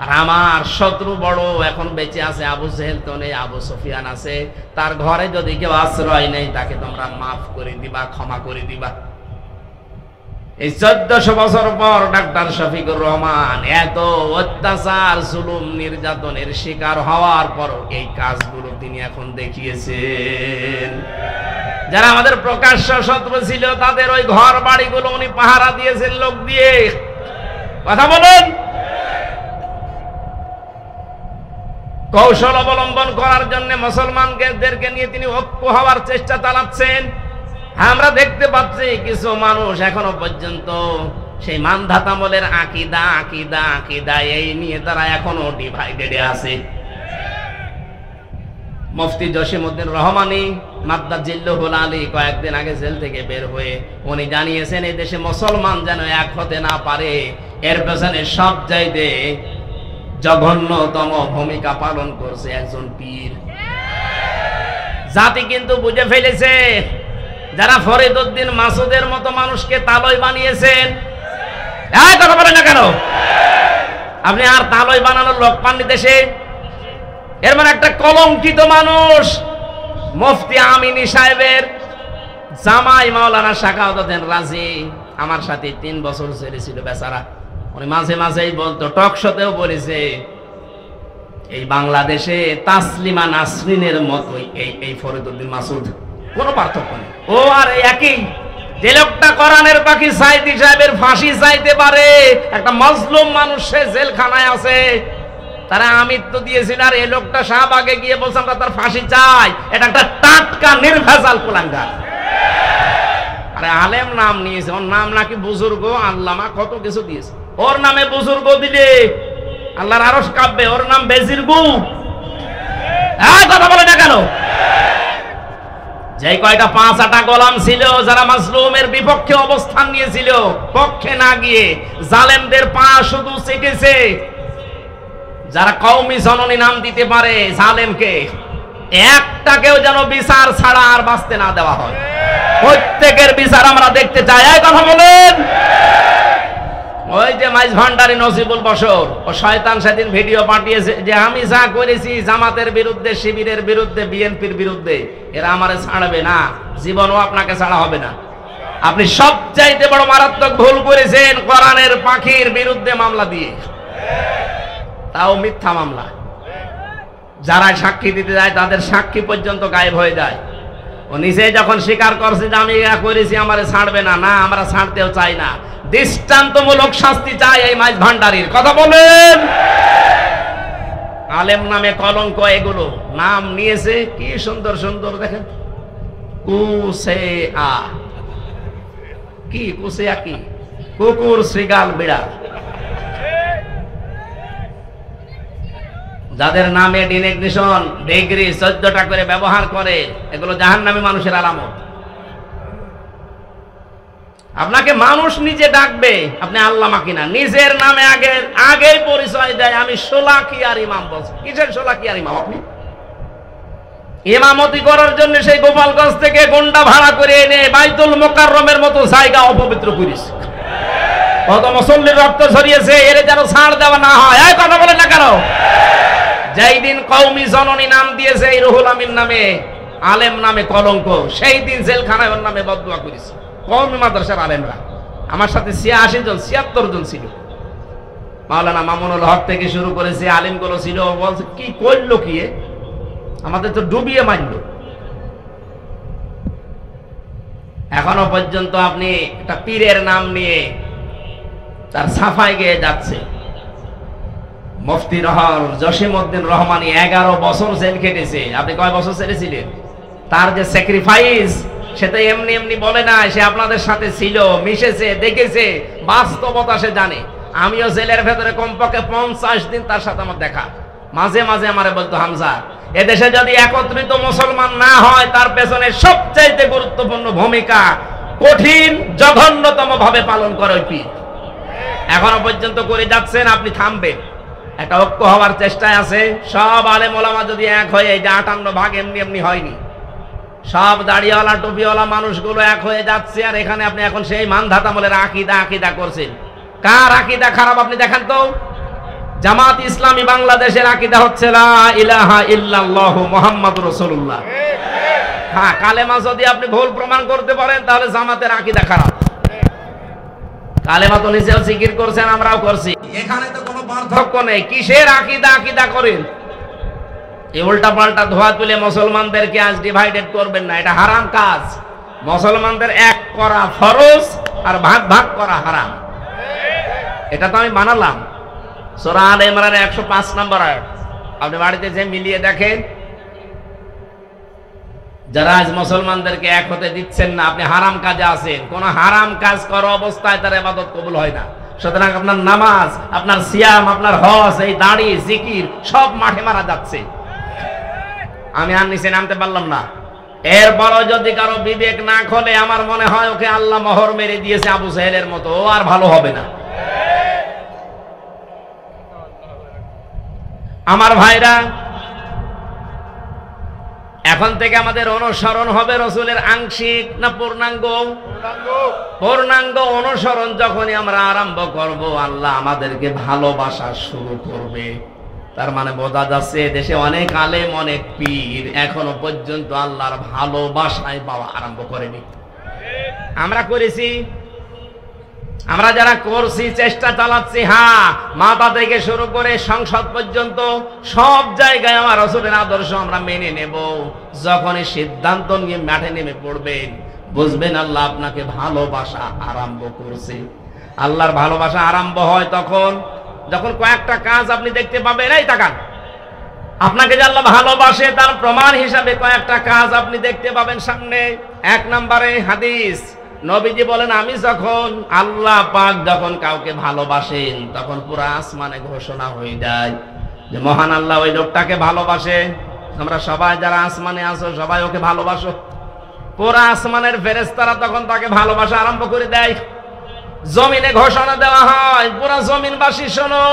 আর আমার শত্রু বড় এখন বেঁচে আছে, আবু জেহেল তো নেই, আবু সুফিয়ান আছে, তার ঘরে যদি কেউ আশ্রয় নেই তাকে তোমরা মাফ করে দিবা, ক্ষমা করে দিবা। এই 1400 বছর পর ডাক্তার শফিকুর রহমান এত অত্যাচার, জুলুম, নির্যাতনের শিকার হওয়ার পর এই কাজগুলো তিনি এখন দেখিয়েছেন। যারা আমাদের প্রকাশ্য শত্রু ছিল তাদের ওই ঘর বাড়িগুলো উনি পাহারা দিয়েছেন লোক দিয়ে। কথা বলেন। কৌশল অবলম্বন করার জন্য মুসলমানদেরকে নিয়ে তিনি ঐক্য হওয়ার চেষ্টা চালাচ্ছেন। আমরা দেখতে পাচ্ছি কিছু মানুষ এখনো পর্যন্ত সেই মানধাতামলের আকীদা আকীদা আকীদা এই নিয়ে তারা এখনো ডিভাইডেডে আছে। মুফতি জসিমউদ্দিন রহমানী মাদ্দাজিল্লুহুল আলী কয়েকদিন আগে জেল থেকে বের হয়ে উনি জানিয়েছেন এই দেশে মুসলমান যেন এক হতে না পারে, এর পেছনে সবচাইতে জঘন্যতম ভূমিকা পালন করছে একজন পীর। জাতি কিন্তু বুঝে ফেলেছে যারা ফরিদউদ্দিন মাসুদের মতো মানুষকে তালই বানিয়েছেন, কথা বলেন না কেন? আপনি আর তালই বানানোর লোক পাননি দেশে। এর মানে একটা কলঙ্কিত মানুষ মুফতি আমিনী সাহেবের জামাই মাওলানা শাখাওয়াতুদ্দিন রাজি আমার সাথে 3 বছর ছিল বেচারা। উনি মাঝে মাঝেই বলতো, টক শোতেও বলেছে, এই বাংলাদেশে তাসলিমা নাসরিনের মতোই এই ফরিদউদ্দিন মাসুদ, কোনো পার্থক্য নেই। ও আর একই, যে লোকটা কোরআনের পাখি সাইদি সাহেবের ফাঁসি চাইতে পারে, একটা মজলুম মানুষ সে জেলখানায় আছে, তারা আমিত্ব দিয়েছিল, আর এই লোকটা শাহবাগে গিয়ে বলছে আমরা তার ফাঁসি চাই। এটা একটা টাটকা নির্ভেজাল কুলাঙ্গার। আরে আলেম নাম নিয়েছে, ওর নাম নাকি বুজুর্গ, আল্লামা কত কিছু দিয়েছে। ওর নামে বুজুর্গ দিলে আল্লাহর আরশ কাঁপবে, ওর নাম বেজিরগু। কথা বলে না কেন? যে কয়টা 5-8 গোলাম ছিল যারা মাজলুমের বিপক্ষে অবস্থান নিয়েছিল, পক্ষে না গিয়ে জালেমদের পা শুধু চেটেছে, যারা কওমি জননী নাম দিতে পারে জালেমকে, একটাকেও যেন বিচার ছাড়া আর বাঁচতে না দেওয়া হয়। প্রত্যেকের বিচার আমরা দেখতে চাই। এই কথা বলেন। ওই যে মাইজ ভান্ডারী নজিবুল বশর, ও শয়তান সেদিন ভিডিও পাঠিয়েছে যে আমি যা করেছি জামাতের বিরুদ্ধে, শিবিরের বিরুদ্ধে, বিএনপির বিরুদ্ধে, এরা আমারে ছাড়বে না, জীবনও আপনাকে ছাড়া হবে না। আপনি সবচাইতে বড় মারাত্মক ভুল করেছেন কোরআনের পাখির বিরুদ্ধে মামলা দিয়ে, তাও মিথ্যা মামলা। যারা সাক্ষী দিতে যায় তাদের সাক্ষী পর্যন্ত গায়েব হয়ে যায়। ও নিজে যখন স্বীকার করছে যে আমি ইয়া করেছি, আমারে ছাড়বে না, না আমরা ছাড়তেও চাই না, দৃষ্টান্তমূলক শাস্তি চাই এই মাইজ ভান্ডারীর। কথা বলেন। আলেম নামে কলঙ্ক, এগুলো নাম নিয়েছে কি সুন্দর সুন্দর, দেখেন কুসেআ, কি কুসেআ, কি কুকুর, শ্রীগাল, বিড়াল। যাদের নামে ডিনেগনিশন ডিগ্রি 14টা করে ব্যবহার করে, এগুলো জাহান্নামী মানুষের আলামত। আপনাকে মানুষ নিজে ডাকবে, আপনি আল্লামা কিনা, নিজের নামে আগেই পরিচয় দেয় আমি শোলাকিয়ার ইমাম। বলছে কিসের শোলাকিয়ার ইমাম? আপনি ইমামতি করার জন্য সেই গোপালগঞ্জ থেকে গন্ডা ভাড়া করে এনে বাইতুল মোকাররমের মতো জায়গা অপবিত্র করিস, কত মুসল্লির রক্ত ঝরিয়েছে, এর যেন ছাড় দেওয়া না হয়। এই কথা বলেন না কেন? যেই দিন কওমি জননী নাম দিয়েছে এই রুহুল আমিন নামে, আলেম নামে কলঙ্ক, সেই দিন জেলখানায় ওর নামে বদদুয়া করেছে কওমি মাদ্রাসার আলেমরা। আমার সাথে 86 জন 76 জন ছিল। মাওলানা মামুনুল হক থেকে শুরু করেছে, আলেমগুলো ছিল। বলছে কি করলো, কি আমাদের তো ডুবিয়ে মারলো। এখনো পর্যন্ত আপনি একটা পীরের নাম নিয়ে তার সাফাই গেয়ে যাচ্ছে। মুফতি জসিমউদ্দিন রহমানী 11 বছর জেল কেটেছে। আপনি কয় বছর ছেড়েছিলেন? তার যে স্যাক্রিফাইস, সেটা এমনি এমনি বলে না, সে আপনাদের সাথে ছিল, মিশেছে, দেখেছে, বাস্তবতা সে জানে। আমিও জেলের ভেতরে কমপক্ষে 50 দিন তার সাথে আমার দেখা। মাঝে মাঝে আমারে বলতো, হামজা, এদেশে যদি একত্রিত মুসলমান না হয়, তার পেছনে সবচাইতে গুরুত্বপূর্ণ ভূমিকা কঠিন জঘন্যতম ভাবে পালন করে ওই পীর। এখনো পর্যন্ত করে যাচ্ছেন, আপনি থামবেন। একটা ঐক্য হওয়ার চেষ্টায় আছে। সব আলেম ওলামা যদি এক হয়ে, এই যে 58 ভাগ এমনি এমনি হয়নি, সব দাড়িওয়ালা টুপিওয়ালা মানুষগুলো এক হয়ে যাচ্ছে। আর এখানে আপনি এখন সেই মানধাতামলের আকিদা করছেন। কার আকিদা খারাপ আপনি দেখেন তো? জামাত ইসলামী বাংলাদেশের আকিদা হচ্ছে লা ইলাহা ইল্লাল্লাহু মুহাম্মাদুর রাসূলুল্লাহ। হ্যাঁ, কালেমা যদি আপনি ভুল প্রমাণ করতে পারেন, তাহলে জামাতের আকিদা খারাপ। কালেমা তো নিজেও জিকির করছেন, আমরাও করছি, এখানে তো কোনো পার্থক্য নেই। কিসের আকিদা করেন? এই উল্টা পাল্টা ধোয়া তুলে মুসলমানদেরকে আজ ডিভাইডেড করবেন না, এটা হারাম কাজ। মুসলমানদের এক করা ফরজ, আর ভাগ ভাগ করা হারাম। এটা তো আমি বানালাম। সূরা আলে ইমরানের 105 নম্বর আয়াত আপনি বাড়িতে যে মিলিয়ে দেখেন। যারা আজ মুসলমানদেরকে এক হতে দিচ্ছেন না, আপনি হারাম কাজে আছেন। কোন হারাম কাজ করা অবস্থায় তার ইবাদত কবুল হয় না। সুতরাং আপনার নামাজ, আপনার সিয়াম, আপনার হজ, এই দাড়ি, জিকির সব মাঠে মারা যাচ্ছে। আমি আর নিচে নামতে পারলাম না। এরপরও যদি কারো বিবেক না খোলে, আমার মনে হয় ওকে আল্লাহ মোহর মেরে দিয়েছে আবু জাহেলের মতো, ও আর ভালো হবে না। আমার ভাইরা, এখন থেকে আমাদের অনুসরণ হবে রসুলের আংশিক না পূর্ণাঙ্গ? পূর্ণাঙ্গ অনুসরণ যখনই আমরা আরম্ভ করব, আল্লাহ আমাদেরকে ভালোবাসা শুরু করবে। তার মানে বোঝা যাচ্ছে দেশে অনেক আলেম, অনেক পীর এখনো পর্যন্ত আল্লাহর ভালোবাসায় পাওয়া আরম্ভ করেনি। আমরা করেছি, আমরা যারা করছি, চেষ্টা চালাচ্ছি। হ্যাঁ, মাথা থেকে শুরু করে সংসদ পর্যন্ত সব জায়গায় আমার রাসূলের আদর্শ আমরা মেনে নেব। যখনই সিদ্ধান্ত নিয়ে মাঠে নেমে পড়বেন, বুঝবেন আল্লাহ আপনাকে ভালোবাসা আরম্ভ করছে। আল্লাহর ভালোবাসা আরম্ভ হয় তখন যখন কয়েকটা কাজ আপনি দেখতে পাবেন। এই তাকান, আপনাকে যে আল্লাহ ভালোবাসে তার প্রমাণ হিসাবে কয়েকটা কাজ আপনি দেখতে পাবেন সামনে। এক নম্বরে হাদিস, নবীজি বলেন, আমি যখন আল্লাহ পাক যখন কাউকে ভালোবাসেন তখন পুরো আসমানে ঘোষণা হয়ে যায় যে মহান আল্লাহ ওই লোকটাকে ভালোবাসে। আমরা সবাই যারা আসমানে আছো সবাই ওকে ভালোবাসো। পুরো আসমানের ফেরেশতারা তখন তাকে ভালোবাসা আরম্ভ করে দেয়। জমিনে ঘোষণা দেওয়া হয়, পুরো জমিনবাসী শোনো,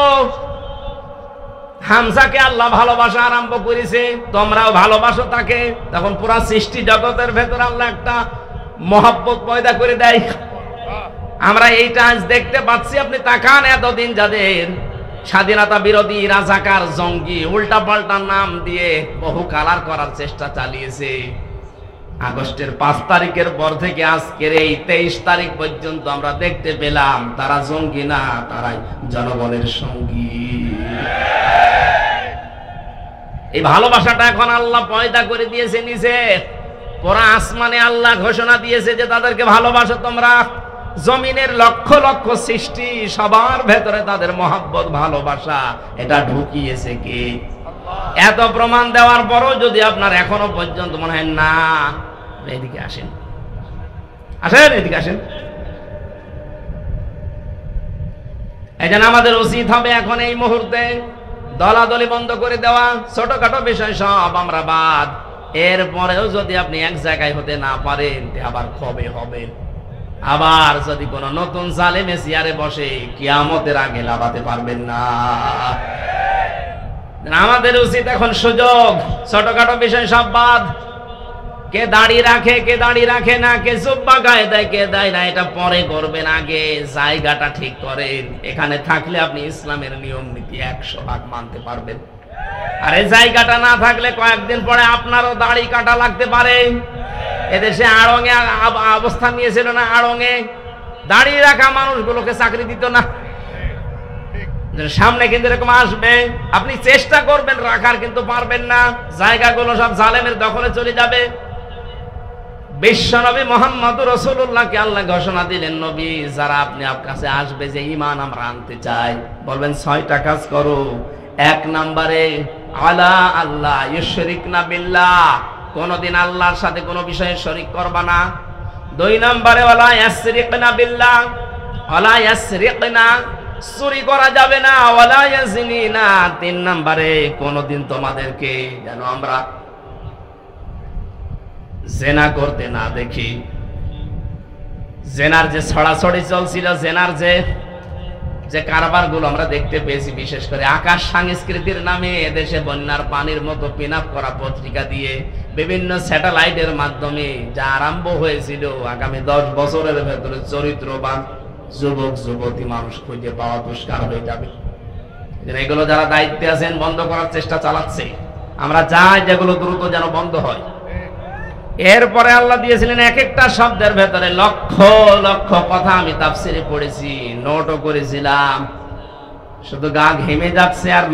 হামজাকে আল্লাহ ভালোবাসা আরম্ভ করেছে, তোমরাও ভালোবাসো তাকে। তখন পুরো সৃষ্টি জগতের ভেতর আল্লাহ একটা মহব্বত পয়দা করে দেয়। আমরা এইটা আজ দেখতে পাচ্ছি। আপনি তাকান, এতদিন যাদের স্বাধীনতা বিরোধী, রাজাকার, জঙ্গি, উল্টা পাল্টা নাম দিয়ে বহু কালার করার চেষ্টা চালিয়েছে, আগস্টের 5 তারিখের পর থেকে আজকের এই 23 তারিখ পর্যন্ত আমরা দেখতে পেলাম তারা জঙ্গি না, তারাই জনগণের সঙ্গী। এই ভালোবাসাটা এখন আল্লাহ পয়দা করে দিয়েছে নিচে। পুরা আসমানে আল্লাহ ঘোষণা দিয়েছে যে তাদেরকে ভালোবাসো তোমরা। জমিনের লক্ষ লক্ষ সৃষ্টি সবার ভেতরে তাদের মহব্বত, ভালোবাসা এটা ঢুকিয়েছে কে? এত প্রমাণ দেওয়ার পরও যদি আপনার এখনো পর্যন্ত মনে হয় না, এদিকে আসেন, আসেন, এদিকে আসেন। এই জন্য আমাদের উচিত হবে এখন এই মুহূর্তে দলাদলি বন্ধ করে দেওয়া। ছোটখাটো বিষয় সব আমরা বাদ। এরপরেও যদি আপনি এক জায়গায় হতে না পারেন, আবার কবে হবেন? আবার যদি কোন নতুন জালেমে চেয়ারে বসে, কিয়ামতের আগে লাগাতে পারবেন না। আমাদের উচিত এখন সুযোগ, ছোটখাটো বিষয় সব বাদ। কে দাড়ি রাখে, কে দাড়ি রাখে না, কে জুব্বা গায়ে দেয়, কে দেয় না, এটা পরে করবেন, আগে জায়গাটা ঠিক করেন। এখানে থাকলে আপনি ইসলামের নিয়ম নীতি 100% মানতে পারবেন। আর এই জায়গাটা না থাকলে কয়েকদিন পরে আপনারও দাড়ি কাটা লাগতে পারে। এদেশে আড়ঙে অবস্থান নিয়েছিল না, আড়ঙে দাড়ি রাখা মানুষগুলোকে চাকরি দিত না। সামনে কিন্তু এরকম আসবে, আপনি চেষ্টা করবেন রাখার, কিন্তু পারবেন না। জায়গাগুলো সব জালেমের দখলে চলে যাবে। বিশ্বনবী মুহাম্মদুর রাসূলুল্লাহকে আল্লাহ ঘোষণা দিলেন, নবী যারা আপনি আপনার কাছে আসবে যে ঈমান আমরা আনতে চাই, বলবেন 6টা কাজ করো। 1 নম্বরে আলা আল্লাহ ইউশরিকনা বিল্লাহ, কোনদিন আল্লাহর সাথে কোনো বিষয়ে শরীক করবা না। 2 নম্বরে ওয়ালা ইয়াসরিকনা বিল্লাহ, ওয়ালা ইয়াসরিকনা, চুরি করা যাবে না। ওয়ালা ইয়াজিনিনা, 3 নম্বরে কোনদিন তোমাদেরকে যেন আমরা জেনা করতে না দেখি। জেনার যে ছড়াছড়ি চলছিল, জেনার যে কারবার গুলো আমরা দেখতে পেয়েছি, বিশেষ করে আকাশ সংস্কৃতির নামে এদেশে বন্যার পানির মতো পিন আপ করা পত্রিকা দিয়ে বিভিন্ন স্যাটেলাইটের মাধ্যমে যা আরম্ভ হয়েছিল, আগামী 10 বছরের ভেতরে চরিত্রবান যুবক যুবতী মানুষ খুঁজে পাওয়া দুষ্কার হয়ে যাবে। এগুলো যারা দায়িত্বে আছেন বন্ধ করার চেষ্টা চালাচ্ছে। আমরা চাই যেগুলো দ্রুত যেন বন্ধ হয়। এরপরে আল্লাহ দিয়েছিলেন এক একটা শব্দের ভেতরে লক্ষ লক্ষ কথা। আমি তাফসিরে পড়েছি, নোটও করেছিলাম, শুধু গা ঘেমে যাচ্ছে আর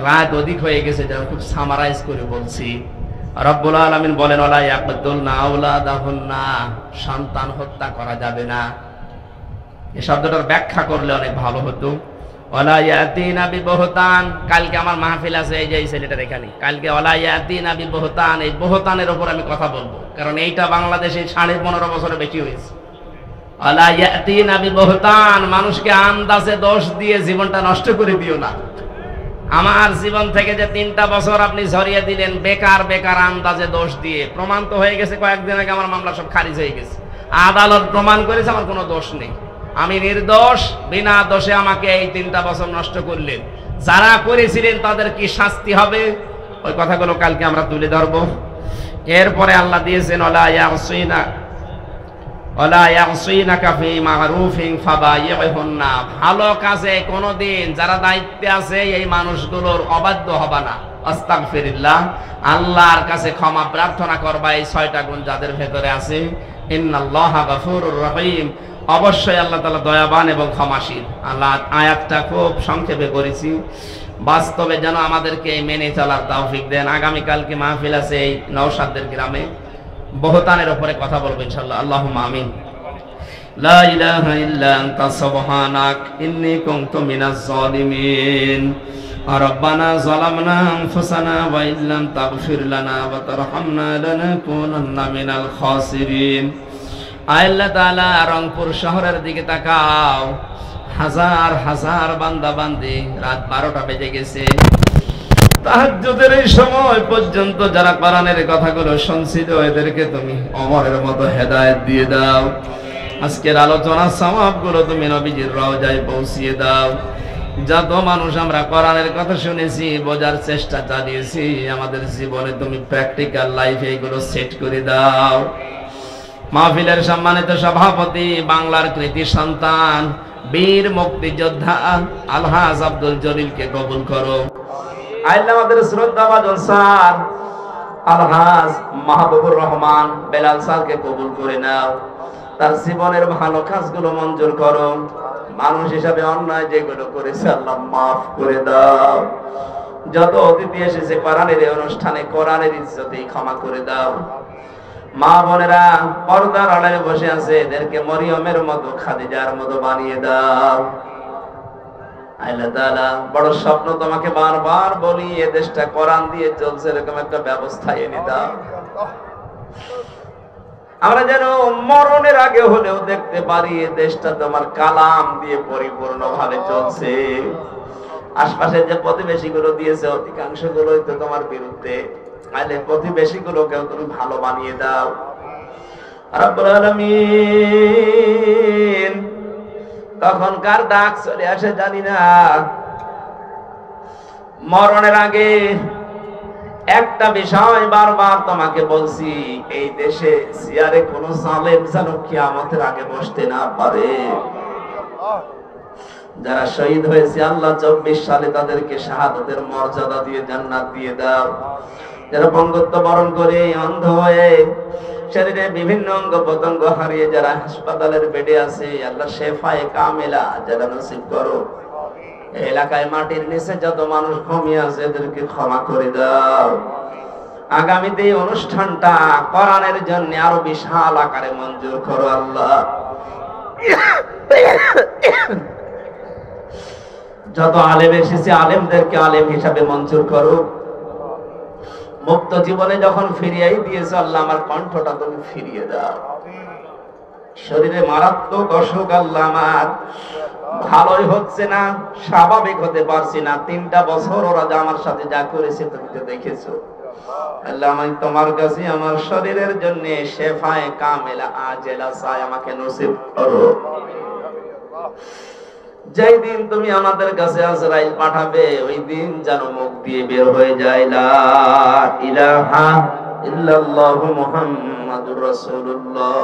রাত অধিক হয়ে গেছে, যেন খুব সামারাইজ করে বলছি। রব্বুল আলামিন বলেন, ওয়ালা ইয়াকতুলনা আওলাদাহুন্না, সন্তান হত্যা করা যাবে না। এই শব্দটার ব্যাখ্যা করলে অনেক ভালো হতো। ওয়ালা ইয়াতিনা বিবহতান, কালকে আমার মাহফিল আছে, এই যে এই ছেলেটার এখানে, কালকে ওয়ালা ইয়াতিনা বিবহতান, এই বহতানের উপর আমি কথা বলবো, কারণ এইটা বাংলাদেশে 15.5 বছরে বেশি হয়েছে। ওয়ালা ইয়াতিনা বিবহতান, মানুষকে আন্দাজে দোষ দিয়ে জীবনটা নষ্ট করে দিও না। আমার জীবন থেকে যে 3টা বছর আপনি ঝরিয়ে দিলেন বেকার বেকার আন্দাজে দোষ দিয়ে, প্রমাণ তো হয়ে গেছে। কয়েকদিন আগে আমার মামলা সব খারিজ হয়ে গেছে, আদালত প্রমাণ করেছে আমার কোনো দোষ নেই, আমি নির্দোষ। বিনা দোষে আমাকে এই 3টা বছর নষ্ট করলেন। যারা করেছিলেন তাদের কি শাস্তি হবে, ওই কথাগুলো কালকে আমরা তুলে ধরবো এরপরে আল্লাহ দিয়েছেন ওয়ালা ইয়াসিনাকা ফি মারুফিন ফাবাইহুন্না, ভালো কাজে কোনোদিন যারা দায়িত্বে আছে এই মানুষগুলোর অবাধ্য হবা না। আস্তাগফিরুল্লাহ, আল্লাহর কাছে ক্ষমা প্রার্থনা করবা এই 6টা গুণ যাদের ভেতরে আছে। ইন্নাল্লাহা গফুরুর রহিম, অবশ্যই আল্লাহ তাআলা দয়াবান এবং ক্ষমাশীল। আল্লাহ আয়াতটা খুব সংক্ষেপে করেছি, বাস্তবে যেন আমাদেরকে মেনে চলার তৌফিক দেন। আগামীকালকে মাহফিল আছে এই নওশাদের গ্রামে, বহুতানের উপরে কথা বলবো ইনশাআল্লাহ। আল্লাহুম্মা আমিন। লা ইলাহা ইল্লা আনতা সুবহানাক ইন্নী কুনতু মিনাজ জালিমিন। রব্বানা যালামনা আনফুসানা ওয়া ইল্লাম তাগফির লানা ওয়া তারহামনা লানাকুনান্না মিনাল খাসিরিন। আল্লাহ তাআলা রংপুর শহরের দিকে তাকাও, হাজার হাজার বান্দা বান্দি, রাত 12টা বেজে গেছে। তাহাজ্জুদের এই সময় পর্যন্ত যারা কোরআনের কথাগুলো শুনছিল এদেরকে তুমি ওমরের মতো হেদায়েত দিয়ে দাও। আজকের আলোচনার সওয়াবগুলো তুমি নবীজির রওজায় পৌঁছিয়ে দাও। যত মানুষ আমরা কোরআনের কথা শুনেছি, বোঝার চেষ্টা চালিয়েছি, আমাদের জীবনে তুমি প্র্যাকটিক্যাল লাইফে এগুলো সেট করে দাও। মাহফিলের সম্মানিত সভাপতি, বাংলার কৃতি সন্তান, বীর মুক্তিযোদ্ধা আলহাজ আব্দুল জলিলকে কবুল করো। আল্লাহ আমাদের শ্রদ্ধাভাজন স্যার আলহাজ মাহবুবুর রহমান বেলাল স্যারকে কবুল করে নাও। তার জীবনের ভালো কাজগুলো মঞ্জুর করো। মানুষ হিসাবে অন্যায় যেগুলো করেছে আল্লাহ মাফ করে দাও। যত অতিথি এসেছে কোরআনের এই অনুষ্ঠানে কোরআনের ইজ্জতে ক্ষমা করে দাও। মা বোনেরা পর্দার আড়ালে বসে আছে, এদেরকে মরিয়মের মতো খাদিজার মতো বানিয়ে দাও। আল্লাহ তাআলা বড় স্বপ্ন তোমাকে বারবার বলি, এ দেশটা কোরআন দিয়ে চলছে এরকম একটা ব্যবস্থা এনে দাও। আমরা যেন মরণের আগে হলেও দেখতে পারি এ দেশটা তোমার কালাম দিয়ে পরিপূর্ণ ভাবে চলছে। আশপাশে যে প্রতিবেশী গুলো দিয়েছে অধিকাংশ গুলোই তো তোমার বিরুদ্ধে। আইলে প্রতিবেশী গুলোকেও তুমি ভালো বানিয়ে দাও রব্বুল আলামিন। কখন কার ডাক চলে আসে জানি না। মরণের আগে একটা বিষয় বারবার তোমাকে বলছি, এই দেশে সিয়ারে কোন জালেম যেন কিয়ামতের আগে বসতে না পারে। যারা শহীদ হয়েছে আল্লাহ 24 সালে তাদেরকে শাহাদাতের মর্যাদা দিয়ে জান্নাত দিয়ে দাও। যারা পঙ্গুত্ব বরণ করে অন্ধ হয়ে শরীরে বিভিন্ন অঙ্গ প্রত্যঙ্গ হারিয়ে যারা হাসপাতালের বেডে আছে আল্লাহ শেফায়ে কামেলা যারা নসিব করো। এলাকায় মাটির নিচে যত মানুষ ঘুমিয়ে আছে এদেরকে ক্ষমা করে দাও। আগামীতে এই অনুষ্ঠানটা কোরআনের জন্য আরো বিশাল আকারে মঞ্জুর করো আল্লাহ। যত আলেম এসেছে আলেমদেরকে আলেম হিসাবে মঞ্জুর করো। মুক্ত জীবনে যখন ফিরিয়ে দিয়েছো আল্লাহ আমার কণ্ঠটা তুমি ফিরিয়ে দাও। শরীরে মারাত্মক অসুখ আল্লাহ আমার, ভালোই হচ্ছে না, স্বাভাবিক হতে পারছি না। 3টা বছর ওরা আমার সাথে যা করেছে তুমি তো দেখেছো আল্লাহ। আমি তোমার কাছে আমার শরীরের জন্য শেফায়ে কামেলা আজেলা চাই, আমাকে নসিব করো। যেই দিন তুমি আমাদের কাছে আজরাইল পাঠাবে ওই দিন যেন মুখ দিয়ে বের হয়ে যায় লা ইলাহা ইল্লাল্লাহু মুহাম্মাদুর রাসূলুল্লাহ।